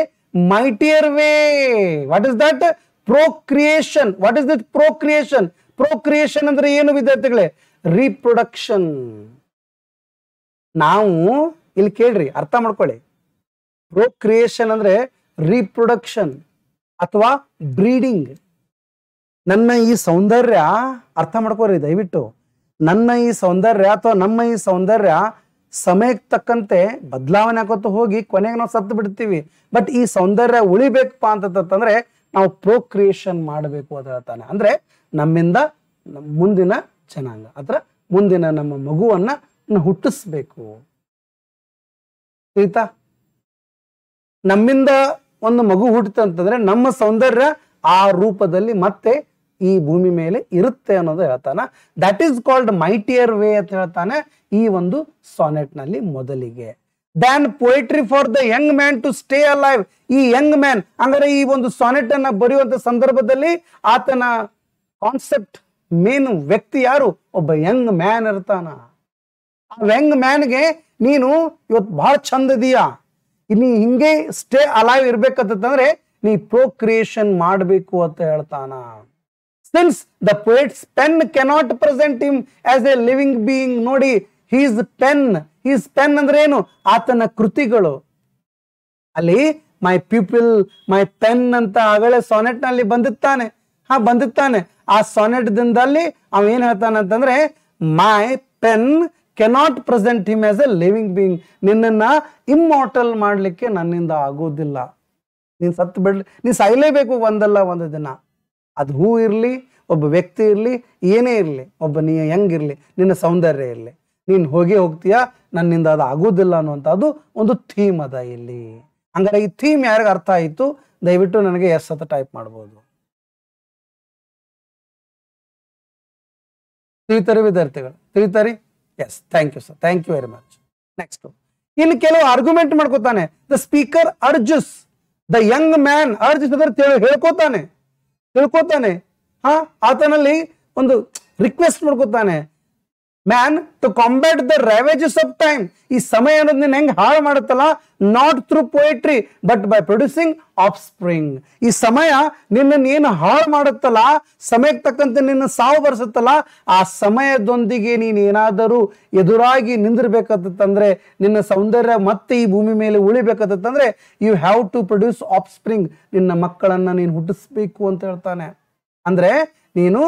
mightier way. What is that? Procreation. What is that procreation? Procreation ಅಂದ್ರೆ ಏನು ವಿದ್ಯಾರ್ಥಿಗಳೇ? ರೀಪ್ರೊಡಕ್ಷನ್. ನಾವು ಇಲ್ಲಿ ಕೇಳ್ರಿ, ಅರ್ಥ ಮಾಡ್ಕೊಳ್ಳಿ. ಪ್ರೊಕ್ರಿಯೇಷನ್ ಅಂದ್ರೆ ರೀಪ್ರೊಡಕ್ಷನ್ ಅಥವಾ ಬ್ರೀಡಿಂಗ್. ನನ್ನ ಈ ಸೌಂದರ್ಯ, ಅರ್ಥ ಮಾಡ್ಕೋರಿ ದಯವಿಟ್ಟು, ನನ್ನ ಈ ಸೌಂದರ್ಯ ಅಥವಾ ನಮ್ಮ ಈ ಸೌಂದರ್ಯ ಸಮಯಕ್ಕೆ ತಕ್ಕಂತೆ ಬದಲಾವಣೆ ಆಗೋತ್ತು ಹೋಗಿ ಕೊನೆಗೆ ನಾವು ಸತ್ತು ಬಿಡ್ತೀವಿ. ಬಟ್ ಈ ಸೌಂದರ್ಯ ಉಳಿಬೇಕಪ್ಪ ಅಂತಂದ್ರೆ ನಾವು ಪ್ರೊಕ್ರಿಯೇಷನ್ ಮಾಡಬೇಕು ಅಂತ ಹೇಳ್ತಾನೆ. ಅಂದ್ರೆ ನಮ್ಮಿಂದ ಮುಂದಿನ ಜನಾಂಗ ಅಥವಾ ಮುಂದಿನ ನಮ್ಮ ಮಗುವನ್ನ ಹುಟ್ಟಿಸ್ಬೇಕು. ಆಯ್ತಾ? ನಮ್ಮಿಂದ ಒಂದು ಮಗು ಹುಟ್ಟಿತಂತಂದ್ರೆ ನಮ್ಮ ಸೌಂದರ್ಯ ಆ ರೂಪದಲ್ಲಿ ಮತ್ತೆ ಈ ಭೂಮಿ ಮೇಲೆ ಇರುತ್ತೆ ಅನ್ನೋದು ಹೇಳ್ತಾನ. That is called mightier way ಅಂತ ಹೇಳ್ತಾನೆ ಈ ಒಂದು ಸಾನೆಟ್ ನಲ್ಲಿ ಮೊದಲಿಗೆ. Than poetry for the young man to stay alive. ಈ ಯಂಗ್ ಮ್ಯಾನ್ ಅಂದ್ರೆ ಈ ಒಂದು ಸಾನೆಟ್ ಅನ್ನ ಬರೆಯುವಂತ ಸಂದರ್ಭದಲ್ಲಿ ಆತನ ಕಾನ್ಸೆಪ್ಟ್ ಮೇನ್ ವ್ಯಕ್ತಿ ಯಾರು? ಒಬ್ಬ ಯಂಗ್ ಮ್ಯಾನ್ ಇರ್ತಾನ. ಆ ಯಂಗ್ ಮ್ಯಾನ್ಗೆ ನೀನು ಇವತ್ತು ಬಹಳ ಚಂದ ಇದೀಯಾ, ನೀ ಹಿಂಗೆ ಸ್ಟೇ ಅಲೈವ್ ಇರ್ಬೇಕಂತಂದ್ರೆ ನೀ ಪ್ರೊಕ್ರಿಯೇಷನ್ ಮಾಡಬೇಕು ಅಂತ ಹೇಳ್ತಾನ. Since the poet's pen cannot present him as a living being. ನೋಡಿ, his pen ಅಂದ್ರೆ ಏನು? ಆತನ ಕೃತಿಗಳು. ಅಲ್ಲಿ ಮೈ ಪೀಪಲ್ ಮೈ ಪೆನ್ ಅಂತ ಆಗಲೇ ಸಾನೆಟ್ ನಲ್ಲಿ ಬಂದಿತ್ತಾನೆ. ಆ ಸಾನೆಟ್ ದಿಂದಲ್ಲಿ ಅವ ಏನ್ ಹೇಳ್ತಾನೆ ಅಂತಂದ್ರೆ, my pen cannot present him as A living being. ನಿನ್ನನ್ನ ಇಮ್ಮಾರ್ಟಲ್ ಮಾಡ್ಲಿಕ್ಕೆ ನನ್ನಿಂದ ಆಗೋದಿಲ್ಲ. ನೀನ್ ಸತ್ತು ಬಿಡ್ಲಿ, ನೀನ್ ಸಾಯ್ಲೇಬೇಕು ಒಂದಲ್ಲ ಒಂದು ದಿನ. ಅದು ಹೂ ಇರಲಿ, ಒಬ್ಬ ವ್ಯಕ್ತಿ ಇರಲಿ, ಏನೇ ಇರಲಿ, ಒಬ್ಬ ನೀ ಹೆಂಗಿರ್ಲಿ, ನಿನ್ನ ಸೌಂದರ್ಯ ಇರಲಿ, ನೀನು ಹೋಗ್ತೀಯಾ, ನನ್ನಿಂದ ಅದು ಆಗೋದಿಲ್ಲ ಅನ್ನುವಂಥದ್ದು ಒಂದು ಥೀಮ್ ಅದ ಇಲ್ಲಿ. ಹಂಗಾರೆ ಈ ಥೀಮ್ ಯಾರಿಗೆ ಅರ್ಥ ಆಯಿತು ದಯವಿಟ್ಟು ನನಗೆ ಎಸ್ ಅಂತ ಟೈಪ್ ಮಾಡ್ಬೋದು. ತಿಳಿತಾರೆ ವಿದ್ಯಾರ್ಥಿಗಳು? ತಿಳಿತಾರೆ? Yes, thank you sir, thank you very much. Next ಇಲ್ಲಿ ಕೆಲವು ಆರ್ಗ್ಯುಮೆಂಟ್ ಮಾಡ್ಕೋತಾನೆ. The speaker urges the young man. Urges ಅಂದ್ರೆ ತಿಳ್ಕೊತಾನೆ. ಆತನಲ್ಲಿ ಒಂದು ರಿಕ್ವೆಸ್ಟ್ ಮಾಡ್ಕೊತಾನೆ. Man to combat the ravages of time. ಈ ಸಮಯ ಅನ್ನೋದು ನಿನ್ನ ಹೆಂಗ್ ಹಾಳು ಮಾಡುತ್ತಲ್ಲ, not through poetry but by producing of spring. ಈ ಸಮಯ ನಿನ್ನನ್ನು ಏನು ಹಾಳು ಮಾಡುತ್ತಲ್ಲ, ಸಮಯಕ್ಕೆ ತಕ್ಕಂತೆ ನಿನ್ನ ಸಾವು ಬರ್ಸುತ್ತಲ್ಲ, ಆ ಸಮಯದೊಂದಿಗೆ ನೀನು ಏನಾದರೂ ಎದುರಾಗಿ ನಿಂದಿರ್ಬೇಕಂತಂದ್ರೆ, ನಿನ್ನ ಸೌಂದರ್ಯ ಮತ್ತೆ ಈ ಭೂಮಿ ಮೇಲೆ ಉಳಿಬೇಕಂತಂದ್ರೆ you have to produce offspring. ನಿನ್ನ ಮಕ್ಕಳನ್ನ ನೀನು ಹುಟ್ಟಿಸ್ಬೇಕು ಅಂತ ಹೇಳ್ತಾನೆ. ಅಂದ್ರೆ ನೀನು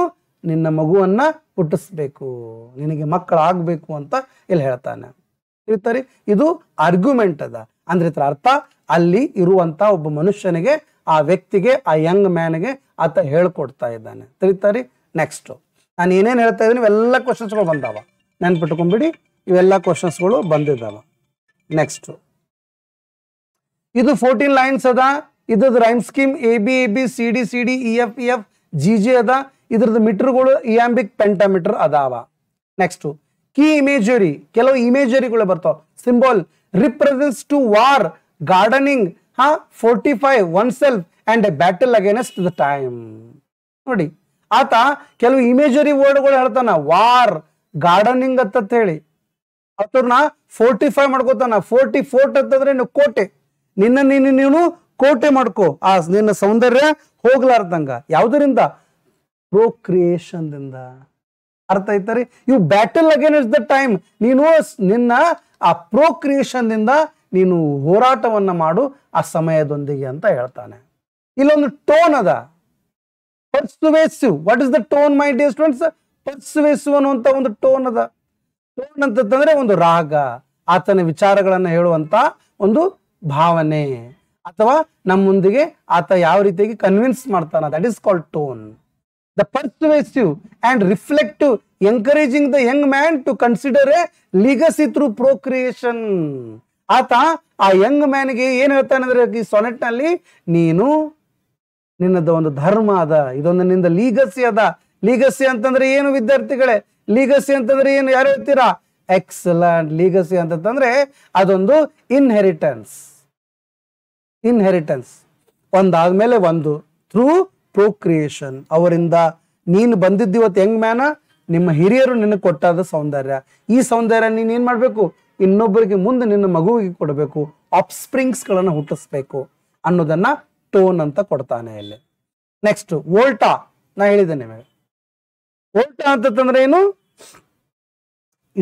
ನಿನ್ನ ಮಗುವನ್ನ ಹುಟ್ಟಿಸ್ಬೇಕು, ನಿನಗೆ ಮಕ್ಕಳಾಗಬೇಕು ಅಂತ ಇಲ್ಲಿ ಹೇಳ್ತಾನೆ. ತಿಳಿತಾರೆ? ಇದು ಆರ್ಗ್ಯುಮೆಂಟ್ ಅದ. ಅಂದ್ರೆ ಇದ್ರ ಅರ್ಥ ಅಲ್ಲಿ ಇರುವಂತ ಒಬ್ಬ ಮನುಷ್ಯನಿಗೆ, ಆ ವ್ಯಕ್ತಿಗೆ, ಆ ಯಂಗ್ ಮ್ಯಾನ್ಗೆ ಆತ ಹೇಳ್ಕೊಡ್ತಾ ಇದ್ದಾನೆ. ತಿಳಿತಾರೆ? ನೆಕ್ಸ್ಟ್ ನಾನು ಏನೇನು ಹೇಳ್ತಾ ಇದ್ದೀನಿ ಇವೆಲ್ಲ ಕ್ವಶನ್ಸ್ಗಳು ಬಂದಾವ, ನೆನ್ಪಿಟ್ಕೊಂಡ್ಬಿಡಿ, ಇವೆಲ್ಲ ಕ್ವಶನ್ಸ್ಗಳು ಬಂದಿದ್ದಾವ. ನೆಕ್ಸ್ಟ್ ಇದು 14 ಲೈನ್ಸ್ ಅದ. ಇದ್ರದ್ದು rhyme scheme ABAB CD EF GG ಅದ. ಇದ್ರದ್ದು ಮೀಟರ್ಗಳು ಇಯಾಂಬಿಕ್ ಪೆಂಟಾಮೀಟರ್ ಅದಾವ. ನೆಕ್ಸ್ಟ್ ಕೀ ಇಮೇಜರಿ, ಕೆಲವು ಇಮೇಜರಿಗಳು ಬರ್ತಾವ. Symbol represents to war, gardening, fortify oneself and a battle against the time. ನೋಡಿ, ಆತ ಕೆಲವು ಇಮೇಜರಿ ವರ್ಡ್ಗಳು ಹೇಳ್ತಾನ. ವಾರ್, ಗಾರ್ಡನಿಂಗ್ ಅಂತ ಹೇಳಿ ಅವ್ರನ್ನ ಫೋರ್ಟಿಫೈ ಮಾಡ್ಕೋತಾನ. ಫೋರ್ಟ್ ಅಂತಂದ್ರೆ ಕೋಟೆ. ನೀನು ಕೋಟೆ ಮಾಡ್ಕೋ, ಆ ನಿನ್ನ ಸೌಂದರ್ಯ ಹೋಗ್ಲಾರ್ದಂಗ. ಯಾವುದರಿಂದ? ಪ್ರೊಕ್ರಿಯೇಷನ್ ದಿಂದ. ಅರ್ಥ ಐತರಿ? ಇವು ಬ್ಯಾಟಲ್ ಅಗೇನ್ಸ್ಟ್ ದ ಟೈಮ್. ನೀನು ನಿನ್ನ ಆ ಪ್ರೊಕ್ರಿಯೇಷನ್ ದಿಂದ ನೀನು ಹೋರಾಟವನ್ನ ಮಾಡು ಆ ಸಮಯದೊಂದಿಗೆ ಅಂತ ಹೇಳ್ತಾನೆ. ಇಲ್ಲೊಂದು ಟೋನ್ ಅದ, persuasive. What is the tone my dear students? Persuasive ಅನ್ನುವಂತ ಒಂದು ಟೋನ್ ಅದ. ಟೋನ್ ಅಂತಂದ್ರೆ ಒಂದು ರಾಗ, ಆತನ ವಿಚಾರಗಳನ್ನ ಹೇಳುವಂತ ಒಂದು ಭಾವನೆ, ಅಥವಾ ನಮ್ಮ ಮುಂದಿಗೆ ಆತ ಯಾವ ರೀತಿಯಾಗಿ ಕನ್ವಿನ್ಸ್ ಮಾಡ್ತಾನ, that is called tone. The persuasive and reflective, encouraging the young man to consider a legacy through procreation. ಆತ ಆ ಯಂಗ್ ಮ್ಯಾನ್ಗೆ ಏನ್ ಹೇಳ್ತಾನೆ ಅಂದ್ರೆ ಈ ಸಾನೆಟ್ ನಲ್ಲಿ, ನೀನು ನಿನ್ನದ ಒಂದು ಧರ್ಮ ಅದ, ಇದೊಂದು ನಿಂದ ಲೀಗಸಿ ಅದ, ಲೀಗಸಿ ಅಂತಂದ್ರೆ ಏನು ವಿದ್ಯಾರ್ಥಿಗಳೇ? ಲೀಗಸಿ ಅಂತಂದ್ರೆ ಏನು, ಯಾರು ಹೇಳ್ತೀರಾ? ಎಕ್ಸಲೆಂಟ್. ಲೀಗಸಿ ಅಂತಂದ್ರೆ ಅದೊಂದು ಇನ್ಹೆರಿಟೆನ್ಸ್. ಇನ್ಹೆರಿಟೆನ್ಸ್ ಒಂದಾದ್ಮೇಲೆ ಒಂದು ಥ್ರೂ ಪ್ರೊಕ್ರಿಯೇಷನ್. ಅವರಿಂದ ನೀನು ಬಂದಿದ್ದು ಇವತ್ತು ಯಂಗ್ ಮ್ಯಾನ, ನಿಮ್ಮ ಹಿರಿಯರು ನಿನಗೆ ಕೊಟ್ಟಾದ ಸೌಂದರ್ಯ. ಈ ಸೌಂದರ್ಯ ನೀನ್ ಏನ್ ಮಾಡ್ಬೇಕು? ಇನ್ನೊಬ್ಬರಿಗೆ ಮುಂದೆ ನಿನ್ನ ಮಗುವಿಗೆ ಕೊಡಬೇಕು, ಆಫ್ಸ್ಪ್ರಿಂಗ್ಸ್ ಗಳನ್ನ ಹುಟ್ಟಿಸ್ಬೇಕು ಅನ್ನೋದನ್ನ ಟೋನ್ ಅಂತ ಕೊಡ್ತಾನೆ ಇಲ್ಲಿ. ನೆಕ್ಸ್ಟ್ ವೋಲ್ಟಾ. ನಾ ಹೇಳಿದ್ದೇನೆ ನಿಮಗೆ ವೋಲ್ಟಾ ಅಂತಂದ್ರೆ ಏನು?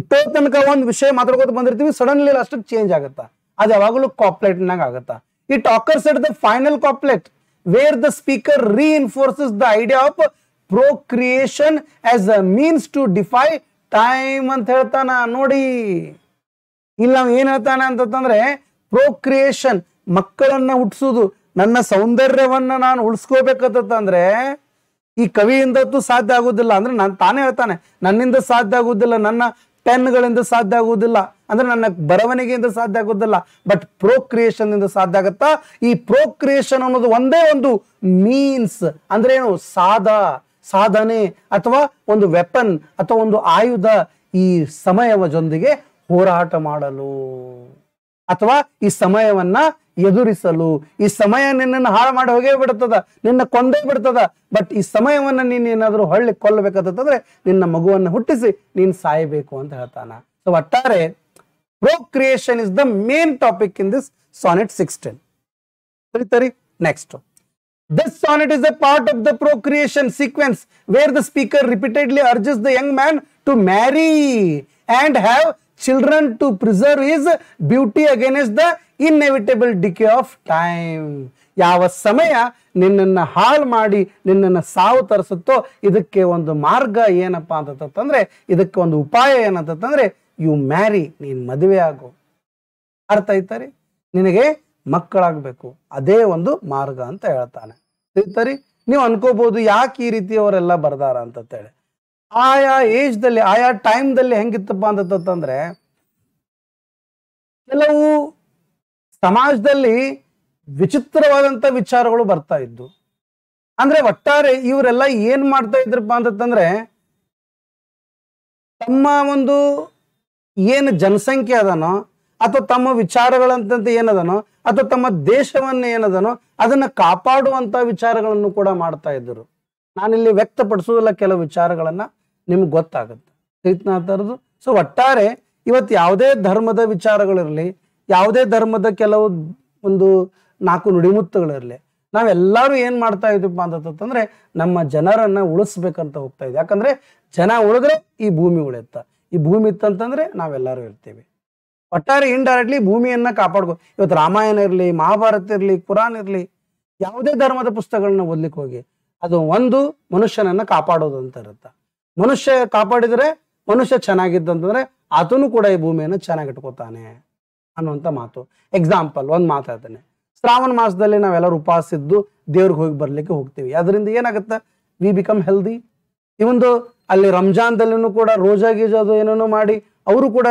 ಇಟ್ಟೋ ತನಕ ಒಂದು ವಿಷಯ ಮಾತಾಡ್ಕೋತ ಬಂದಿರ್ತೀವಿ, ಸಡನ್ಲಿ ಅಷ್ಟಕ್ಕೆ ಚೇಂಜ್ ಆಗುತ್ತಾ? ಅದು ಯಾವಾಗಲೂ ಕಾಪ್ಲೆಟ್ನಾಗ ಆಗುತ್ತಾ? It occurs at the final couplet where the speaker reinforces the idea of procreation as a means to defy time ಅಂತ ಹೇಳ್ತಾನ ನೋಡಿ. ಇಲ್ಲ ಏನ್ ಹೇಳ್ತಾನ ಅಂತಂದ್ರೆ ಪ್ರೊಕ್ರಿಯೇಷನ್, ಮಕ್ಕಳನ್ನ ಹುಟ್ಟಿಸುದು, ನನ್ನ ಸೌಂದರ್ಯವನ್ನ ನಾನು ಉಳಿಸ್ಕೋಬೇಕಂತಂದ್ರೆ ಈ ಕವಿಯಿಂದತ್ತು ಸಾಧ್ಯ ಆಗುದಿಲ್ಲ. ಅಂದ್ರೆ ನಾನು ತಾನೇ ಹೇಳ್ತಾನೆ, ನನ್ನಿಂದ ಸಾಧ್ಯ ಆಗುದಿಲ್ಲ, ನನ್ನ ಪೆನ್ಗಳಿಂದ ಸಾಧ್ಯ ಆಗುವುದಿಲ್ಲ, ಅಂದ್ರೆ ನನ್ನ ಬರವಣಿಗೆಯಿಂದ ಸಾಧ್ಯ ಆಗುದಿಲ್ಲ, ಬಟ್ ಪ್ರೊಕ್ರಿಯೇಷನ್ ಇಂದ ಸಾಧ್ಯ ಆಗತ್ತಾ? ಈ ಪ್ರೊಕ್ರಿಯೇಷನ್ ಅನ್ನೋದು ಒಂದೇ ಒಂದು ಮೀನ್ಸ್. ಅಂದ್ರೆ ಏನು? ಸಾಧನೆ ಅಥವಾ ಒಂದು ವೆಪನ್ ಅಥವಾ ಒಂದು ಆಯುಧ, ಈ ಸಮಯದೊಂದಿಗೆ ಹೋರಾಟ ಮಾಡಲು ಅಥವಾ ಈ ಸಮಯವನ್ನ ಎದುರಿಸಲು. ಈ ಸಮಯ ನಿನ್ನನ್ನು ಹಾಳು ಮಾಡಿ ಹೋಗೇ ಬಿಡ್ತದ, ನಿನ್ನ ಕೊಂದೇ ಬಿಡ್ತದ, ಬಟ್ ಈ ಸಮಯವನ್ನ ನೀನ್ ಏನಾದ್ರೂ ಹೊಳ್ಳಿ ಕೊಲ್ಲಬೇಕಂತಂದ್ರೆ ನಿನ್ನ ಮಗುವನ್ನ ಹುಟ್ಟಿಸಿ ನೀನ್ ಸಾಯಬೇಕು ಅಂತ ಹೇಳ್ತಾನ. ಸೊ ಒಟ್ಟಾರೆ procreation is the main topic in this sonnet 16. ಸರಿ, next. This sonnet is a part of the procreation sequence where the speaker repeatedly urges the young man to marry and have children to preserve his beauty against the inevitable decay of time. ಯಾವ ಸಮಯ ನಿನ್ನನ್ನು ಹಾಳು ಮಾಡಿ ನಿನ್ನನ್ನು ಸಾವು ತರಿಸುತ್ತೋ ಇದಕ್ಕೆ ಒಂದು ಮಾರ್ಗ ಏನಪ್ಪಾ ಅಂತಂದ್ರೆ, ಇದಕ್ಕೆ ಒಂದು ಉಪಾಯ ಏನಂತಂದ್ರೆ ಯು ಮ್ಯಾರಿ, ನೀನ್ ಮದುವೆ ಆಗು. ಅರ್ಥ ಆಯ್ತರಿ? ನಿನಗೆ ಮಕ್ಕಳಾಗಬೇಕು, ಅದೇ ಒಂದು ಮಾರ್ಗ ಅಂತ ಹೇಳ್ತಾನೆ. ಸರಿ, ನೀವು ಅನ್ಕೋಬಹುದು ಯಾಕೆ ಈ ರೀತಿ ಅವರೆಲ್ಲ ಬರ್ದಾರ ಅಂತೇಳಿ. ಆಯಾ ಏಜ್ದಲ್ಲಿ ಆಯಾ ಟೈಮ್ದಲ್ಲಿ ಹೆಂಗಿತ್ತಪ್ಪ ಅಂತಂದ್ರೆ, ಕೆಲವು ಸಮಾಜದಲ್ಲಿ ವಿಚಿತ್ರವಾದಂತ ವಿಚಾರಗಳು ಬರ್ತಾ ಇದ್ದು. ಅಂದ್ರೆ ಒಟ್ಟಾರೆ ಇವರೆಲ್ಲ ಏನ್ ಮಾಡ್ತಾ ಇದ್ರಪ್ಪ ಅಂತಂದ್ರೆ, ತಮ್ಮ ಒಂದು ಏನು ಜನಸಂಖ್ಯೆ ಅದನೋ ಅಥವಾ ತಮ್ಮ ವಿಚಾರಗಳಂತಂತ ಏನದನೋ ಅಥವಾ ತಮ್ಮ ದೇಶವನ್ನ ಏನದನೋ ಅದನ್ನ ಕಾಪಾಡುವಂತ ವಿಚಾರಗಳನ್ನು ಕೂಡ ಮಾಡ್ತಾ ಇದ್ರು. ನಾನಿಲ್ಲಿ ವ್ಯಕ್ತಪಡಿಸೋದಿಲ್ಲ ಕೆಲವು ವಿಚಾರಗಳನ್ನ, ನಿಮ್ಗೆ ಗೊತ್ತಾಗುತ್ತೆ ತರದು. ಸೊ ಒಟ್ಟಾರೆ ಇವತ್ತು ಯಾವುದೇ ಧರ್ಮದ ವಿಚಾರಗಳಿರ್ಲಿ, ಯಾವುದೇ ಧರ್ಮದ ಕೆಲವು ಒಂದು 4 ನುಡಿಮುತ್ತುಗಳಿರ್ಲಿ, ನಾವೆಲ್ಲರೂ ಏನ್ ಮಾಡ್ತಾ ಇದ್ವಪ್ಪ ಅಂತಂದ್ರೆ ನಮ್ಮ ಜನರನ್ನ ಉಳಿಸ್ಬೇಕಂತ ಹೋಗ್ತಾ ಇದ್ವಿ. ಯಾಕಂದ್ರೆ ಜನ ಉಳಿದ್ರೆ ಈ ಭೂಮಿ ಉಳಿಯುತ್ತ, ಈ ಭೂಮಿ ಇತ್ತಂತಂದ್ರೆ ನಾವೆಲ್ಲರೂ ಇರ್ತೀವಿ. ಒಟ್ಟಾರೆ ಇಂಡೈರೆಕ್ಟ್ಲಿ ಭೂಮಿಯನ್ನ ಕಾಪಾಡ್ಕೊ. ಇವತ್ತು ರಾಮಾಯಣ ಇರ್ಲಿ, ಮಹಾಭಾರತ ಇರ್ಲಿ, ಕುರಾನ್ ಇರ್ಲಿ, ಯಾವುದೇ ಧರ್ಮದ ಪುಸ್ತಕಗಳನ್ನ ಓದ್ಲಿಕ್ಕೆ ಹೋಗಿ ಅದು ಒಂದು ಮನುಷ್ಯನನ್ನ ಕಾಪಾಡೋದು ಅಂತ ಇರುತ್ತೆ. ಮನುಷ್ಯ ಕಾಪಾಡಿದ್ರೆ ಮನುಷ್ಯ ಚೆನ್ನಾಗಿದ್ದಂತಂದ್ರೆ ಆತನು ಕೂಡ ಈ ಭೂಮಿಯನ್ನು ಚೆನ್ನಾಗಿ ಇಟ್ಕೋತಾನೆ ಅನ್ನುವಂಥ ಮಾತು. ಎಕ್ಸಾಂಪಲ್ ಒಂದು ಮಾತಾಡ್ತಾನೆ, ಶ್ರಾವಣ ಮಾಸದಲ್ಲಿ ನಾವೆಲ್ಲರೂ ಉಪವಾಸ ಇದ್ದು ದೇವ್ರಿಗೆ ಹೋಗಿ ಬರ್ಲಿಕ್ಕೆ ಹೋಗ್ತೀವಿ. ಅದರಿಂದ ಏನಾಗುತ್ತೆ? We become healthy. ಈ ಒಂದು ಅಲ್ಲಿ ರಂಜಾನ್ದಲ್ಲಿನೂ ಕೂಡ ರೋಜಾ ಗೀಜು ಅದು ಏನೇನೋ ಮಾಡಿ ಅವರು ಕೂಡ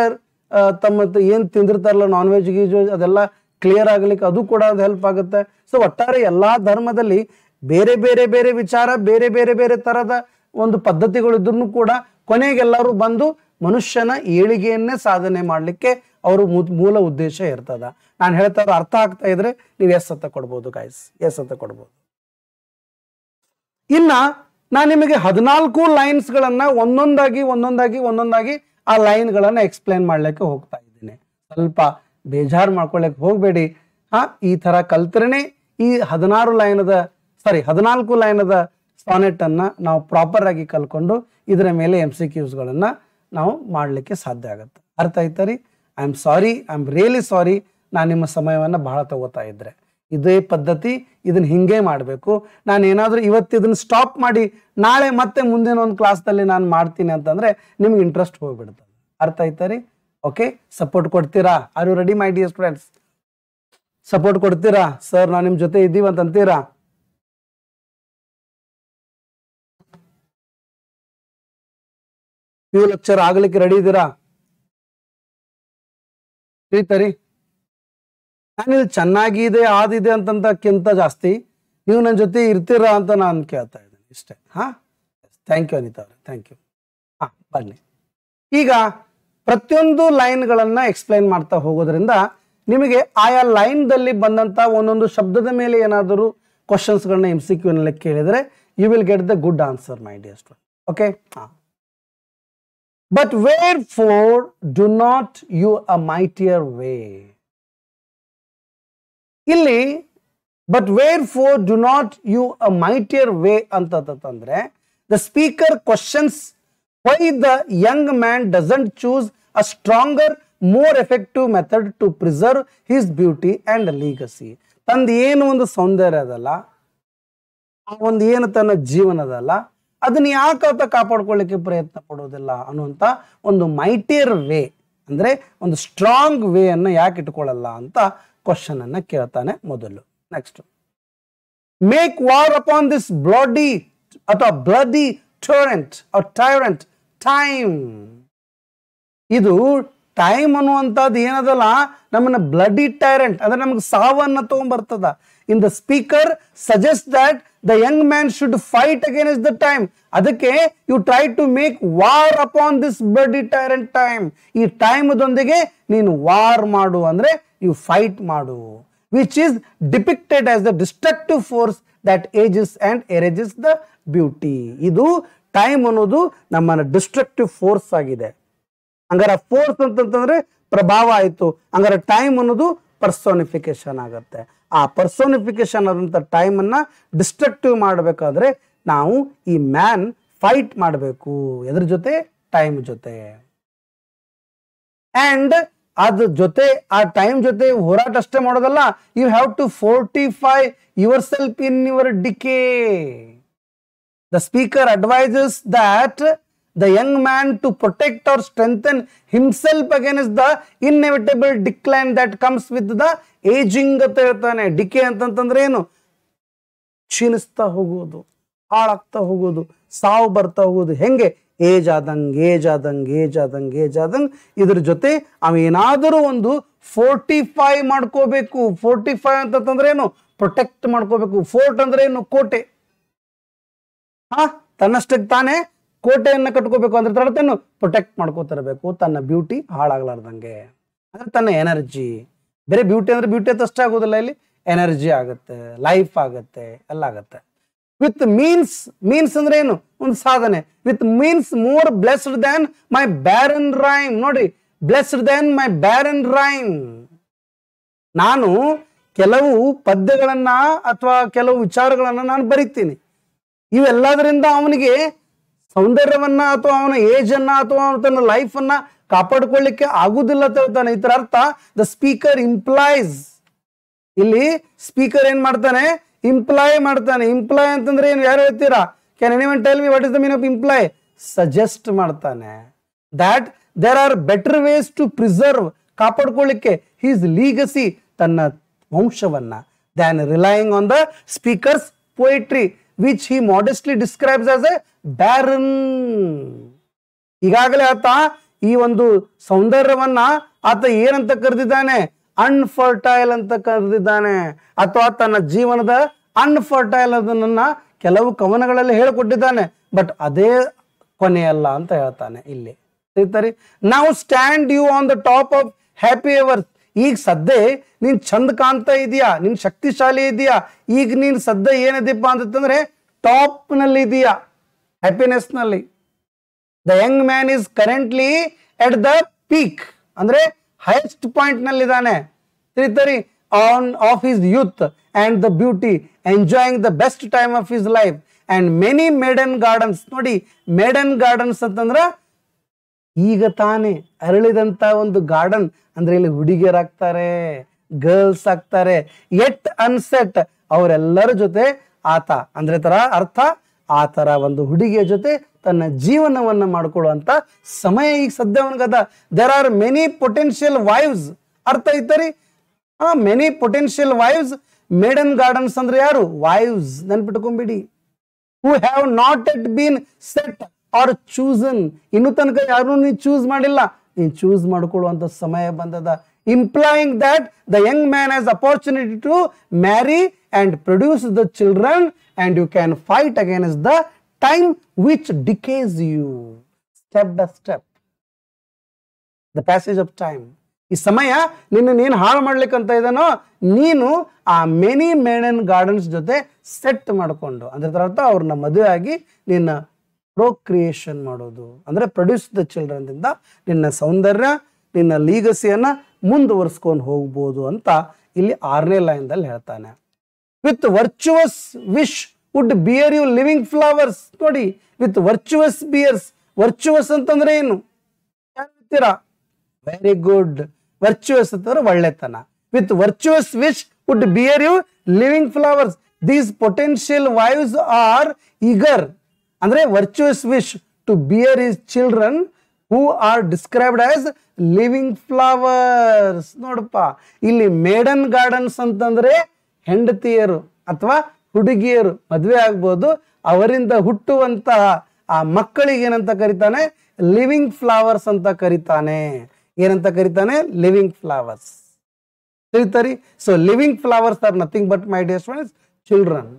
ತಮ್ಮ ಏನ್ ತಿಂದಿರ್ತಾರಲ್ಲ ನಾನ್ ವೆಜ್ ಗೀಜು ಅದೆಲ್ಲ ಕ್ಲಿಯರ್ ಆಗ್ಲಿಕ್ಕೆ ಅದು ಕೂಡ ಅದು ಹೆಲ್ಪ್ ಆಗುತ್ತೆ. ಸೊ ಒಟ್ಟಾರೆ ಎಲ್ಲಾ ಧರ್ಮದಲ್ಲಿ ಬೇರೆ ಬೇರೆ ಬೇರೆ ವಿಚಾರ, ಬೇರೆ ಬೇರೆ ಬೇರೆ ತರದ ಒಂದು ಪದ್ಧತಿಗಳು ಇದ್ರೂ ಕೂಡ ಕೊನೆಗೆಲ್ಲರೂ ಬಂದು ಮನುಷ್ಯನ ಏಳಿಗೆಯನ್ನೇ ಸಾಧನೆ ಮಾಡ್ಲಿಕ್ಕೆ ಅವರು ಮೂಲ ಉದ್ದೇಶ ಇರ್ತದ. ನಾನು ಹೇಳ್ತಾ ಅರ್ಥ ಆಗ್ತಾ ಇದ್ರೆ ನೀವು ಎಸ್ ಅಂತ ಕೊಡ್ಬೋದು ಗಾಯ್ಸ್, ಎಸ್ ಅಂತ ಕೊಡ್ಬೋದು. ಇನ್ನ ನಾನು ನಿಮಗೆ 14 ಲೈನ್ಸ್ ಗಳನ್ನ ಒಂದೊಂದಾಗಿ ಆ ಲೈನ್ ಗಳನ್ನ ಎಕ್ಸ್ಪ್ಲೇನ್ ಮಾಡ್ಲಿಕ್ಕೆ ಹೋಗ್ತಾ ಇದ್ದೀನಿ. ಸ್ವಲ್ಪ ಬೇಜಾರು ಮಾಡ್ಕೊಳಕ್ ಹೋಗ್ಬೇಡಿ. ಈ ತರ ಕಲ್ತ್ರೇನೆ ಈ 14 ಲೈನದ ಸಾನೆಟ್ ಅನ್ನ ನಾವು ಪ್ರಾಪರ್ ಆಗಿ ಕಲ್ಕೊಂಡು ಇದರ ಮೇಲೆ MCQs ಗಳನ್ನ ನಾವು ಮಾಡ್ಲಿಕ್ಕೆ ಸಾಧ್ಯ ಆಗುತ್ತೆ. ಅರ್ಥ ಆಯ್ತಾ ರೀ? I am really sorry. ನಾನು ನಿಮ್ಮ ಸಮಯವನ್ನ ಬಹಳ ತಗೋತಾ ಇದ್ರೆ ಇದೇ ಪದ್ಧತಿ, ಇದನ್ನ ಹಿಂಗೆ ಮಾಡಬೇಕು. ನಾನು ಏನಾದ್ರೂ ಇವತ್ತು ಇದನ್ನ ಸ್ಟಾಪ್ ಮಾಡಿ ನಾಳೆ ಮತ್ತೆ ಮುಂದಿನ ಒಂದು ಕ್ಲಾಸ್ದಲ್ಲಿ ನಾನು ಮಾಡ್ತೀನಿ ಅಂತಂದ್ರೆ ನಿಮ್ಗೆ ಇಂಟ್ರೆಸ್ಟ್ ಹೋಗ್ಬಿಡ್ತದೆ. ಅರ್ಥ ಆಯ್ತಾ ರೀ? ಓಕೆ, ಸಪೋರ್ಟ್ ಕೊಡ್ತೀರಾ? Are you ready my dear students? Support ಕೊಡ್ತೀರಾ? ಸರ್ ನಾವು ನಿಮ್ ಜೊತೆ ಇದ್ದೀವಿ ಅಂತ ಅಂತೀರಾ? PU ಲೆಕ್ಚರ್ ಆಗ್ಲಿಕ್ಕೆ ರೆಡಿ ಇದ್ದೀರಾ? ತಿಳಿತರಿ? ನಾನಿಲ್ಲಿ ಚೆನ್ನಾಗಿದೆ ಆದಿದೆ ಅಂತಂತಕ್ಕಿಂತ ಜಾಸ್ತಿ ನೀವು ನನ್ನ ಜೊತೆ ಇರ್ತೀರಾ ಅಂತ ನಾನು ಕೇಳ್ತಾ ಇದ್ದೀನಿ ಇಷ್ಟೇ. ಥ್ಯಾಂಕ್ ಯು ಅನಿತಾ ಅವರೇ, ಥ್ಯಾಂಕ್ ಯು. ಬನ್ನಿ ಈಗ ಪ್ರತಿಯೊಂದು ಲೈನ್ಗಳನ್ನ ಎಕ್ಸ್ಪ್ಲೈನ್ ಮಾಡ್ತಾ ಹೋಗೋದ್ರಿಂದ ನಿಮಗೆ ಆಯಾ ಲೈನ್ದಲ್ಲಿ ಬಂದಂತ ಒಂದೊಂದು ಶಬ್ದದ ಮೇಲೆ ಏನಾದರೂ ಕ್ವಶನ್ಸ್ಗಳನ್ನ MCQ ನಲ್ಲಿ ಕೇಳಿದರೆ you will get the good answer my dear student. Okay, but wherefore do not you a mightier way. ಇಲ್ಲಿ but wherefore do not you a mightier way ಅಂತಂದ್ರೆ the speaker questions why the young man doesn't choose a stronger, more effective method to preserve his beauty and legacy. ತಂದು ಏನು ಒಂದು ಸೌಂದರ್ಯ ಅದಲ್ಲ, ಆ ಒಂದು ಏನು ತನ್ನ ಜೀವನದಲ್ಲ, ಅದನ್ನ ಯಾಕೆ ಆತ ಕಾಪಾಡ್ಕೊಳ್ಳಿಕ್ಕೆ ಪ್ರಯತ್ನ ಪಡೋದಿಲ್ಲ ಅನ್ನುವಂಥ ಒಂದು ಮೈಟಿಯರ್ ವೇ, ಅಂದ್ರೆ ಒಂದು ಸ್ಟ್ರಾಂಗ್ ವೇ ಅನ್ನ ಯಾಕೆ ಇಟ್ಕೊಳ್ಳಲ್ಲ ಅಂತ ಕ್ವಶನ್ ಅನ್ನ ಕೇಳ್ತಾನೆ ಮೊದಲು. Next, make war upon this bloody ಅಥವಾ bloody torrent or tyrant time. ಇದು ಟೈಮ್ ಅನ್ನುವಂಥದ್ದು ಏನದಲ್ಲ ನಮ್ಮನ್ನ ಬ್ಲಡಿ ಟೈರೆಂಟ್ ಅಂದ್ರೆ ನಮ್ಗೆ ಸಾವನ್ನ ತಗೊಂಡ್ಬರ್ತದ. In the speaker suggest that the young man should fight against the time. ಅದಕ್ಕೆ you try to make war upon this bloody tyrant time. ಈ ಟೈಮ್ದೊಂದಿಗೆ ನೀನು ವಾರ್ ಮಾಡು ಅಂದ್ರೆ ಯು ಫೈಟ್ ಮಾಡು, which is depicted as the destructive force that ages and ಎರೇಜಸ್ the beauty. ಇದು time ಅನ್ನೋದು ನಮ್ಮನ್ನ ಡಿಸ್ಟ್ರಕ್ಟಿವ್ ಫೋರ್ಸ್ ಆಗಿದೆ. ಹಂಗಾರೆ ಫೋರ್ಸ್ ಅಂತಂದ್ರೆ ಪ್ರಭಾವ ಆಯ್ತು, ಹಂಗಾರೆ ಟೈಮ್ ಅನ್ನೋದು ಪರ್ಸೋನಿಫಿಕೇಶನ್ ಆಗತ್ತೆ. ಆ ಪರ್ಸೋನಿಫಿಕೇಶನ್ ಆದಂತ ಟೈಮ್ ಅನ್ನ ಡಿಸ್ಟ್ರಕ್ಟಿವ್ ಮಾಡಬೇಕಾದ್ರೆ ನಾವು ಈ ಮ್ಯಾನ್ ಫೈಟ್ ಮಾಡಬೇಕು. ಎದ್ರ ಜೊತೆ? ಟೈಮ್ ಜೊತೆ. ಅಂಡ್ ಅದ್ರ ಜೊತೆ ಆ ಟೈಮ್ ಜೊತೆ ಹೋರಾಟ ಅಷ್ಟೇ ಮಾಡೋದಲ್ಲ, you have to fortify yourself in your decay. The speaker advises that the young man to protect or strengthen himself against the inevitable decline that comes with the aging ಅಂತ ಹೇಳ್ತಾನೆ. DK ಅಂತಂತಂದ್ರೆ ಏನು? ಕ್ಷೀಣಿಸ್ತಾ ಹೋಗೋದು, ಹಾಳಾಗ್ತಾ ಹೋಗೋದು, ಸಾವು ಬರ್ತಾ ಹೋಗೋದು. ಹೆಂಗೆ? ಏಜ್ ಆದಂಗೆ ಇದ್ರ ಜೊತೆ ಅವೇನಾದರೂ ಒಂದು ಫೋರ್ಟಿಫೈ ಮಾಡ್ಕೋಬೇಕು. ಫೋರ್ಟಿಫೈ ಅಂತಂದ್ರೆ ಏನು? ಪ್ರೊಟೆಕ್ಟ್ ಮಾಡ್ಕೋಬೇಕು. ಫೋರ್ಟ್ ಅಂದ್ರೆ ಏನು? ಕೋಟೆ. ತನ್ನಷ್ಟಕ್ಕೆ ತಾನೇ ಕೋಟೆಯನ್ನ ಕಟ್ಕೋಬೇಕು ಅಂದ್ರೆ ತಡತೇನು ಪ್ರೊಟೆಕ್ಟ್ ಮಾಡ್ಕೋತಿರ್ಬೇಕು, ತನ್ನ ಬ್ಯೂಟಿ ಹಾಳಾಗ್ಲಾರ್ದಂಗೆ. ಅಂದ್ರೆ ತನ್ನ ಎನರ್ಜಿ, ಬೇರೆ ಬ್ಯೂಟಿ ಅಂದ್ರೆ ಬ್ಯೂಟಿ ಅಂತ ಅಷ್ಟೇ ಆಗೋದಿಲ್ಲ, ಇಲ್ಲಿ ಎನರ್ಜಿ ಆಗುತ್ತೆ, ಲೈಫ್ ಆಗುತ್ತೆ, ಎಲ್ಲ ಆಗುತ್ತೆ. ವಿತ್ ಮೀನ್ಸ್ ಅಂದ್ರೆ ಏನು? ಒಂದು ಸಾಧನೆ. With means more blessed than my barren rhyme. ನೋಡಿ, blessed than my barren rhyme. ನಾನು ಕೆಲವು ಪದ್ಯಗಳನ್ನ ಅಥವಾ ಕೆಲವು ವಿಚಾರಗಳನ್ನ ನಾನು ಬರಿತೀನಿ. ಇವೆಲ್ಲದರಿಂದ ಅವನಿಗೆ ಸೌಂದರ್ಯವನ್ನ ಅಥವಾ ಅವನ ಏಜ್ ಅನ್ನ ಅಥವಾ ಅವನ ತನ್ನ ಲೈಫ್ ಅನ್ನ ಕಾಪಾಡಿಕೊಳ್ಳಿಕ್ಕೆ ಆಗುದಿಲ್ಲ ಅಂತ ಹೇಳ್ತಾನೆ. ಇದರ ಅರ್ಥ ದ ಸ್ಪೀಕರ್ ಇಂಪ್ಲಾಯ್ಸ್. ಇಲ್ಲಿ ಸ್ಪೀಕರ್ ಏನ್ ಮಾಡ್ತಾನೆ? ಇಂಪ್ಲಾಯ್ ಮಾಡ್ತಾನೆ. ಇಂಪ್ಲಾಯ್ ಅಂತಂದ್ರೆ ಏನು? ಯಾರು ಹೇಳ್ತೀರಾ? Can anyone tell me what is the meaning of imply? Suggest ಮಾಡ್ತಾನೆ that there are better ways to preserve, ಕಾಪಾಡ್ಕೊಳ್ಳಿಕ್ಕೆ ಹಿಸ್ ಲೀಗಸಿ, ತನ್ನ ವಂಶವನ್ನ, than relying on the speaker's poetry which he modestly describes as a barren. ಈಗಾಗಲೇ ಆತ ಈ ಒಂದು ಸೌಂದರ್ಯವನ್ನ ಆತ ಏನಂತ ಕರೆದಿದ್ದಾನೆ? ಅನ್ಫರ್ಟೈಲ್ ಅಂತ ಕರೆದಿದ್ದಾನೆ. ಅಥವಾ ತನ್ನ ಜೀವನದ ಅನ್ಫರ್ಟೈಲ್ ಅದನ್ನ ಕೆಲವು ಕವನಗಳಲ್ಲಿ ಹೇಳಿಕೊಟ್ಟಿದ್ದಾನೆ. ಬಟ್ ಅದೇ ಕೊನೆಯಲ್ಲ ಅಂತ ಹೇಳ್ತಾನೆ ಇಲ್ಲಿ. ನಾವು stand you on the top of happy hours. ಈಗ ಸದ್ಯ ನೀನ್ ಚಂದ ಕಾಣ್ತಾ ಇದೀಯಾ, ನೀನ್ ಶಕ್ತಿಶಾಲಿ ಇದೆಯಾ, ಈಗ ನೀನ್ ಸದ್ಯ ಏನಿದೀಪ ಅಂತಂದ್ರೆ ಟಾಪ್ ನಲ್ಲಿ ಇದೆಯಾ, ಹ್ಯಾಪಿನೆಸ್ ನಲ್ಲಿ. The young man is currently at the peak ಅಂದ್ರೆ ಹೈಯೆಸ್ಟ್ ಪಾಯಿಂಟ್ ನಲ್ಲಿ ಇದ್ದಾನೆ. ತಿಳಿತರಿ on of his youth and the beauty, enjoying the best time of his life and many maiden gardens. ನೋಡಿ, ಮೇಡನ್ ಗಾರ್ಡನ್ಸ್ ಅಂತಂದ್ರ ಈಗ ತಾನೇ ಅರಳಿದಂತ ಒಂದು ಗಾರ್ಡನ್. ಅಂದ್ರೆ ಇಲ್ಲಿ ಹುಡುಗಿಯರಾಗ್ತಾರೆ, ಗರ್ಲ್ಸ್ ಆಗ್ತಾರೆ, ಎಟ್ ಅನ್ಸೆಟ್ ಅವರೆಲ್ಲರ ಜೊತೆ ಆತ ಅಂದ್ರೆ ತರ ಅರ್ಥ, ಆ ತರ ಒಂದು ಹುಡುಗಿಯ ಜೊತೆ ತನ್ನ ಜೀವನವನ್ನ ಮಾಡ್ಕೊಳ್ಳುವಂತ ಸಮಯ ಈಗ ಸದ್ಯ ಅವನಿಗದ. There are many potential wives. ಅರ್ಥ ಐತರಿ? Many potential wives. Maiden gardens ಅಂದ್ರೆ ಯಾರು? ವೈವ್ಸ್. ನೆನ್ಪಿಟ್ಕೊಂಡ್ಬಿಡಿ. Who have not yet been set or chosen. ಇನ್ನು ತನಕ ಯಾರು ನೀ ಚೂಸ್ ಮಾಡಿಲ್ಲ, ನೀನ್ ಚೂಸ್ ಮಾಡ್ಕೊಳ್ಳುವಂತ ಸಮಯ ಬಂದದ. Implying that the young man has opportunity to marry and produce the children and you can fight against the time which decays you step by step. The passage of time. ಈ ಸಮಯ ನಿನ್ನ ಹಾಳು ಮಾಡ್ಲಿಕ್ಕಂತ ಇದನೋ ನೀನು ಆ many maiden gardens ಜೊತೆ set ಮಾಡಿಕೊಂಡು, ಅಂದ್ರೆ ಅರ್ಥ ಅವ್ರನ್ನ ಮದುವೆ ಆಗಿ ನಿನ್ನ ಪ್ರೊಕ್ರಿಯೇಷನ್ ಮಾಡೋದು, ಅಂದ್ರೆ ಪ್ರೊಡ್ಯೂಸ್ ದ ಚಿಲ್ಡ್ರನ್ ದಿಂದ ನಿನ್ನ ಸೌಂದರ್ಯ, ನಿನ್ನ ಲೀಗಸಿಯನ್ನ ಮುಂದುವರಿಸ್ಕೊಂಡು ಹೋಗ್ಬೋದು ಅಂತ ಇಲ್ಲಿ 6ನೇ ಲೈನ್ದಲ್ಲಿ ಹೇಳ್ತಾನೆ. With virtuous wish would bear you living flowers. ನೋಡಿ, ವಿತ್ ವರ್ಚುವಸ್ ಬಿಯರ್ಸ್. ವರ್ಚುವಸ್ ಅಂತಂದ್ರೆ ಏನು ಹೇಳ್ತೀರಾ? Very good. ವರ್ಚುವಸ್ ಅಂತಂದ್ರೆ ಒಳ್ಳೆತನ. With virtuous wish would bear you living flowers. These potential wives are eager. ಅಂದ್ರೆ virtuous wish to bear his children who are described as living flowers. ನೋಡಪ್ಪ, ಇಲ್ಲಿ maiden gardens ಅಂತಂದ್ರೆ ಹೆಂಡತಿಯರು ಅಥವಾ ಹುಡುಗಿಯರು ಮದುವೆ ಆಗ್ಬೋದು, ಅವರಿಂದ ಹುಟ್ಟುವಂತಹ ಆ ಮಕ್ಕಳಿಗೆ ಏನಂತ ಕರೀತಾನೆ? ಲಿವಿಂಗ್ ಫ್ಲವರ್ಸ್ ಅಂತ ಕರೀತಾನೆ. ಏನಂತ ಕರೀತಾನೆ? Living flowers. ತಿಳಿತಾರಿ? So living flowers are nothing but my dear friends children.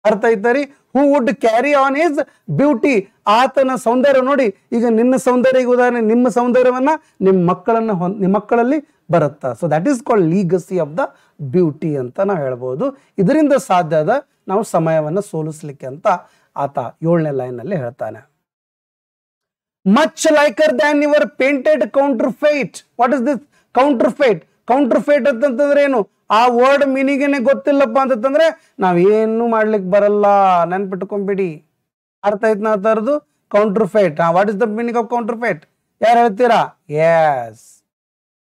ಅರ್ಥ ಐತಾರಿ? Who would carry on his beauty. ಆತನ ಸೌಂದರ್ಯ. ನೋಡಿ, ಈಗ ನಿನ್ನ ಸೌಂದರ್ಯ ಉದಾಹರಣೆ, ನಿಮ್ಮ ಸೌಂದರ್ಯವನ್ನ ನಿಮ್ಮ ಮಕ್ಕಳಲ್ಲಿ ಬರುತ್ತಾ. So that is called legacy of the beauty ಅಂತ ನಾವು ಹೇಳ್ಬೋದು. ಇದರಿಂದ ಸಾಧ್ಯ ಅದ ನಾವು ಸಮಯವನ್ನು ಸೋಲಿಸ್ಲಿಕ್ಕೆ ಅಂತ ಆತ 7ನೇ ಲೈನ್ ಅಲ್ಲಿ ಹೇಳ್ತಾನೆ. Much liker than your painted counterfeit. What is this counterfeit? Counterfeit ಅಂತಂದ್ರೆ ಏನು? ಆ ವರ್ಡ್ ಮೀನಿಂಗೇನೆ ಗೊತ್ತಿಲ್ಲಪ್ಪ ಅಂತಂದ್ರೆ ನಾವೇನು ಮಾಡ್ಲಿಕ್ಕೆ ಬರಲ್ಲ. ನೆನ್ಪಿಟ್ಕೊಂಡ್ಬಿಡಿ. ಅರ್ಥ ಆಯ್ತು ನಾ ತರದು? Counterfeit. What is the meaning of counterfeit? ಯಾರು ಹೇಳ್ತೀರಾ? ಎಸ್,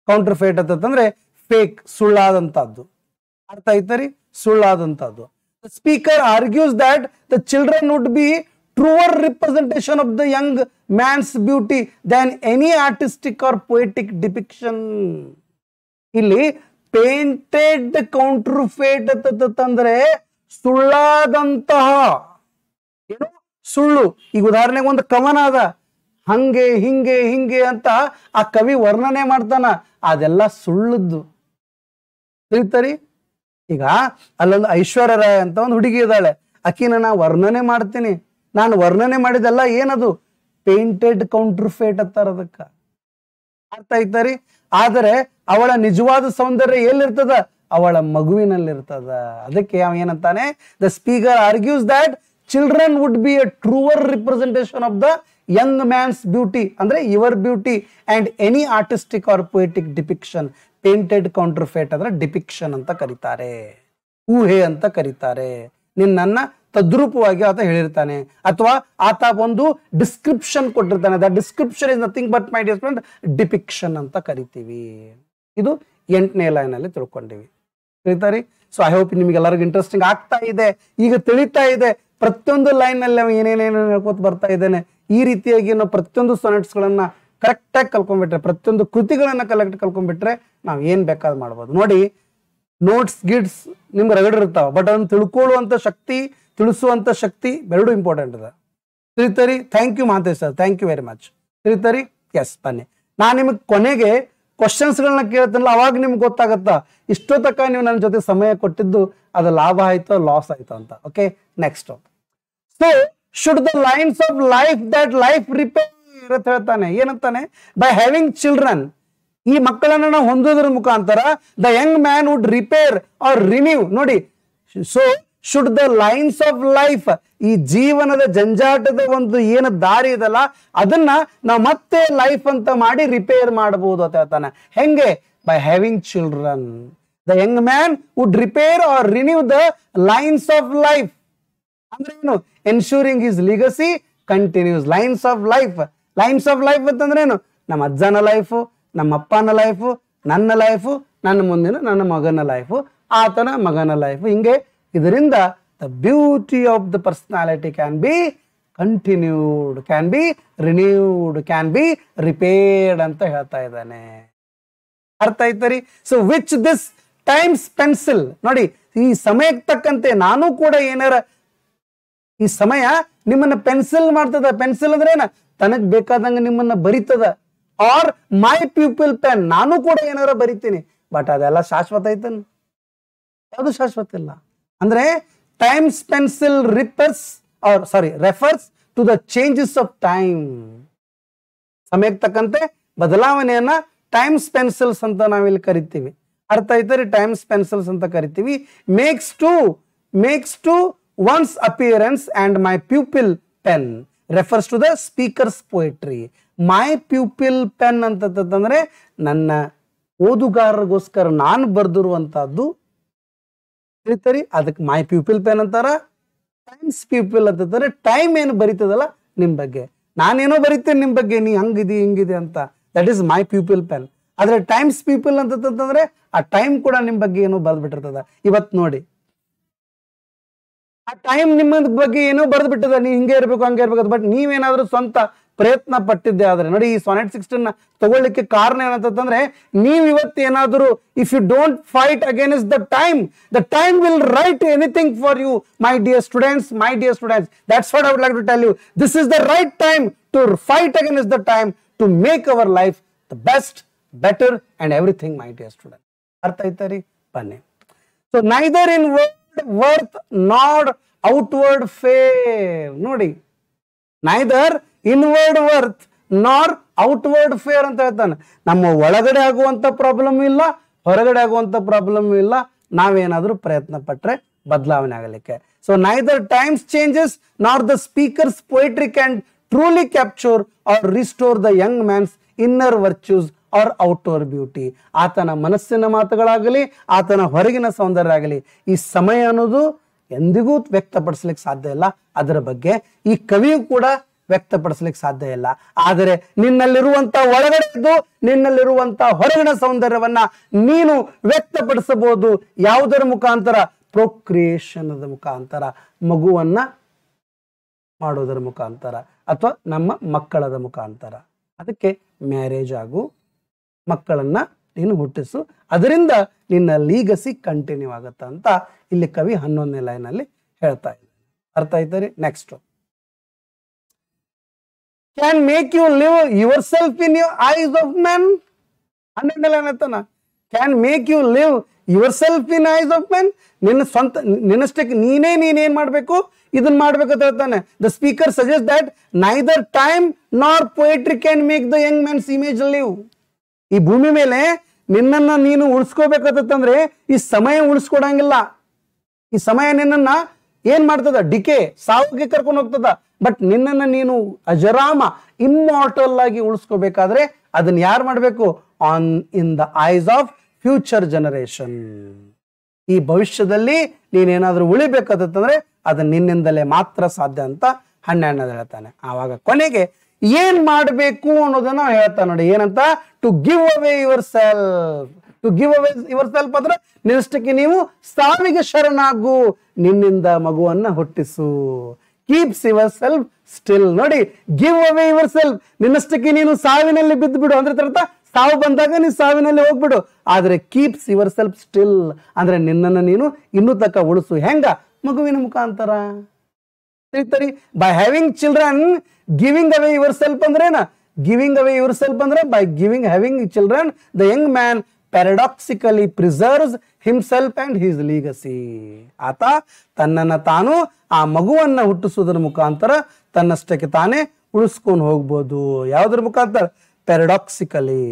ಕೌಂಟರ್ಫೇಟ್ ಅಂತಂದ್ರೆ ಫೇಕ್, ಸುಳ್ಳಾದಂತದ್ದು. ಅರ್ಥ ಆಯ್ತರಿ? ಸುಳ್ಳಾದಂತದ್ದು. Speaker argues that the children would be truer representation of the young man's beauty than any artistic or poetic depiction. ಇಲ್ಲಿ ಪೇಂಟೆಡ್ ಕೌಂಟರ್ಫೇಟ್ ಅಂತಂದ್ರೆ ಸುಳ್ಳಾದಂತಹ, ಏನು ಸುಳ್ಳು. ಈಗ ಉದಾಹರಣೆಗೆ ಒಂದು ಕವನ ಅದ, ಹಂಗೆ ಹಿಂಗೆ ಹಿಂಗೆ ಅಂತ ಆ ಕವಿ ವರ್ಣನೆ ಮಾಡ್ತಾನ, ಅದೆಲ್ಲ ಸುಳ್ಳದ್ದು. ತಿಳಿತಾರಿ? ಈಗ ಅಲ್ಲೊಂದು ಐಶ್ವರ್ಯ ರಾಯ್ ಅಂತ ಒಂದು ಹುಡುಗಿ ಇದ್ದಾಳೆ, ಆಕಿನ ನಾ ವರ್ಣನೆ ಮಾಡ್ತೀನಿ. ನಾನು ವರ್ಣನೆ ಮಾಡಿದೆಲ್ಲ ಏನದು? ಪೇಂಟೆಡ್ ಕೌಂಟರ್ಫೇಟ್ ಅಂತಾರ ಅದಕ್ಕ. ಅರ್ಥ ಆಯ್ತಾರಿ? ಆದರೆ ಅವಳ ನಿಜವಾದ ಸೌಂದರ್ಯ ಎಲ್ಲಿರ್ತದ? ಅವಳ ಮಗುವಿನಲ್ಲಿರ್ತದ. ಅದಕ್ಕೆ ಅವ ಏನಂತಾನೆ? The speaker argues that children would be a truer representation of the young man's beauty, ಅಂದ್ರೆ your beauty, and any artistic or poetic depiction. Painted counterfeit ಅಂದ್ರೆ ಡಿಪಿಕ್ಷನ್ ಅಂತ ಕರೀತಾರೆ, ಊಹೆ ಅಂತ ಕರೀತಾರೆ. ನಿನ್ನನ್ನ ತದ್ರೂಪವಾಗಿ ಆತ ಹೇಳಿರ್ತಾನೆ, ಅಥವಾ ಆತ ಒಂದು ಡಿಸ್ಕ್ರಿಪ್ಷನ್ ಕೊಟ್ಟಿರ್ತಾನೆ. The description is nothing but my dear friend depiction ಅಂತ ಕರಿತೀವಿ. ಇದು 8ನೇ ಲೈನ್ ಅಲ್ಲಿ ತಿಳ್ಕೊಂಡಿವಿ. ತಿಳಿತಾರಿ? ಸೊ ಐ ಹೋಪ್ ನಿಮ್ಗೆಲ್ಲರಿಗೂ ಇಂಟ್ರೆಸ್ಟಿಂಗ್ ಆಗ್ತಾ ಇದೆ, ಈಗ ತಿಳಿತಾ ಇದೆ. ಪ್ರತಿಯೊಂದು ಲೈನ್ ನಲ್ಲಿ ಏನೇನೇನು ಹೇಳ್ಕೊತ ಬರ್ತಾ ಇದ್ದೇನೆ. ಈ ರೀತಿಯಾಗಿ ನಾವು ಪ್ರತಿಯೊಂದು ಸೊನೆಟ್ಸ್ ಗಳನ್ನ ಕರೆಕ್ಟ್ ಆಗಿ ಕಲ್ಕೊಂಡ್ಬಿಟ್ರೆ, ಪ್ರತಿಯೊಂದು ಕೃತಿಗಳನ್ನ ಕಲ್ಕೊಂಡ್ಬಿಟ್ರೆ ನಾವ್ ಏನ್ ಬೇಕಾದ್ ಮಾಡ್ಬೋದು. ನೋಡಿ, ನೋಟ್ಸ್ ಗಿಡ್ಸ್ ನಿಮ್ಗೆ ರಗಡಿರ್ತಾವ, ಬಟ್ ಅದನ್ನ ತಿಳ್ಕೊಳ್ಳುವಂತ ಶಕ್ತಿ, ತಿಳಿಸುವಂತ ಶಕ್ತಿ ಎರಡು ಇಂಪಾರ್ಟೆಂಟ್ ಅದ. ತಿಳಿತಾರಿ? Thank you Mahantesh sir, thank you very much. ತಿಳಿತಾರಿ? ಎಸ್, ಬನ್ನಿ ನಾನು ನಿಮಗೆ ಕೊನೆಗೆ ಕ್ವಶನ್ಸ್ಗಳನ್ನ ಕೇಳ್ತೀನಲ್ಲ, ಅವಾಗ ನಿಮ್ಗೆ ಗೊತ್ತಾಗತ್ತಾ ಇಷ್ಟೊತ್ತಕ್ಕ ನೀವು ನನ್ನ ಜೊತೆ ಸಮಯ ಕೊಟ್ಟಿದ್ದು ಅದು ಲಾಭ ಆಯ್ತೋ ಲಾಸ್ ಆಯ್ತೋ ಅಂತ. Okay, next. So should the lines of life that life repair ಅಂತ ಹೇಳ್ತಾನೆ. ಏನಂತಾನೆ? ಬೈ ಹ್ಯಾವಿಂಗ್ ಚಿಲ್ಡ್ರನ್, ಈ ಮಕ್ಕಳನ್ನ ನಾವು ಹೊಂದೋದ್ರ ಮುಖಾಂತರ the young man would repair or renew. ನೋಡಿ, so should the lines of life, ಈ ಜೀವನದ ಜಂಜಾಟದ ಒಂದು ಏನು ದಾರಿ ಇದಲ್ಲ ಅದನ್ನ ನಾವು ಮತ್ತೆ ಲೈಫ್ ಅಂತ ಮಾಡಿ ರಿಪೇರ್ ಮಾಡಬಹುದು ಅಂತ ಹೇಳ್ತಾನೆ. ಹೆಂಗೆ? By having children the young man would repair or renew the lines of life. ಅಂದ್ರೆ ಏನು? Ensuring his legacy continues. Lines of life, lines of life ಅಂತಂದ್ರೆ ಏನು? ನಮ್ಮ ಅಜ್ಜನ ಲೈಫು, ನಮ್ಮ ಅಪ್ಪನ ಲೈಫು, ನನ್ನ ಲೈಫು, ನನ್ನ ಮುಂದಿನ ನನ್ನ ಮಗನ ಲೈಫು, ಆತನ ಮಗನ ಲೈಫು. ಹಿಂಗೆ ಇದರಿಂದ the beauty of the personality can be continued, can be renewed, can be repaired ಅಂತ ಹೇಳ್ತಾ ಇದ್ದಾನೆ. ಅರ್ಥ ಆಯ್ತರಿ? So which this time's pencil. ನೋಡಿ, ಈ ಸಮಯಕ್ಕೆ ತಕ್ಕಂತೆ ನಾನು ಕೂಡ ಏನಾರ ಈ ಸಮಯ ನಿಮ್ಮನ್ನ ಪೆನ್ಸಿಲ್ ಮಾಡ್ತದ. ಪೆನ್ಸಿಲ್ ಅಂದ್ರೆ ಏನ? ತನಗ್ ಬೇಕಾದಂಗ ನಿಮ್ಮನ್ನ ಬರಿತದ. ಆರ್ ಮೈ ಪ್ಯೂಪಿಲ್ ಪೆನ್, ನಾನು ಕೂಡ ಏನಾರ ಬರಿತೀನಿ. ಬಟ್ ಅದೆಲ್ಲ ಶಾಶ್ವತ ಐತನ್? ಯಾವುದು ಶಾಶ್ವತ ಇಲ್ಲ. ಅಂದ್ರೆ time's pencil repairs or sorry refers to the changes of time. ಸಮಯಕ್ಕೆ ತಕ್ಕಂತೆ ಬದಲಾವಣೆಯನ್ನ ಟೈಮ್ಸ್ ಪೆನ್ಸಿಲ್ಸ್ ಅಂತ ನಾವಿಲ್ಲಿ ಕರಿತೀವಿ. ಅರ್ಥ ಆಯ್ತರಿ? ಟೈಮ್ಸ್ ಪೆನ್ಸಿಲ್ಸ್ ಅಂತ ಕರಿತೀವಿ. Makes to one's appearance and my pupil pen refers to the speaker's poetry. My pupil pen ಅಂತಂದ್ರೆ ನನ್ನ ಓದುಗಾರರಿಗೋಸ್ಕರ ನಾನು ಬರೆದಿರುವಂತಹದ್ದು ತಿಳಿತರಿ, ಅದಕ್ಕೆ ಮೈ ಪ್ಯೂಪಿಲ್ ಪೆನ್ ಅಂತಾರ. ಟೈಮ್ಸ್ ಪೀಪಲ್ ಅಂತಂದ್ರೆ ಟೈಮ್ ಏನು ಬರೀತದಲ್ಲ ನಿಮ್ ಬಗ್ಗೆ, ನಾನೇನೋ ಬರೀತೇನೆ ನಿಮ್ ಬಗ್ಗೆ, ನೀ ಹಂಗಿದಿ ಹಿಂಗಿದೆ ಅಂತ, that is my pupil pen. ಆದ್ರೆ ಟೈಮ್ಸ್ ಪೀಪಲ್ ಅಂತಂದ್ರೆ ಆ ಟೈಮ್ ಕೂಡ ನಿಮ್ ಬಗ್ಗೆ ಏನೋ ಬರ್ದ್ಬಿಟ್ಟಿರ್ತದ. ಇವತ್ ನೋಡಿ ಆ ಟೈಮ್ ನಿಮ್ಮ ಬಗ್ಗೆ ಏನೋ ಬರ್ದ್ಬಿಟ್ಟದ, ನೀ ಹಿಂಗೆ ಇರ್ಬೇಕು ಹಂಗೆ ಇರ್ಬೇಕು. ಬಟ್ ನೀವೇನಾದ್ರೂ ಸ್ವಂತ ಪ್ರಯತ್ನ ಪಟ್ಟಿದ್ದೆ ಆದ್ರೆ ನೋಡಿ, ಈ ಸಾನೆಟ್ 16 ತಗೊಳ್ಳಿಕ್ಕೆ ಕಾರಣ ಏನಂತಂದ್ರೆ, ನೀವ್ ಇವತ್ತೇನಾದ್ರೂ if you don't fight against the time will write anything for you my dear students. That's what I would like to tell you. This is the right time to fight against the time to make our life the best, better and everything my dear student. ಅರ್ಥ ಆಯ್ತಾ ರೀ? ಬನ್ನಿ. So neither in worth not outward fair. ನೋಡಿ, neither inward worth nor outward fair ಅಂತ ಹೇಳ್ತಾನೆ. ನಮ್ಮ ಒಳಗಡೆ ಆಗುವಂತ ಪ್ರಾಬ್ಲಮ್ ಇಲ್ಲ, ಹೊರಗಡೆ ಆಗುವಂತ ಪ್ರಾಬ್ಲಮ್ ಇಲ್ಲ, ನಾವೇನಾದ್ರೂ ಪ್ರಯತ್ನ ಪಟ್ರೆ ಬದಲಾವಣೆ ಆಗಲಿಕ್ಕೆ. So neither time's changes nor the speaker's poetry can truly capture or restore the young man's inner virtues or outdoor beauty. ಆತನ ಮನಸ್ಸಿನ ಮಾತುಗಳಾಗಲಿ, ಆತನ ಹೊರಗಿನ ಸೌಂದರ್ಯ ಆಗಲಿ, ಈ ಸಮಯ ಅನ್ನೋದು ಎಂದಿಗೂ ವ್ಯಕ್ತಪಡಿಸ್ಲಿಕ್ಕೆ ಸಾಧ್ಯ ಇಲ್ಲ. ಅದರ ಬಗ್ಗೆ ಈ ಕವಿಯು ಕೂಡ ವ್ಯಕ್ತಪಡಿಸ್ಲಿಕ್ಕೆ ಸಾಧ್ಯ ಇಲ್ಲ. ಆದರೆ ನಿನ್ನಲ್ಲಿರುವಂತ ಒಳಗಡೆದ್ದು, ನಿನ್ನಲ್ಲಿರುವಂತ ಹೊರಗಿನ ಸೌಂದರ್ಯವನ್ನ ನೀನು ವ್ಯಕ್ತಪಡಿಸಬಹುದು. ಯಾವುದರ ಮುಖಾಂತರ? ಪ್ರೊಕ್ರಿಯೇಷನ್ ಮುಖಾಂತರ, ಮಗುವನ್ನ ಮಾಡೋದರ ಮುಖಾಂತರ, ಅಥವಾ ನಮ್ಮ ಮಕ್ಕಳದ ಮುಖಾಂತರ. ಅದಕ್ಕೆ ಮ್ಯಾರೇಜ್ ಆಗು, ಮಕ್ಕಳನ್ನ ನೀನು ಹುಟ್ಟಿಸು, ಅದರಿಂದ ನಿನ್ನ ಲೀಗಸಿ ಕಂಟಿನ್ಯೂ ಆಗುತ್ತ ಅಂತ ಇಲ್ಲಿ ಕವಿ 11ನೇ ಲೈನ್ ಅಲ್ಲಿ ಹೇಳ್ತಾ ಇದ್ದಾರೆ. ಅರ್ಥ ಆಯ್ತರಿ? Next, can make you live yourself in your eyes of men. 12ನೇ ಲೈನ್ ಹೇಳ್ತಾನ, can make you live yourself in eyes of men. ನಿನ್ನ ಸ್ವಂತ, ನಿನ್ನಷ್ಟಕ್ಕೆ ನೀನೇನ್ ಮಾಡ್ಬೇಕು, ಇದನ್ನ ಮಾಡ್ಬೇಕಂತ ಹೇಳ್ತಾನೆ. The speaker suggest that neither time nor poetry can make the young man's image live. ಈ ಭೂಮಿ ಮೇಲೆ ನಿನ್ನನ್ನ ನೀನು ಉಳಿಸ್ಕೋಬೇಕಂತಂದ್ರೆ ಈ ಸಮಯ ಉಳಿಸ್ಕೊಡಂಗಿಲ್ಲ. ಈ ಸಮಯ ನಿನ್ನನ್ನ ಏನ್ ಮಾಡ್ತದ? ಡಿಕೆ, ಸಾವಿಗೆ ಕರ್ಕೊಂಡು ಹೋಗ್ತದ. ಬಟ್ ನಿನ್ನನ್ನ ನೀನು ಅಜರಾಮ, ಇಮ್ಮಾರ್ಟಲ್ ಆಗಿ ಉಳಿಸ್ಕೋಬೇಕಾದ್ರೆ ಅದನ್ನ ಯಾರು ಮಾಡ್ಬೇಕು? In the eyes of future generation. ಈ ಭವಿಷ್ಯದಲ್ಲಿ ನೀನೇನಾದ್ರೂ ಉಳಿಬೇಕಂತಂದ್ರೆ ಅದನ್ನ ನಿನ್ನಿಂದಲೇ ಮಾತ್ರ ಸಾಧ್ಯ ಅಂತ 12ನೇದು ಹೇಳ್ತಾನೆ. ಆವಾಗ ಕೊನೆಗೆ ಏನ್ ಮಾಡಬೇಕು ಅನ್ನೋದನ್ನ ಹೇಳ್ತಾನೆ ನೋಡಿ. ಏನಂತ? To give away yourself. To give away yourself ಅಂದ್ರೆ ನಿನ್ನಷ್ಟಕ್ಕೆ ನೀವು ಸಾವಿಗೆ ಶರಣಾಗು, ನಿನ್ನಿಂದ ಮಗುವನ್ನ ಹುಟ್ಟಿಸು. Keeps yourself still. ನೋಡಿ, ಗಿವ್ ಅವೇ ಯುವರ್ ಸೆಲ್ಫ್, ನಿನ್ನಷ್ಟಕ್ಕೆ ನೀನು ಸಾವಿನಲ್ಲಿ ಬಿದ್ದು ಬಿಡು ಅಂದ್ರೆ ಅರ್ಥ, ಸಾವು ಬಂದಾಗ ನೀನು ಸಾವಿನಲ್ಲಿ ಹೋಗ್ಬಿಡು. ಆದ್ರೆ ಕೀಪ್ಸ್ ಯುವರ್ ಸೆಲ್ಫ್ ಸ್ಟಿಲ್ ಅಂದ್ರೆ ನಿನ್ನನ್ನು ನೀನು ಇನ್ನೂ ತಕ್ಕ ಉಳಿಸು. ಹೆಂಗ? ಮಗುವಿನ ಮುಖಾಂತರ. ತಿಳಿತರಿ? By having children giving away yourself ಅಂದ್ರೇನ? ಗಿವಿಂಗ್ ಅವೇ ಯುವರ್ ಸೆಲ್ಫ್ ಅಂದ್ರೆ by having children the young man paradoxically preserves himself and his legacy. ಆತ ತನ್ನನ್ನ ತಾನು ಆ ಮಗುವನ್ನ ಹುಟ್ಟಿಸುವುದರ ಮುಖಾಂತರ ತನ್ನಷ್ಟಕ್ಕೆ ತಾನೇ ಉಳಿಸ್ಕೊಂಡು ಹೋಗ್ಬೋದು. ಯಾವುದ್ರ ಮುಖಾಂತರ? ಪ್ಯಾರಡಾಕ್ಸಿಕಲಿ,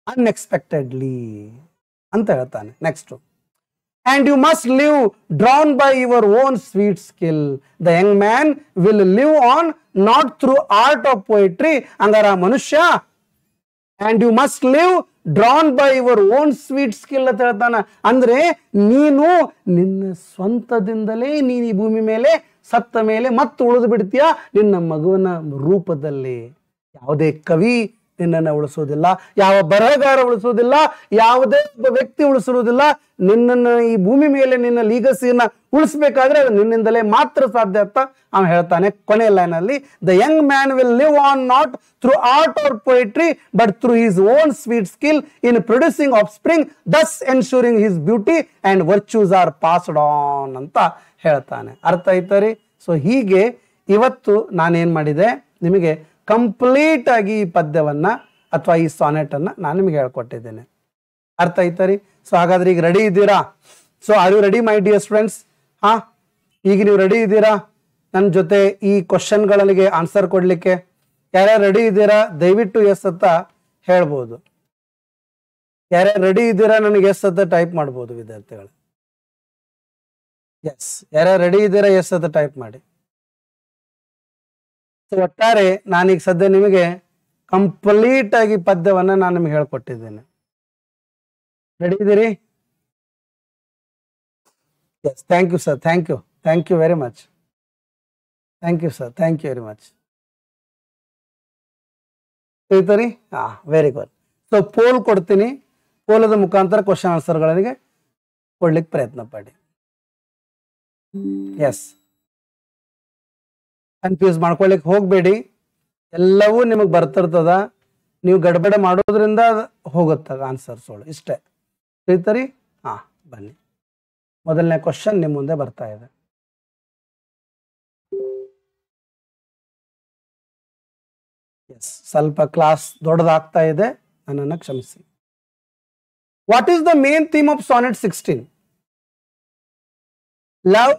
ಅನ್ಎಕ್ಸ್ಪೆಕ್ಟೆಡ್ಲಿ ಅಂತ ಹೇಳ್ತಾನೆ. Next, and you must live drawn by your own sweet skill. The young man will live on not through art of poetry. ಅಂಗಾರ ಮನುಷ್ಯ, and you must live drawn by your own sweet skill ಅಂತ ಹೇಳ್ತಾನ. ಅಂದ್ರೆ ನೀನು ನಿನ್ನ ಸ್ವಂತದಿಂದಲೇ ನೀನು ಈ ಭೂಮಿ ಮೇಲೆ ಸತ್ತ ಮೇಲೆ ಮತ್ತೆ ಉಳಿದು ಬಿಡ್ತೀಯ ನಿನ್ನ ಮಗುವಿನ ರೂಪದಲ್ಲಿ. ಯಾವುದೇ ಕವಿ ನಿನ್ನನ್ನು ಉಳಿಸೋದಿಲ್ಲ, ಯಾವ ಬರಹಗಾರ ಉಳಿಸೋದಿಲ್ಲ, ಯಾವುದೇ ಒಬ್ಬ ವ್ಯಕ್ತಿ ಉಳಿಸಿರುವುದಿಲ್ಲ. ನಿನ್ನನ್ನು ಈ ಭೂಮಿ ಮೇಲೆ ನಿನ್ನ ಲೀಗಸಿಯನ್ನ ಉಳಿಸ್ಬೇಕಾದ್ರೆ ಅದು ನಿನ್ನಿಂದಲೇ ಮಾತ್ರ ಸಾಧ್ಯ ಅಂತ ಅವನು ಹೇಳ್ತಾನೆ ಕೊನೆ ಲೈನ್ ಅಲ್ಲಿ. The young man will live on not through art or poetry but through his own sweet skill in producing of spring, thus ensuring his beauty and virtues are passed on ಅಂತ ಹೇಳ್ತಾನೆ. ಅರ್ಥ ಆಯ್ತರಿ? So ಹೀಗೆ ಇವತ್ತು ನಾನೇನ್ ಮಾಡಿದೆ, ನಿಮಗೆ complete ಆಗಿ ಈ ಪದ್ಯವನ್ನ ಅಥವಾ ಈ ಸಾನೆಟ್ ಅನ್ನ ನಾನು ನಿಮಗೆ ಹೇಳ್ಕೊಟ್ಟಿದ್ದೇನೆ. ಅರ್ಥ ಆಯ್ತರಿ? ಸೊ ಹಾಗಾದ್ರೆ ಈಗ ರೆಡಿ ಇದ್ದೀರಾ? So are you ready my dear students? ಹಾ, ಈಗ ನೀವು ರೆಡಿ ಇದ್ದೀರಾ ನನ್ನ ಜೊತೆ ಈ ಕ್ವಶನ್ಗಳಿಗೆ ಆನ್ಸರ್ ಕೊಡ್ಲಿಕ್ಕೆ? ಯಾರ್ಯಾರು ರೆಡಿ ಇದ್ದೀರಾ ದಯವಿಟ್ಟು ಎಸ್ ಅಂತ ಹೇಳ್ಬೋದು. ಯಾರ್ಯಾರು ರೆಡಿ ಇದ್ದೀರಾ ನನಗೆ ಎಸ್ ಅಂತ ಟೈಪ್ ಮಾಡ್ಬೋದು ವಿದ್ಯಾರ್ಥಿಗಳು. ಎಸ್, ಯಾರ್ಯಾರು ರೆಡಿ ಇದ್ದೀರಾ ಎಸ್ ಅಂತ ಟೈಪ್ ಮಾಡಿ. ಒಟ್ಟಾರೆ ನಾನೀಗ ಸದ್ಯ ನಿಮಗೆ ಕಂಪ್ಲೀಟ್ ಆಗಿ ಪದ್ಯವನ್ನ ನಾನು ನಿಮ್ಗೆ ಹೇಳ್ಕೊಟ್ಟಿದ್ದೇನೆ. ರೆಡಿ ಇದ್ದೀರಿ? Yes, thank you sir, thank you very much. Thank you sir, thank you very much. ತಿಳಿತರಿ? Very good. ಸೊ ಪೋಲ್ ಕೊಡ್ತೀನಿ, ಪೋಲದ ಮುಖಾಂತರ ಕ್ವಶನ್ ಆನ್ಸರ್ಗಳಿಗೆ ಕೊಡ್ಲಿಕ್ಕೆ ಪ್ರಯತ್ನ ಪಡಿ. ಎಸ್, ಕನ್ಫ್ಯೂಸ್ ಮಾಡ್ಕೊಳ್ಳಿಕ್ಕೆ ಹೋಗ್ಬೇಡಿ, ಎಲ್ಲವೂ ನಿಮಗೆ ಬರ್ತಿರ್ತದ. ನೀವು ಗಡಬಡ ಮಾಡೋದ್ರಿಂದ ಹೋಗುತ್ತಾಗ ಆನ್ಸರ್ಸ್ಗಳು, ಇಷ್ಟೇ. ತಿಳಿತರಿ? ಬನ್ನಿ, ಮೊದಲನೇ ಕ್ವಶನ್ ನಿಮ್ಮ ಮುಂದೆ ಬರ್ತಾ ಇದೆ. ಎಸ್, ಸ್ವಲ್ಪ ಕ್ಲಾಸ್ ದೊಡ್ಡದಾಗ್ತಾ ಇದೆ, ನನ್ನನ್ನು ಕ್ಷಮಿಸಿ. What is the main theme of sonnet 16? Love,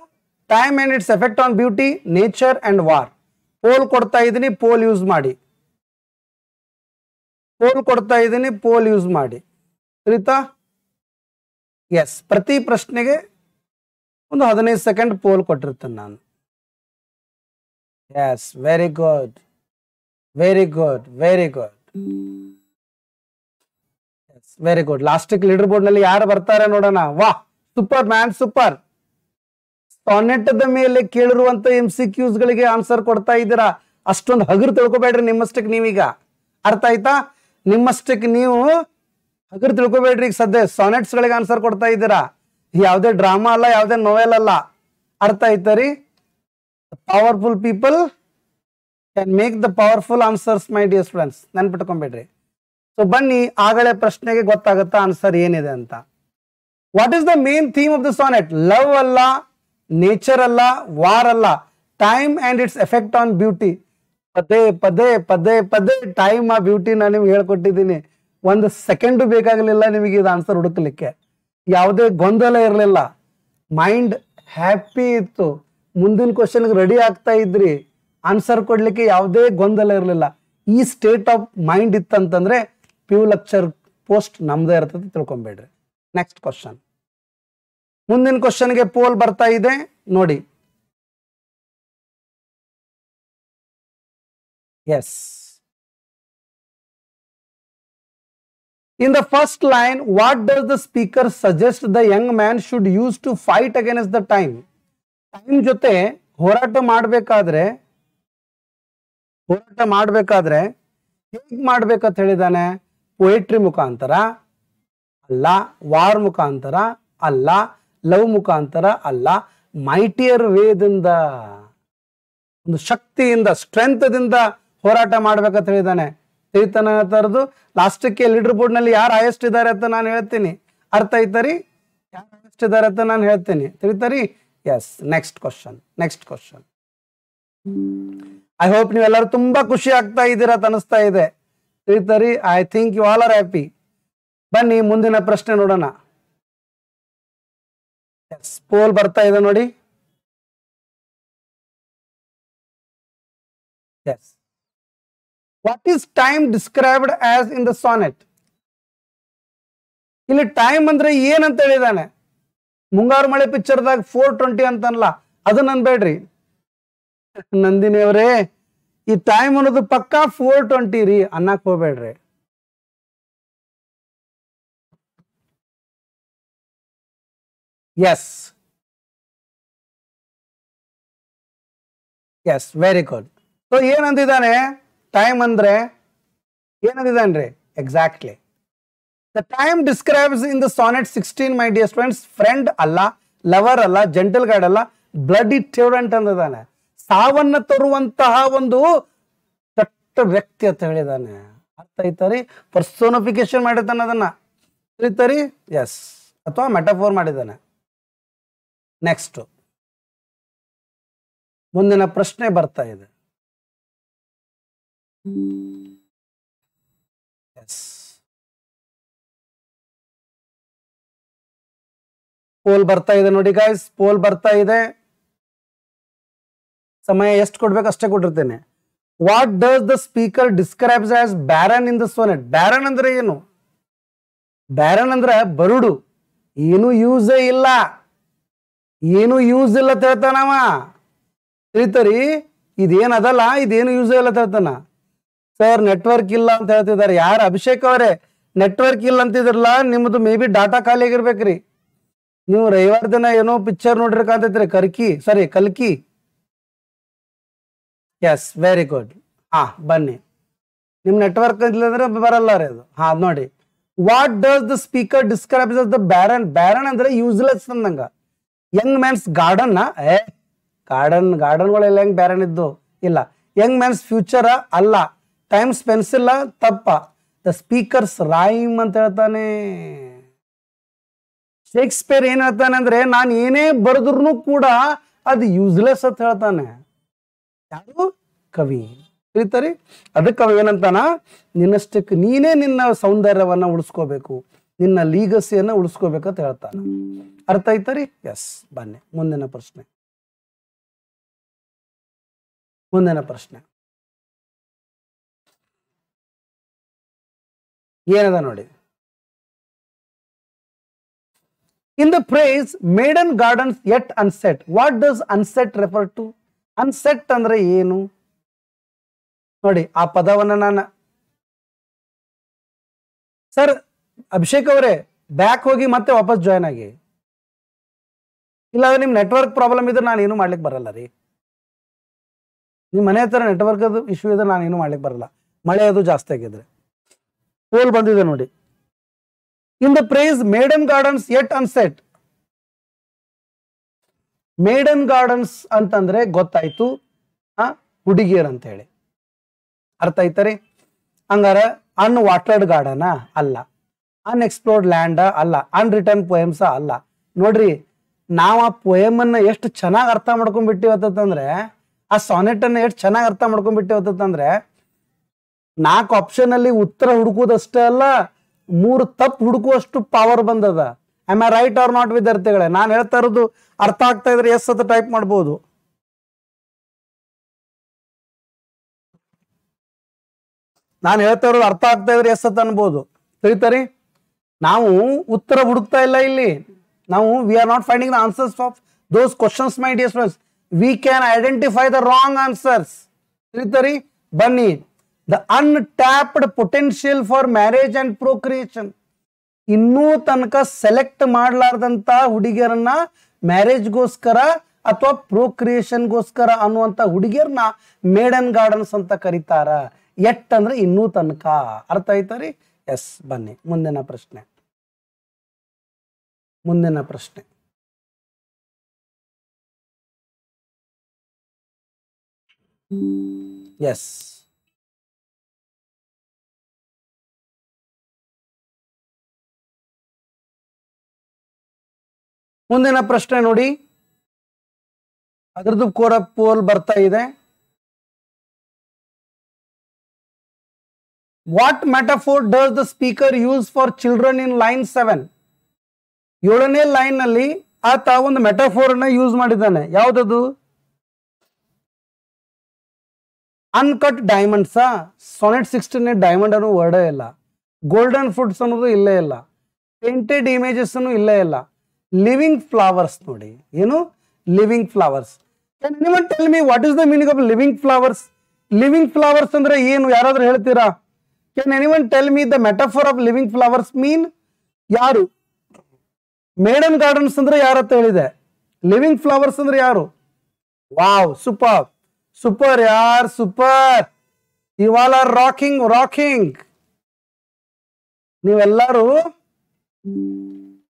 time and its effect on beauty, nature and war. Poll ಕೊಡ್ತಾ ಇದ್ದೀನಿ, ಪೋಲ್ ಯೂಸ್ ಮಾಡಿ. ಪೋಲ್ ಕೊಡ್ತಾ ಇದ್ದೀನಿ, ಪೋಲ್ ಯೂಸ್ ಮಾಡಿ. ತಿಳಿತಾ? ಎಸ್, ಪ್ರತಿ ಪ್ರಶ್ನೆಗೆ ಒಂದು 15 ಸೆಕೆಂಡ್ ಪೋಲ್ ಕೊಟ್ಟಿರ್ತೇನೆ ನಾನು. Yes, very good, very good, very good, very good. ಲಾಸ್ಟಿಕ್ ಲೀಡರ್ ಬೋರ್ಡ್ ನಲ್ಲಿ ಯಾರು ಬರ್ತಾರೆ ನೋಡೋಣ. ವಾಹ್, ಸೂಪರ್ ಮ್ಯಾನ್, ಸೂಪರ್. ಸಾನೆಟ್ ಮೇಲೆ ಕೇಳಿರುವಂತ MCQs ಗಳಿಗೆ ಆನ್ಸರ್ ಕೊಡ್ತಾ ಇದ್ದೀರಾ. ಅಷ್ಟೊಂದು ಹಗುರು ತಿಳ್ಕೊಬೇಡ್ರಿ, ನಿಮ್ಮಷ್ಟಕ್ಕೆ ನೀವೀಗ. ಅರ್ಥ ಆಯ್ತಾ? ನಿಮ್ಮಷ್ಟಕ್ಕೆ ನೀವು ಹಗುರು ತಿಳ್ಕೊಬೇಡ್ರಿ. ಈಗ ಸದ್ಯ ಸಾನೆಟ್ಸ್ ಗಳಿಗೆ ಆನ್ಸರ್ ಕೊಡ್ತಾ ಇದ್ದೀರಾ, ಯಾವುದೇ ಡ್ರಾಮಾ ಅಲ್ಲ, ಯಾವುದೇ ನೋವೆಲ್ ಅಲ್ಲ. ಅರ್ಥ ಆಯ್ತಾ ರೀ? Powerful people can make the powerful answers my dear students, ನೆನ್ಪಿಟ್ಕೊಂಡ್ಬಿಡ್ರಿ. ಸೊ ಬನ್ನಿ, ಆಗಲೇ ಪ್ರಶ್ನೆಗೆ ಗೊತ್ತಾಗುತ್ತಾ ಆನ್ಸರ್ ಏನಿದೆ ಅಂತ. What is the main theme of the sonnet? Love ಅಲ್ಲ, ನೇಚರ್ ಅಲ್ಲ, ವಾರ್ ಅಲ್ಲ, time and its effect on beauty. ಪದೇ ಪದೇ ಪದೇ ಪದೇ ಟೈಮ್ ಆ ಬ್ಯೂಟಿ ನಾನು ನಿಮ್ಗೆ ಹೇಳ್ಕೊಟ್ಟಿದ್ದೀನಿ. ಒಂದು ಸೆಕೆಂಡು ಬೇಕಾಗಲಿಲ್ಲ ನಿಮಗೆ ಇದು ಆನ್ಸರ್ ಹುಡುಕ್ಲಿಕ್ಕೆ. ಯಾವುದೇ ಗೊಂದಲ ಇರಲಿಲ್ಲ, ಮೈಂಡ್ ಹ್ಯಾಪಿ ಇತ್ತು. ಮುಂದಿನ ಕ್ವಶನ್ಗೆ ರೆಡಿ ಆಗ್ತಾ ಇದ್ರಿ, ಆನ್ಸರ್ ಕೊಡ್ಲಿಕ್ಕೆ ಯಾವುದೇ ಗೊಂದಲ ಇರಲಿಲ್ಲ. ಈ ಸ್ಟೇಟ್ ಆಫ್ ಮೈಂಡ್ ಇತ್ತಂತಂದ್ರೆ PU ಲೆಕ್ಚರ್ ಪೋಸ್ಟ್ ನಮ್ದೇ ಇರ್ತದೆ, ತಿಳ್ಕೊಂಬೇಡ್ರಿ. ನೆಕ್ಸ್ಟ್ ಕ್ವಶನ್, ಮುಂದಿನ ಕ್ವಶನ್ಗೆ ಪೋಲ್ ಬರ್ತಾ ಇದೆ ನೋಡಿ. Yes, in the first line, what does the speaker suggest the young man should use to fight against the time? Time ಜೊತೆ ಹೋರಾಟ ಮಾಡಬೇಕಾದ್ರೆ ಹೇಗ್ ಮಾಡ್ಬೇಕಂತ ಹೇಳಿದಾನೆ? ಪೊಯೆಟ್ರಿ ಮುಖಾಂತರ ಅಲ್ಲ, ವಾರ್ ಮುಖಾಂತರ ಅಲ್ಲ, ಲವ್ ಮುಖಾಂತರ ಅಲ್ಲ, ಮೈಟಿಯರ್ ವೇದಿಂದ, ಒಂದು ಶಕ್ತಿಯಿಂದ, ಸ್ಟ್ರೆಂತ್ದಿಂದ ಹೋರಾಟ ಮಾಡ್ಬೇಕಂತ ಹೇಳಿದಾನೆ. ತಿಳಿತಾನ ತರದು. ಲಾಸ್ಟಕ್ಕೆ ಲೀಡರ್ ಬೋರ್ಡ್ ನಲ್ಲಿ ಯಾರು ಹೈಯೆಸ್ಟ್ ಇದ್ದಾರೆ ಅಂತ ನಾನು ಹೇಳ್ತೀನಿ. ಅರ್ಥ ಆಯ್ತರಿ? ಯಾರು ಹೈಯೆಸ್ಟ್ ಇದ್ದಾರೆ ಅಂತ ನಾನು ಹೇಳ್ತೀನಿ. ತಿಳಿತಾರಿ? Yes, next question. I hope ನೀವೆಲ್ಲರೂ ತುಂಬಾ ಖುಷಿ ಆಗ್ತಾ ಇದ್ದೀರಾ ಅಂತ ಅನಿಸ್ತಾ ಇದೆ. ತಿಳಿತಾರಿ? I think you all are happy. ಬನ್ನಿ, ಮುಂದಿನ ಪ್ರಶ್ನೆ ನೋಡೋಣ. ಪೋಲ್ ಬರ್ತಾ ಇದೆ ನೋಡಿ. Yes, what is time described as in the sonnet? ಇಲ್ಲಿ ಟೈಮ್ ಅಂದ್ರೆ ಏನಂತ ಹೇಳಿದಾನೆ? ಮುಂಗಾರು ಮಳೆ ಪಿಕ್ಚರ್ದಾಗ 420 ಅಂತಲ್ಲ, ಅದನ್ನ ಅನ್ಬೇಡ್ರಿ ನಂದಿನಿ ಅವರೇ. ಈ ಟೈಮ್ ಅನ್ನೋದು ಪಕ್ಕಾ 420 ರೀ, ಅನ್ನಕ್ ಹೋಗ್ಬೇಡ್ರಿ. Yes, very good. ಸೊ ಏನಂದಿದ್ದಾನೆ? ಟೈಮ್ ಅಂದ್ರೆ ಏನಂದಿದ್ದಾನ್ರಿ? Exactly, the time describes in the sonnet 16 my dear students, friend ಅಲ್ಲ, ಲವರ್ ಅಲ್ಲ, ಜೆಂಟಲ್ ಗೈಡ್ ಅಲ್ಲ, ಬ್ಲಡಿ ಟ್ಯೂರೆಂಟ್ ಅಂದಿದ್ದಾನೆ. ಸಾವನ್ನ ತರುವಂತಹ ಒಂದು ಕೆಟ್ಟ ವ್ಯಕ್ತಿ ಅಂತ ಹೇಳಿದಾನೆ. ಅರ್ಥ ಆಯ್ತಾರಿ? ಪರ್ಸೋನಿಫಿಕೇಶನ್ ಮಾಡಿದ್ದಾನೆ ಅದನ್ನ. ತಿಳಿತಾರಿ? ಎಸ್, ಅಥವಾ ಮೆಟಾಫೋರ್ ಮಾಡಿದ್ದಾನೆ. ನೆಕ್ಸ್ಟ್, ಮುಂದಿನ ಪ್ರಶ್ನೆ ಬರ್ತಾ ಇದೆ. ಪೋಲ್ ಬರ್ತಾ ಇದೆ ನೋಡಿ ಗೈಸ್, ಪೋಲ್ ಬರ್ತಾ ಇದೆ. ಸಮಯ ಎಷ್ಟು ಕೊಡ್ಬೇಕು ಅಷ್ಟೇ ಕೊಟ್ಟಿರ್ತೇನೆ. What does the speaker describes as barren in the sonnet? Barren ಅಂದ್ರೆ ಏನು? ಬ್ಯಾರನ್ ಅಂದ್ರೆ ಬರುಡು, ಏನು ಯೂಸೇ ಇಲ್ಲ, ಏನು ಯೂಸ್ ಇಲ್ಲ ಅಂತ ಹೇಳ್ತಾನವ. ತಿಳಿತರಿ? ಇದೇನ್ ಅದಲ್ಲ, ಇದೇನು ಯೂಸ್ ಇಲ್ಲ ಅಂತ ಹೇಳ್ತಾನ. ಸರ್ ನೆಟ್ವರ್ಕ್ ಇಲ್ಲ ಅಂತ ಹೇಳ್ತಿದ್ದಾರೆ. ಯಾರು? ಅಭಿಷೇಕ್ ಅವರೇ, ನೆಟ್ವರ್ಕ್ ಇಲ್ಲ ಅಂತಿದ್ರಲ್ಲ, ನಿಮ್ದು ಮೇ ಬಿ ಡಾಟಾ ಖಾಲಿ ಆಗಿರ್ಬೇಕ್ರಿ. ನೀವು ರವಿವಾರ ದಿನ ಏನೋ ಪಿಕ್ಚರ್ ನೋಡಿರ್ಕಂತೈತ್ರಿ, ಕಲ್ಕಿ. Yes, very good. ಬನ್ನಿ. ನಿಮ್ ನೆಟ್ವರ್ಕ್ ಇಲ್ಲಂದ್ರೆ ಬರಲ್ಲ ರೀ ಅದು. ನೋಡಿ, what does the speaker describes as the barren? Barren ಅಂದ್ರೆ ಯೂಸ್ಲೆಸ್ ಅಂದಂಗ. ಯಂಗ್ ಮ್ಯಾನ್ಸ್ ಗಾರ್ಡನ್ ಗಾರ್ಡನ್ಗಳೆಲ್ಲ ಹೆಂಗ್ ಬ್ಯಾರನ್ ಇದ್ದು? ಇಲ್ಲ. ಯಂಗ್ ಮ್ಯಾನ್ಸ್ ಫ್ಯೂಚರ್ ಅಲ್ಲ. ಟೈಮ್ಸ್ ಪೆನ್ಸಿಲ್ ತಪ್ಪ. ದ ಸ್ಪೀಕರ್ಸ್ ರೈಮ್ ಅಂತ ಹೇಳ್ತಾನೆ. ಶೇಕ್ಸ್ಪಿಯರ್ ಏನ್ ಹೇಳ್ತಾನೆ ಅಂದ್ರೆ, ನಾನು ಏನೇ ಬರೆದ್ರು ಕೂಡ ಅದು ಯೂಸ್ಲೆಸ್ ಅಂತ ಹೇಳ್ತಾನೆ. ಯಾರು? ಕವಿ. ತಿಳಿತರಿ? ಅದಕ್ಕೆ ಅವ ಏನಂತಾನ, ನಿನ್ನಷ್ಟಕ್ಕೆ ನೀನೇ ನಿನ್ನ ಸೌಂದರ್ಯವನ್ನ ಉಳಿಸ್ಕೋಬೇಕು, ನಿನ್ನ ಲೀಗಸಿಯನ್ನ ಉಳಿಸ್ಕೋಬೇಕಂತ ಹೇಳ್ತಾನ. ಅರ್ಥ ಆಯ್ತರಿ? ಎಸ್. ಬನ್ನಿ ಮುಂದಿನ ಪ್ರಶ್ನೆ. ಏನದ ನೋಡಿ. In the phrase maiden gardens yet unset, what does unset refer to? Unset ಅಂದ್ರೆ ಏನು ನೋಡಿ. ಆ ಪದವನ್ನ ನಾನು ಸರ್ ಅಭಿಷೇಕ್ ಅವರೇ ಬ್ಯಾಕ್ ಹೋಗಿ ಮತ್ತೆ ವಾಪಸ್ ಜಾಯ್ನ್ ಆಗಿ. ಇಲ್ಲ ನಿಮ್ ನೆಟ್ವರ್ಕ್ ಪ್ರಾಬ್ಲಮ್ ಇದ್ರೆ ನಾನು ಏನು ಮಾಡ್ಲಿಕ್ಕೆ ಬರಲ್ಲ ರೀ. ನಿಮ್ ಮನೆ ಹತ್ರ ನೆಟ್ವರ್ಕ್ ಅದು ಇಶ್ಯೂ ಇದ್ರೆ ನಾನು ಏನು ಮಾಡ್ಲಿಕ್ಕೆ ಬರಲ್ಲ. ಮಳೆ ಅದು ಜಾಸ್ತಿ ಆಗಿದ್ರೆ. ಪೋಲ್ ಬಂದಿದೆ ನೋಡಿ. In the phrase maiden gardens yet unset. Maiden gardens ಅಂತಂದ್ರೆ ಗೊತ್ತಾಯ್ತು, ಹುಡುಗಿಯರ್ ಅಂತ ಹೇಳಿ. ಅರ್ಥ ಆಯ್ತರಿ? ಹಂಗಾರ ಅನ್ವಾಟರ್ಡ್ ಗಾರ್ಡನ್ ಅಲ್ಲ, ಅನ್ಎಕ್ಸ್ಪ್ಲೋರ್ಡ್ ಲ್ಯಾಂಡ್ ಅಲ್ಲ, ಅನ್ರಿಟರ್ನ್ ಪೋಯಮ್ಸ್ ಅಲ್ಲ. ನೋಡ್ರಿ, ನಾವು ಆ ಪೋಯಮ್ ಅನ್ನ ಎಷ್ಟು ಚೆನ್ನಾಗಿ ಅರ್ಥ ಮಾಡ್ಕೊಂಡ್ಬಿಟ್ಟಿವತ್ತಂದ್ರೆ, ಆ ಸಾನೆಟ್ ಅನ್ನ ಎಷ್ಟು ಚೆನ್ನಾಗಿ ಅರ್ಥ ಮಾಡ್ಕೊಂಡ್ಬಿಟ್ಟಿವತ್ತಂದ್ರೆ, 4 ಆಪ್ಷನ್ ಅಲ್ಲಿ ಉತ್ತರ ಹುಡುಕುವುದಷ್ಟೇ ಅಲ್ಲ, 3 ತಪ್ಪು ಹುಡುಕುವಷ್ಟು ಪವರ್ ಬಂದದ. Am I right or not ವಿದ್ಯಾರ್ಥಿಗಳೇ? ನಾನು ಹೇಳ್ತಾ ಇರೋದು ಅರ್ಥ ಆಗ್ತಾ ಇದ್ರೆ ಎಸ್ ಅಂತ ಟೈಪ್ ಮಾಡ್ಬೋದು. ನಾನು ಹೇಳ್ತಾ ಇರೋದು ಅರ್ಥ ಆಗ್ತಾ ಇದ್ರೆ ಎಸ್ ಅಂತ ಅನ್ಬೋದು. ತಿಳಿತಾರಿ? ನಾವು ಉತ್ತರ ಹುಡುಕ್ತಾ ಇಲ್ಲ ಇಲ್ಲಿ. ನಾವು we are not finding the answers of those questions my dear friends. We can identify the wrong answers. ತಿಳಿತಾರಿ? ಬನ್ನಿ. The untapped potential for marriage and procreation. ಇನ್ನೂ ತನಕ ಸೆಲೆಕ್ಟ್ ಮಾಡಲಾರ್ದಂತ ಹುಡುಗಿಯರನ್ನ ಮ್ಯಾರೇಜ್ಗೋಸ್ಕರ ಅಥವಾ ಪ್ರೊಕ್ರಿಯೇಷನ್ಗೋಸ್ಕರ ಅನ್ನುವಂತ ಹುಡುಗಿಯರನ್ನ ಮೇಡನ್ ಗಾರ್ಡನ್ಸ್ ಅಂತ ಕರೀತಾರ. ಎಟ್ ಅಂದ್ರೆ ಇನ್ನೂ ತನಕ. ಅರ್ಥ ಆಯ್ತಾರಿ? ಎಸ್. ಬನ್ನಿ ಮುಂದಿನ ಪ್ರಶ್ನೆ. ಎಸ್. ಮುಂದಿನ ಪ್ರಶ್ನೆ ನೋಡಿ. ಅದರದ್ದು ಪೋಲ್ ಬರ್ತಾ ಇದೆ. What metaphor does the speaker use for children in line 7? 7ನೇ ಲೈನ್ ನಲ್ಲಿ ಆತ ಒಂದು ಮೆಟಫೋರ್ ಅನ್ನ ಯೂಸ್ ಮಾಡಿದ್ದಾನೆ. ಯಾವ್ದದು? Uncut diamonds. ಸಾನೆಟ್ 16 ಡೈಮಂಡ್ ಅನ್ನೋ ವರ್ಡೇ ಇಲ್ಲ. ಗೋಲ್ಡನ್ ಫ್ರೂಟ್ಸ್ ಅನ್ನೋದು ಇಲ್ಲೇ ಇಲ್ಲ. ಪೇಂಟೆಡ್ ಇಮೇಜಸ್ ಇಲ್ಲೇ ಇಲ್ಲ. ಲಿವಿಂಗ್ ಫ್ಲವರ್ಸ್ ನೋಡಿ. ಏನು? Living flowers. Can anyone tell me what is the meaning of living flowers? Living flowers ಅಂದ್ರೆ ಏನು? ಯಾರಾದ್ರೂ ಹೇಳ್ತೀರಾ? Can anyone tell me the metaphor of living flowers mean? ಯಾರು? ಮೇಡನ್ ಗಾರ್ಡನ್ಸ್ ಅಂದ್ರೆ ಯಾರತ್ತ ಹೇಳಿದೆ. ಲಿವಿಂಗ್ ಫ್ಲವರ್ಸ್ ಅಂದ್ರೆ ಯಾರು? ವಾವ್, ಸೂಪರ್ ಸೂಪರ್ ಯಾರ್, super. You all are rocking. ನೀವೆಲ್ಲರೂ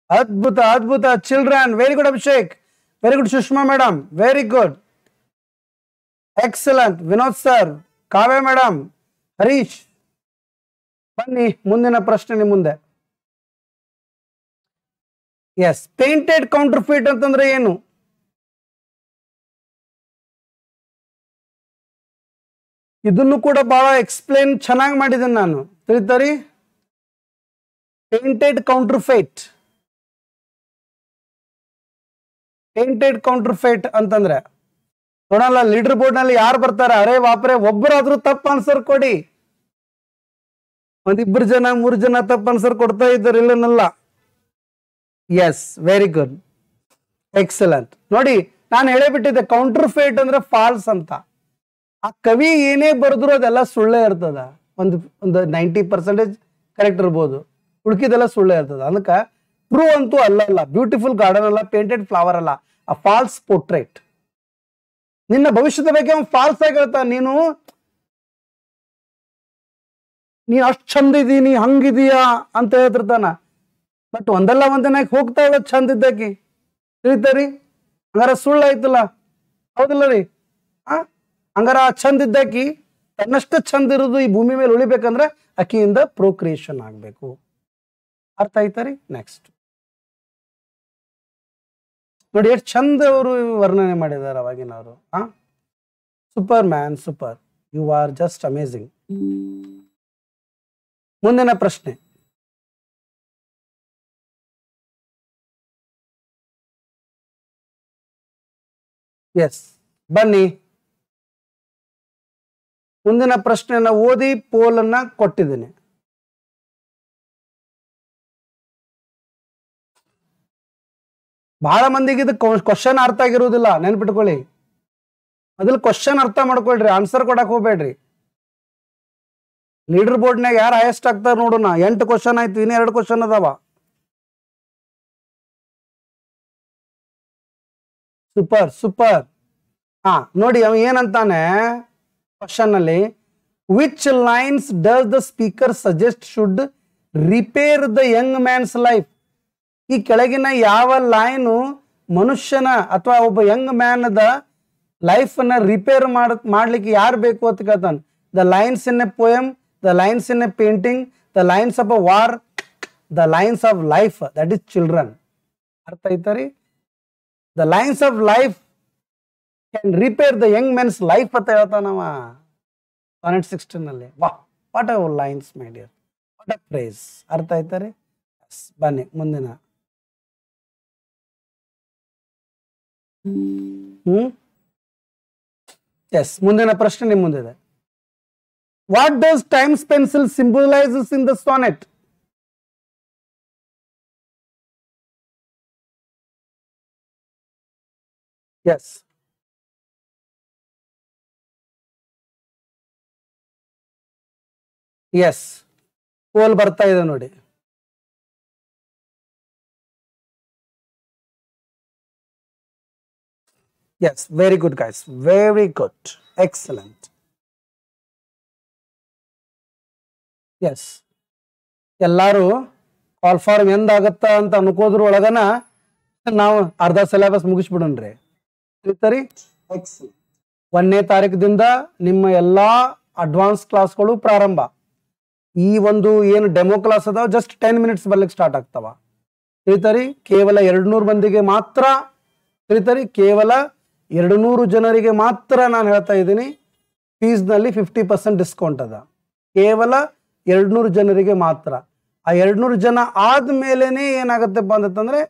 ಅದ್ಭುತ. Children, very good Abhishek, very good Sushma madam, very good, excellent. Vinod sir, Kavya madam, Harish. ಬನ್ನಿ ಮುಂದಿನ ಪ್ರಶ್ನೆ ನಿಮ್ಮ ಮುಂದೆ. ಎಸ್. ಪೇಂಟೆಡ್ ಕೌಂಟರ್ಫೀಟ್ ಅಂತಂದ್ರೆ ಏನು? ಇದನ್ನು ಕೂಡ ಬಹಳ ಎಕ್ಸ್ಪ್ಲೇನ್ ಚೆನ್ನಾಗಿ ಮಾಡಿದ್ದೇನೆ ನಾನು. ತಿಳಿತಾರಿ? ಪೇಂಟೆಡ್ ಕೌಂಟರ್ಫೇಟ್ ಅಂತಂದ್ರೆ ನೋಡಲ್ಲ ಲೀಡರ್ ಬೋರ್ಡ್ ನಲ್ಲಿ ಯಾರು ಬರ್ತಾರೆ, ಅರೇ ವಾಪರೆ ಒಬ್ಬರಾದ್ರೂ ತಪ್ಪು ಆನ್ಸರ್ ಕೊಡಿ. ಒಂದಿಬ್ಬರು ಜನ 3 ಜನ ತಪ್ಪು ಆನ್ಸರ್ ಕೊಡ್ತಾ ಇದ್ದಾರೆ, ಇಲ್ಲನಲ್ಲ. Yes, very good, excellent. ನೋಡಿ, ನಾನು ಹೇಳೇಬಿಟ್ಟಿದ್ದೆ ಕೌಂಟರ್ ಫೇಟ್ ಅಂದ್ರೆ ಫಾಲ್ಸ್ ಅಂತ. ಆ ಕವಿ ಏನೇ ಬರೆದ್ರು ಅದೆಲ್ಲ ಸುಳ್ಳೇ ಇರ್ತದ. ಒಂದು 90% ಕರೆಕ್ಟ್ ಇರ್ಬೋದು, ಉಳ್ಕಿದೆಲ್ಲ ಸುಳ್ಳೇ ಇರ್ತದ. ಅದಕ್ಕೆ ಟ್ರೂ ಅಂತೂ ಅಲ್ಲ, ಬ್ಯೂಟಿಫುಲ್ ಗಾರ್ಡನ್ ಅಲ್ಲ, ಪೇಂಟೆಡ್ ಫ್ಲವರ್ ಅಲ್ಲ, ಆ ಫಾಲ್ಸ್ ಪೋರ್ಟ್ರೇಟ್. ನಿನ್ನ ಭವಿಷ್ಯದ ಬಗ್ಗೆ ಫಾಲ್ಸ್ ಆಗಿ ಹೇಳ್ತಾ, ನೀನು ಅಷ್ಟು ಚಂದ ಇದೀನಿ, ಹಂಗಿದೀಯಾ ಅಂತ ಹೇಳ್ತಿರ್ತಾನ. ಬಟ್ ಒಂದಲ್ಲ ಒಂದಿನ ಹೋಗ್ತಾ ಇರೋದು ಚಂದ ಇದ್ದಾಕಿ, ತಿಳಿತಾರಿ? ಹಂಗಾರ ಸುಳ್ಳು ಆಯ್ತಲ್ಲ, ಹೌದಿಲ್ಲ ರೀ? ಹಂಗಾರ ಆ ಚಂದ ಇದ್ದಾಕಿ ತನ್ನಷ್ಟು ಚಂದ ಇರೋದು ಈ ಭೂಮಿ ಮೇಲೆ ಉಳಿಬೇಕಂದ್ರೆ ಅಕ್ಕಿಯಿಂದ ಪ್ರೊಕ್ರಿಯೇಷನ್ ಆಗ್ಬೇಕು. ಅರ್ಥ ಆಯ್ತಾರಿ? ನೆಕ್ಸ್ಟ್ ನೋಡಿ ಎಷ್ಟು ಚಂದ ಅವರು ವರ್ಣನೆ ಮಾಡಿದ್ದಾರೆ ಅವಾಗಿನವರು. Super man, super, you are just amazing. ಮುಂದಿನ ಪ್ರಶ್ನೆ. ಎಸ್, ಬನ್ನಿ. ಮುಂದಿನ ಪ್ರಶ್ನೆಯನ್ನ ಓದಿ ಪೋಲನ್ನ ಕೊಟ್ಟಿದ್ದೀನಿ. ಬಹಳ ಮಂದಿಗೆ ಇದು ಕ್ವಶನ್ ಅರ್ಥ ಆಗಿರುವುದಿಲ್ಲ, ನೆನ್ಪಿಟ್ಕೊಳ್ಳಿ. ಮೊದಲು ಕ್ವಶನ್ ಅರ್ಥ ಮಾಡ್ಕೊಳ್ರಿ, ಆನ್ಸರ್ ಕೊಡಕ್ ಹೋಗ್ಬೇಡ್ರಿ. ಲೀಡರ್ ಬೋರ್ಡ್ನಾಗ ಯಾರು ಹೈಯೆಸ್ಟ್ ಆಗ್ತಾರ ನೋಡೋಣ. 8 ಕ್ವಶನ್ ಆಯ್ತು, ಇನ್ನು 2 ಕ್ವಶನ್ ಅದಾವ. Super super. ನೋಡಿ ಅವ ಏನಂತಾನೆ ಕ್ವಶನ್ ಅಲ್ಲಿ, which lines does the speaker suggest should repair the young man's life? ಈ ಕೆಳಗಿನ ಯಾವ ಲೈನು ಮನುಷ್ಯನ ಅಥವಾ ಒಬ್ಬ ಯಂಗ್ ಮ್ಯಾನ್ ದ ಲೈಫ್ ಅನ್ನ ರಿಪೇರ್ ಮಾಡ್ಲಿಕ್ಕೆ ಯಾರು ಬೇಕು ಅಂತ ಕೇಳ್ತಾನೆ. The lines in a poem, the lines in a painting, the lines of a war, the lines of life, that is children. ಅರ್ಥ ಆಯ್ತಾರಿ? The lines of life can repair the young men's life ಅಂತ ಹೇಳ್ತಾನವ sonnet 16 ನಲ್ಲಿ. ವಾಹ್, what a lines my dear, what a phrase. ಅರ್ಥ ಆಯ್ತಾರಿ? ಬನ್ನಿ ಮುಂದಿನ. ಎಸ್, ಮುಂದಿನ ಪ್ರಶ್ನೆ ನಿಮ್ಮ ಮುಂದಿದೆ. What does time's pencil symbolises in the sonnet? Yes, yes, poll ಬರ್ತಾ ಇದೆ ನೋಡಿ. Yes, very good guys, very good, excellent. Yes, ಎಲ್ಲಾರು ಕಾಲ್ ಫಾರ್ಮ್ ಎಂದಾಗತ್ತ ಅಂತ ಅನ್ಕೋದ್ರ ಒಳಗನ ನಾವು ಅರ್ಧ ಸಿಲೆಬಸ್ ಮುಗಿಸ್ಬಿಡೋಣ್ರಿ. ತಿಳಿತರಿ? ಎಕ್ಸಲೆಂಟ್. 1ನೇ ತಾರೀಕದಿಂದ ನಿಮ್ಮ ಎಲ್ಲಾ ಅಡ್ವಾನ್ಸ್ ಕ್ಲಾಸ್ಗಳು ಪ್ರಾರಂಭ. ಈ ಒಂದು ಏನು ಡೆಮೋ ಕ್ಲಾಸ್ ಅದಾವ ಜಸ್ಟ್ 10 ಮಿನಿಟ್ಸ್ ಬರ್ಲಿಕ್ಕೆ ಸ್ಟಾರ್ಟ್ ಆಗ್ತಾವ. ತಿಳಿತರಿ? ಕೇವಲ 200 ಮಂದಿಗೆ ಮಾತ್ರ. ತಿಳಿತರಿ? ಕೇವಲ 200 ಜನರಿಗೆ ಮಾತ್ರ ನಾನು ಹೇಳ್ತಾ ಇದ್ದೀನಿ. ಫೀಸ್ನಲ್ಲಿ 50% ಡಿಸ್ಕೌಂಟ್ ಅದ. ಕೇವಲ 200 ಜನರಿಗೆ ಮಾತ್ರ. ಆ 200 ಜನ ಆದ್ಮೇಲೆನೆ ಏನಾಗತ್ತಪ್ಪ ಅಂತಂದ್ರೆ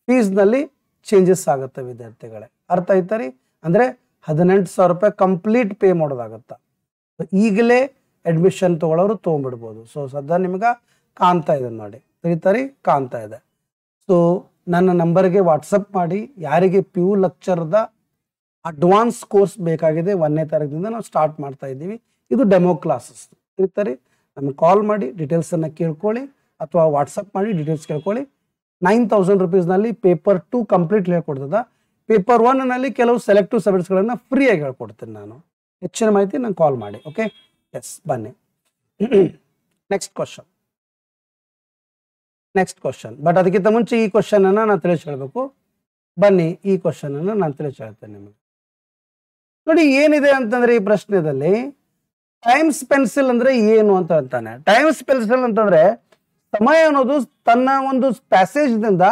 ಫೀಸ್ನಲ್ಲಿ ಚೇಂಜಸ್ ಆಗುತ್ತೆ ವಿದ್ಯಾರ್ಥಿಗಳೇ. ಅರ್ಥ ಆಯ್ತಾರಿ? ಅಂದ್ರೆ 18,000 ರೂಪಾಯಿ ಕಂಪ್ಲೀಟ್ ಪೇ ಮಾಡೋದಾಗತ್ತ. ಈಗಲೇ ಅಡ್ಮಿಷನ್ ತಗೊಳ್ಳೋರು ತೊಗೊಂಡ್ಬಿಡ್ಬೋದು. ಸೊ ಸದ್ಯ ನಿಮ್ಗೆ ಕಾಣ್ತಾ ಇದೆ ನೋಡಿ, ತಿಳಿತಾರಿ? ಕಾಣ್ತಾ ಇದೆ. ಸೊ ನನ್ನ ನಂಬರ್ಗೆ ವಾಟ್ಸಪ್ ಮಾಡಿ. ಯಾರಿಗೆ PU ಲೆಕ್ಚರ್ದ ಅಡ್ವಾನ್ಸ್ ಕೋರ್ಸ್ ಬೇಕಾಗಿದೆ 1ನೇ ತಾರೀಕಿನಿಂದ ನಾವು ಸ್ಟಾರ್ಟ್ ಮಾಡ್ತಾ ಇದ್ದೀವಿ. ಇದು ಡೆಮೋ ಕ್ಲಾಸಸ್. ತಿಳಿತಾರಿ? ನಮಗೆ ಕಾಲ್ ಮಾಡಿ ಡೀಟೇಲ್ಸನ್ನು ಕೇಳ್ಕೊಳ್ಳಿ ಅಥವಾ ವಾಟ್ಸಪ್ ಮಾಡಿ ಡೀಟೇಲ್ಸ್ ಕೇಳ್ಕೊಳ್ಳಿ. 9,000 ರುಪೀಸ್ನಲ್ಲಿ ಪೇಪರ್ 2 ಕಂಪ್ಲೀಟ್ ಹೇಳ್ಕೊಡ್ತದ. ಪೇಪರ್ 1ನಲ್ಲಿ ಕೆಲವು ಸೆಲೆಕ್ಟಿವ್ ಸಬ್ಜೆಕ್ಟ್ಸ್ಗಳನ್ನು ಫ್ರೀಯಾಗಿ ಹೇಳ್ಕೊಡ್ತೀನಿ ನಾನು. ಹೆಚ್ಚಿನ ಮಾಹಿತಿ ನಂಗೆ ಕಾಲ್ ಮಾಡಿ. ಓಕೆ? ಎಸ್, ಬನ್ನಿ ನೆಕ್ಸ್ಟ್ ಕ್ವಶನ್. ಬಟ್ ಅದಕ್ಕಿಂತ ಮುಂಚೆ ಈ ಕ್ವಶನ್ ಅನ್ನ ನಾನು ತಿಳಿಸಿ ಹೇಳ್ಬೇಕು. ಬನ್ನಿ, ಈ ಕ್ವಶನ್ ಅನ್ನು ನಾನು ತಿಳಿಸಿ ಹೇಳ್ತೇನೆ ನಿಮಗೆ. ನೋಡಿ ಏನಿದೆ ಅಂತಂದ್ರೆ ಈ ಪ್ರಶ್ನೆದಲ್ಲಿ ಟೈಮ್ಸ್ ಪೆನ್ಸಿಲ್ ಅಂದ್ರೆ ಏನು ಅಂತ ಹೇಳ್ತಾನೆ. ಟೈಮ್ಸ್ ಪೆನ್ಸಿಲ್ ಅಂತಂದ್ರೆ ಸಮಯ ಅನ್ನೋದು ತನ್ನ ಒಂದು ಪ್ಯಾಸೇಜ್ ದಿಂದ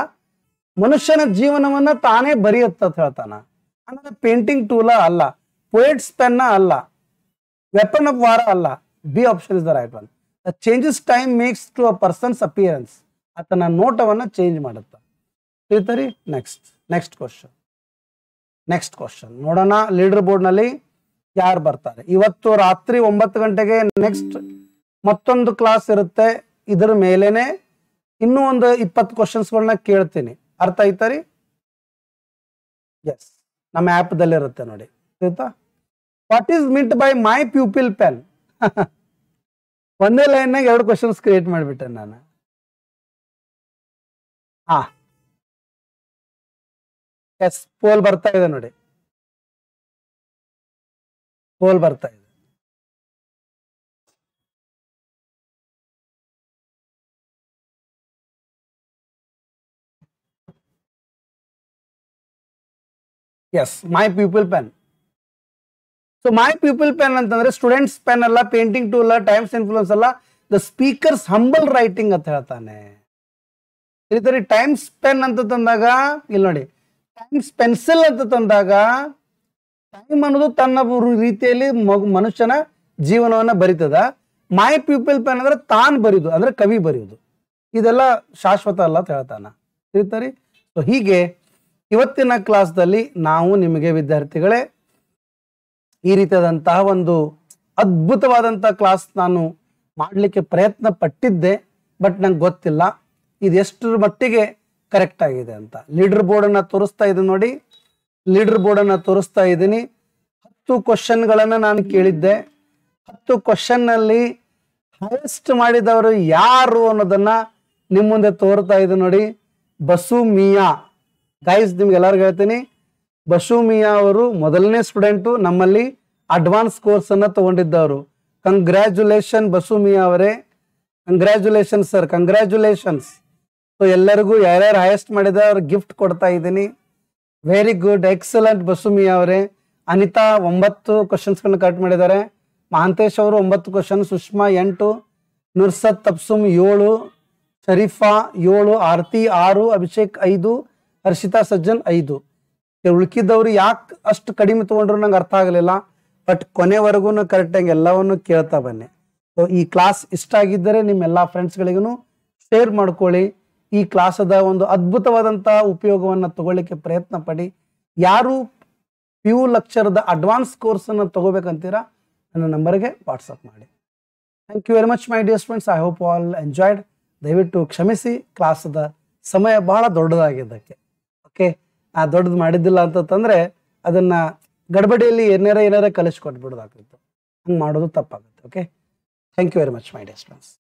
ಮನುಷ್ಯನ ಜೀವನವನ್ನ ತಾನೇ ಬರೆಯುತ್ತ ಹೇಳ್ತಾನ. ಅಂದ್ರೆ ಪೇಂಟಿಂಗ್ ಟೂಲ ಅಲ್ಲ, ಪೋಯಟ್ಸ್ ಪೆನ್ನ ಅಲ್ಲ, ವೆಪನ್ ಆಫ್ ವಾರ ಅಲ್ಲ. B option is the right one. The changes time makes to a person's appearance. ಆತನ ನೋಟವನ್ನ ಚೇಂಜ್ ಮಾಡುತ್ತ. ತಿಳಿತರಿ? Next question. ನೆಕ್ಸ್ಟ್ ಕ್ವಶನ್ ನೋಡೋಣ, ಲೀಡರ್ ಬೋರ್ಡ್ ನಲ್ಲಿ ಯಾರು ಬರ್ತಾರೆ. ಇವತ್ತು ರಾತ್ರಿ 9 ಗಂಟೆಗೆ ನೆಕ್ಸ್ಟ್ ಮತ್ತೊಂದು ಕ್ಲಾಸ್ ಇರುತ್ತೆ. ಇದರ ಮೇಲೇನೆ ಇನ್ನೂ ಒಂದು 20 ಕ್ವಶನ್ಸ್ಗಳನ್ನ ಕೇಳ್ತೀನಿ. ಅರ್ಥ ಆಯ್ತಾ ರೀ? ಎಸ್, ನಮ್ಮ ಆ್ಯಪ್ದಲ್ಲಿ ಇರುತ್ತೆ ನೋಡಿ. ಆಯ್ತಾ? What is mint by my pupil pen? ಒಂದೇ ಲೈನ್ನಾಗ 2 ಕ್ವಶನ್ಸ್ ಕ್ರಿಯೇಟ್ ಮಾಡಿಬಿಟ್ಟೆ ನಾನು. ಎಸ್, ಪೋಲ್ ಬರ್ತಾ ಇದೆ ನೋಡಿ, ಪೋಲ್ ಬರ್ತಾ ಇದೆ. Yes, my people pen. So my people pen ಅಂತಂದ್ರೆ ಸ್ಟೂಡೆಂಟ್ಸ್ ಪೆನ್ ಅಲ್ಲ, ಪೇಂಟಿಂಗ್ ಟೂಲ್ ಅಲ್ಲ, ಟೈಮ್ಸ್ ಇನ್ಫ್ಲೂಯೆನ್ಸ್ ಅಲ್ಲ, ದ ಸ್ಪೀಕರ್ಸ್ ಹಂಬಲ್ ರೈಟಿಂಗ್ ಅಂತ ಹೇಳ್ತಾನೆ. ಈ ಟೈಮ್ಸ್ ಪೆನ್ ಅಂತ ತಂದಾಗ ಇಲ್ಲಿ ನೋಡಿ, ಟೈಮ್ಸ್ ಪೆನ್ಸಿಲ್ ಅಂತ ತಂದಾಗ ಟೈಮ್ ಅನ್ನೋದು ತನ್ನ ರೀತಿಯಲ್ಲಿ ಮನುಷ್ಯನ ಜೀವನವನ್ನ ಬರಿತದ. ಮೈ ಪೀಪಲ್ ಪೆನ್ ಅಂದ್ರೆ ತಾನ್ ಬರೆಯುದು, ಅಂದ್ರೆ ಕವಿ ಬರೆಯುವುದು. ಇದೆಲ್ಲ ಶಾಶ್ವತ ಅಲ್ಲ ಅಂತ ಹೇಳ್ತಾನ. ತಿಳಿತಾರಿ? ಸೊ ಹೀಗೆ ಇವತ್ತಿನ ಕ್ಲಾಸ್ದಲ್ಲಿ ನಾವು ನಿಮಗೆ ವಿದ್ಯಾರ್ಥಿಗಳೇ ಈ ರೀತಿಯಾದಂತಹ ಒಂದು ಅದ್ಭುತವಾದಂತಹ ಕ್ಲಾಸ್ ನಾನು ಮಾಡಲಿಕ್ಕೆ ಪ್ರಯತ್ನ ಪಟ್ಟಿದ್ದೆ. ಬಟ್ ನಂಗೆ ಗೊತ್ತಿಲ್ಲ ಇದು ಎಷ್ಟರ ಮಟ್ಟಿಗೆ ಕರೆಕ್ಟ್ ಆಗಿದೆ ಅಂತ. ಲೀಡರ್ ಬೋರ್ಡ್ ಅನ್ನ ತೋರಿಸ್ತಾ ಇದ್ದೀನಿ ನೋಡಿ, ಲೀಡರ್ ಬೋರ್ಡ್ ಅನ್ನ ತೋರಿಸ್ತಾ ಇದ್ದೀನಿ. 10 ಕ್ವಶನ್ಗಳನ್ನ ನಾನು ಕೇಳಿದ್ದೆ. 10 ಕ್ವಶನ್ ನಲ್ಲಿ ಹೈಯೆಸ್ಟ್ ಮಾಡಿದವರು ಯಾರು ಅನ್ನೋದನ್ನ ನಿಮ್ಮ ಮುಂದೆ ತೋರ್ತಾ ಇದೆ ನೋಡಿ. ಬಸು ಮಿಯಾ ಗೈಸ್, ನಿಮ್ಗೆ ಎಲ್ಲರಿಗೂ ಹೇಳ್ತೀನಿ, ಬಸು ಮಿಯಾ ಅವರು ಮೊದಲನೇ ಸ್ಟೂಡೆಂಟು, ನಮ್ಮಲ್ಲಿ ಅಡ್ವಾನ್ಸ್ ಕೋರ್ಸ್ ಅನ್ನ ತಗೊಂಡಿದ್ದವರು. ಕಂಗ್ರ್ಯಾಚುಲೇಷನ್ ಬಸು ಮಿಯಾ ಅವರೇ, ಕಂಗ್ರ್ಯಾಚುಲೇಷನ್ ಸರ್, ಕಂಗ್ರ್ಯಾಚುಲೇಷನ್ಸ್. ಸೊ ಎಲ್ಲರಿಗೂ ಯಾರ್ಯಾರು ಹೈಯೆಸ್ಟ್ ಮಾಡಿದ ಅವ್ರ ಗಿಫ್ಟ್ ಕೊಡ್ತಾ ಇದ್ದೀನಿ. Very good, excellent Basu Miya ಅವರೇ. ಅನಿತಾ 9 ಕ್ವಶನ್ಸ್ಗಳನ್ನ ಕರೆಕ್ಟ್ ಮಾಡಿದ್ದಾರೆ. ಮಹಾಂತೇಶ್ ಅವರು 9 ಕ್ವಶನ್, ಸುಷ್ಮಾ 8, ನುರ್ಸತ್ ತಬ್ಸುಮ್ 7, ಶರೀಫಾ 7, ಆರತಿ 6, ಅಭಿಷೇಕ್ 5, ಹರ್ಷಿತಾ ಸಜ್ಜನ್ 5. ಉಳ್ಕಿದ್ದವ್ರು ಯಾಕೆ ಅಷ್ಟು ಕಡಿಮೆ ತಗೊಂಡ್ರು ನಂಗೆ ಅರ್ಥ ಆಗಲಿಲ್ಲ. ಬಟ್ ಕೊನೆವರೆಗೂ ಕರೆಕ್ಟಾಗಿ ಎಲ್ಲವನ್ನು ಕೇಳ್ತಾ ಬನ್ನಿ. ಸೊ ಈ ಕ್ಲಾಸ್ ಇಷ್ಟ ಆಗಿದ್ದರೆ ನಿಮ್ಮೆಲ್ಲ ಫ್ರೆಂಡ್ಸ್ಗಳಿಗೂ ಶೇರ್ ಮಾಡ್ಕೊಳ್ಳಿ. ಈ ಕ್ಲಾಸದ ಒಂದು ಅದ್ಭುತವಾದಂತಹ ಉಪಯೋಗವನ್ನು ತಗೊಳ್ಳಿಕ್ಕೆ ಪ್ರಯತ್ನ ಪಡಿ. ಯಾರು PU ಲೆಕ್ಚರ್ದ ಅಡ್ವಾನ್ಸ್ ಕೋರ್ಸನ್ನು ತಗೋಬೇಕಂತೀರಾ ನನ್ನ ನಂಬರ್ಗೆ ವಾಟ್ಸಪ್ ಮಾಡಿ. Thank you very much my dear students. I hope all enjoyed. ದಯವಿಟ್ಟು ಕ್ಷಮಿಸಿ, ಕ್ಲಾಸದ ಸಮಯ ಬಹಳ ದೊಡ್ಡದಾಗಿದ್ದಕ್ಕೆ. ಓಕೆ, ನಾ ದೊಡ್ಡದು ಮಾಡಿದ್ದಿಲ್ಲ ಅಂತಂದ್ರೆ ಅದನ್ನ ಗಡ್ಬಡಿಯಲ್ಲಿ ಏನಾರ ಕಲಿಸ್ಕೊಟ್ಬಿಡೋದಾಗ್ತಿತ್ತು. ಹಂಗೆ ಮಾಡೋದು ತಪ್ಪಾಗುತ್ತೆ. Okay, thank you very much my dear students.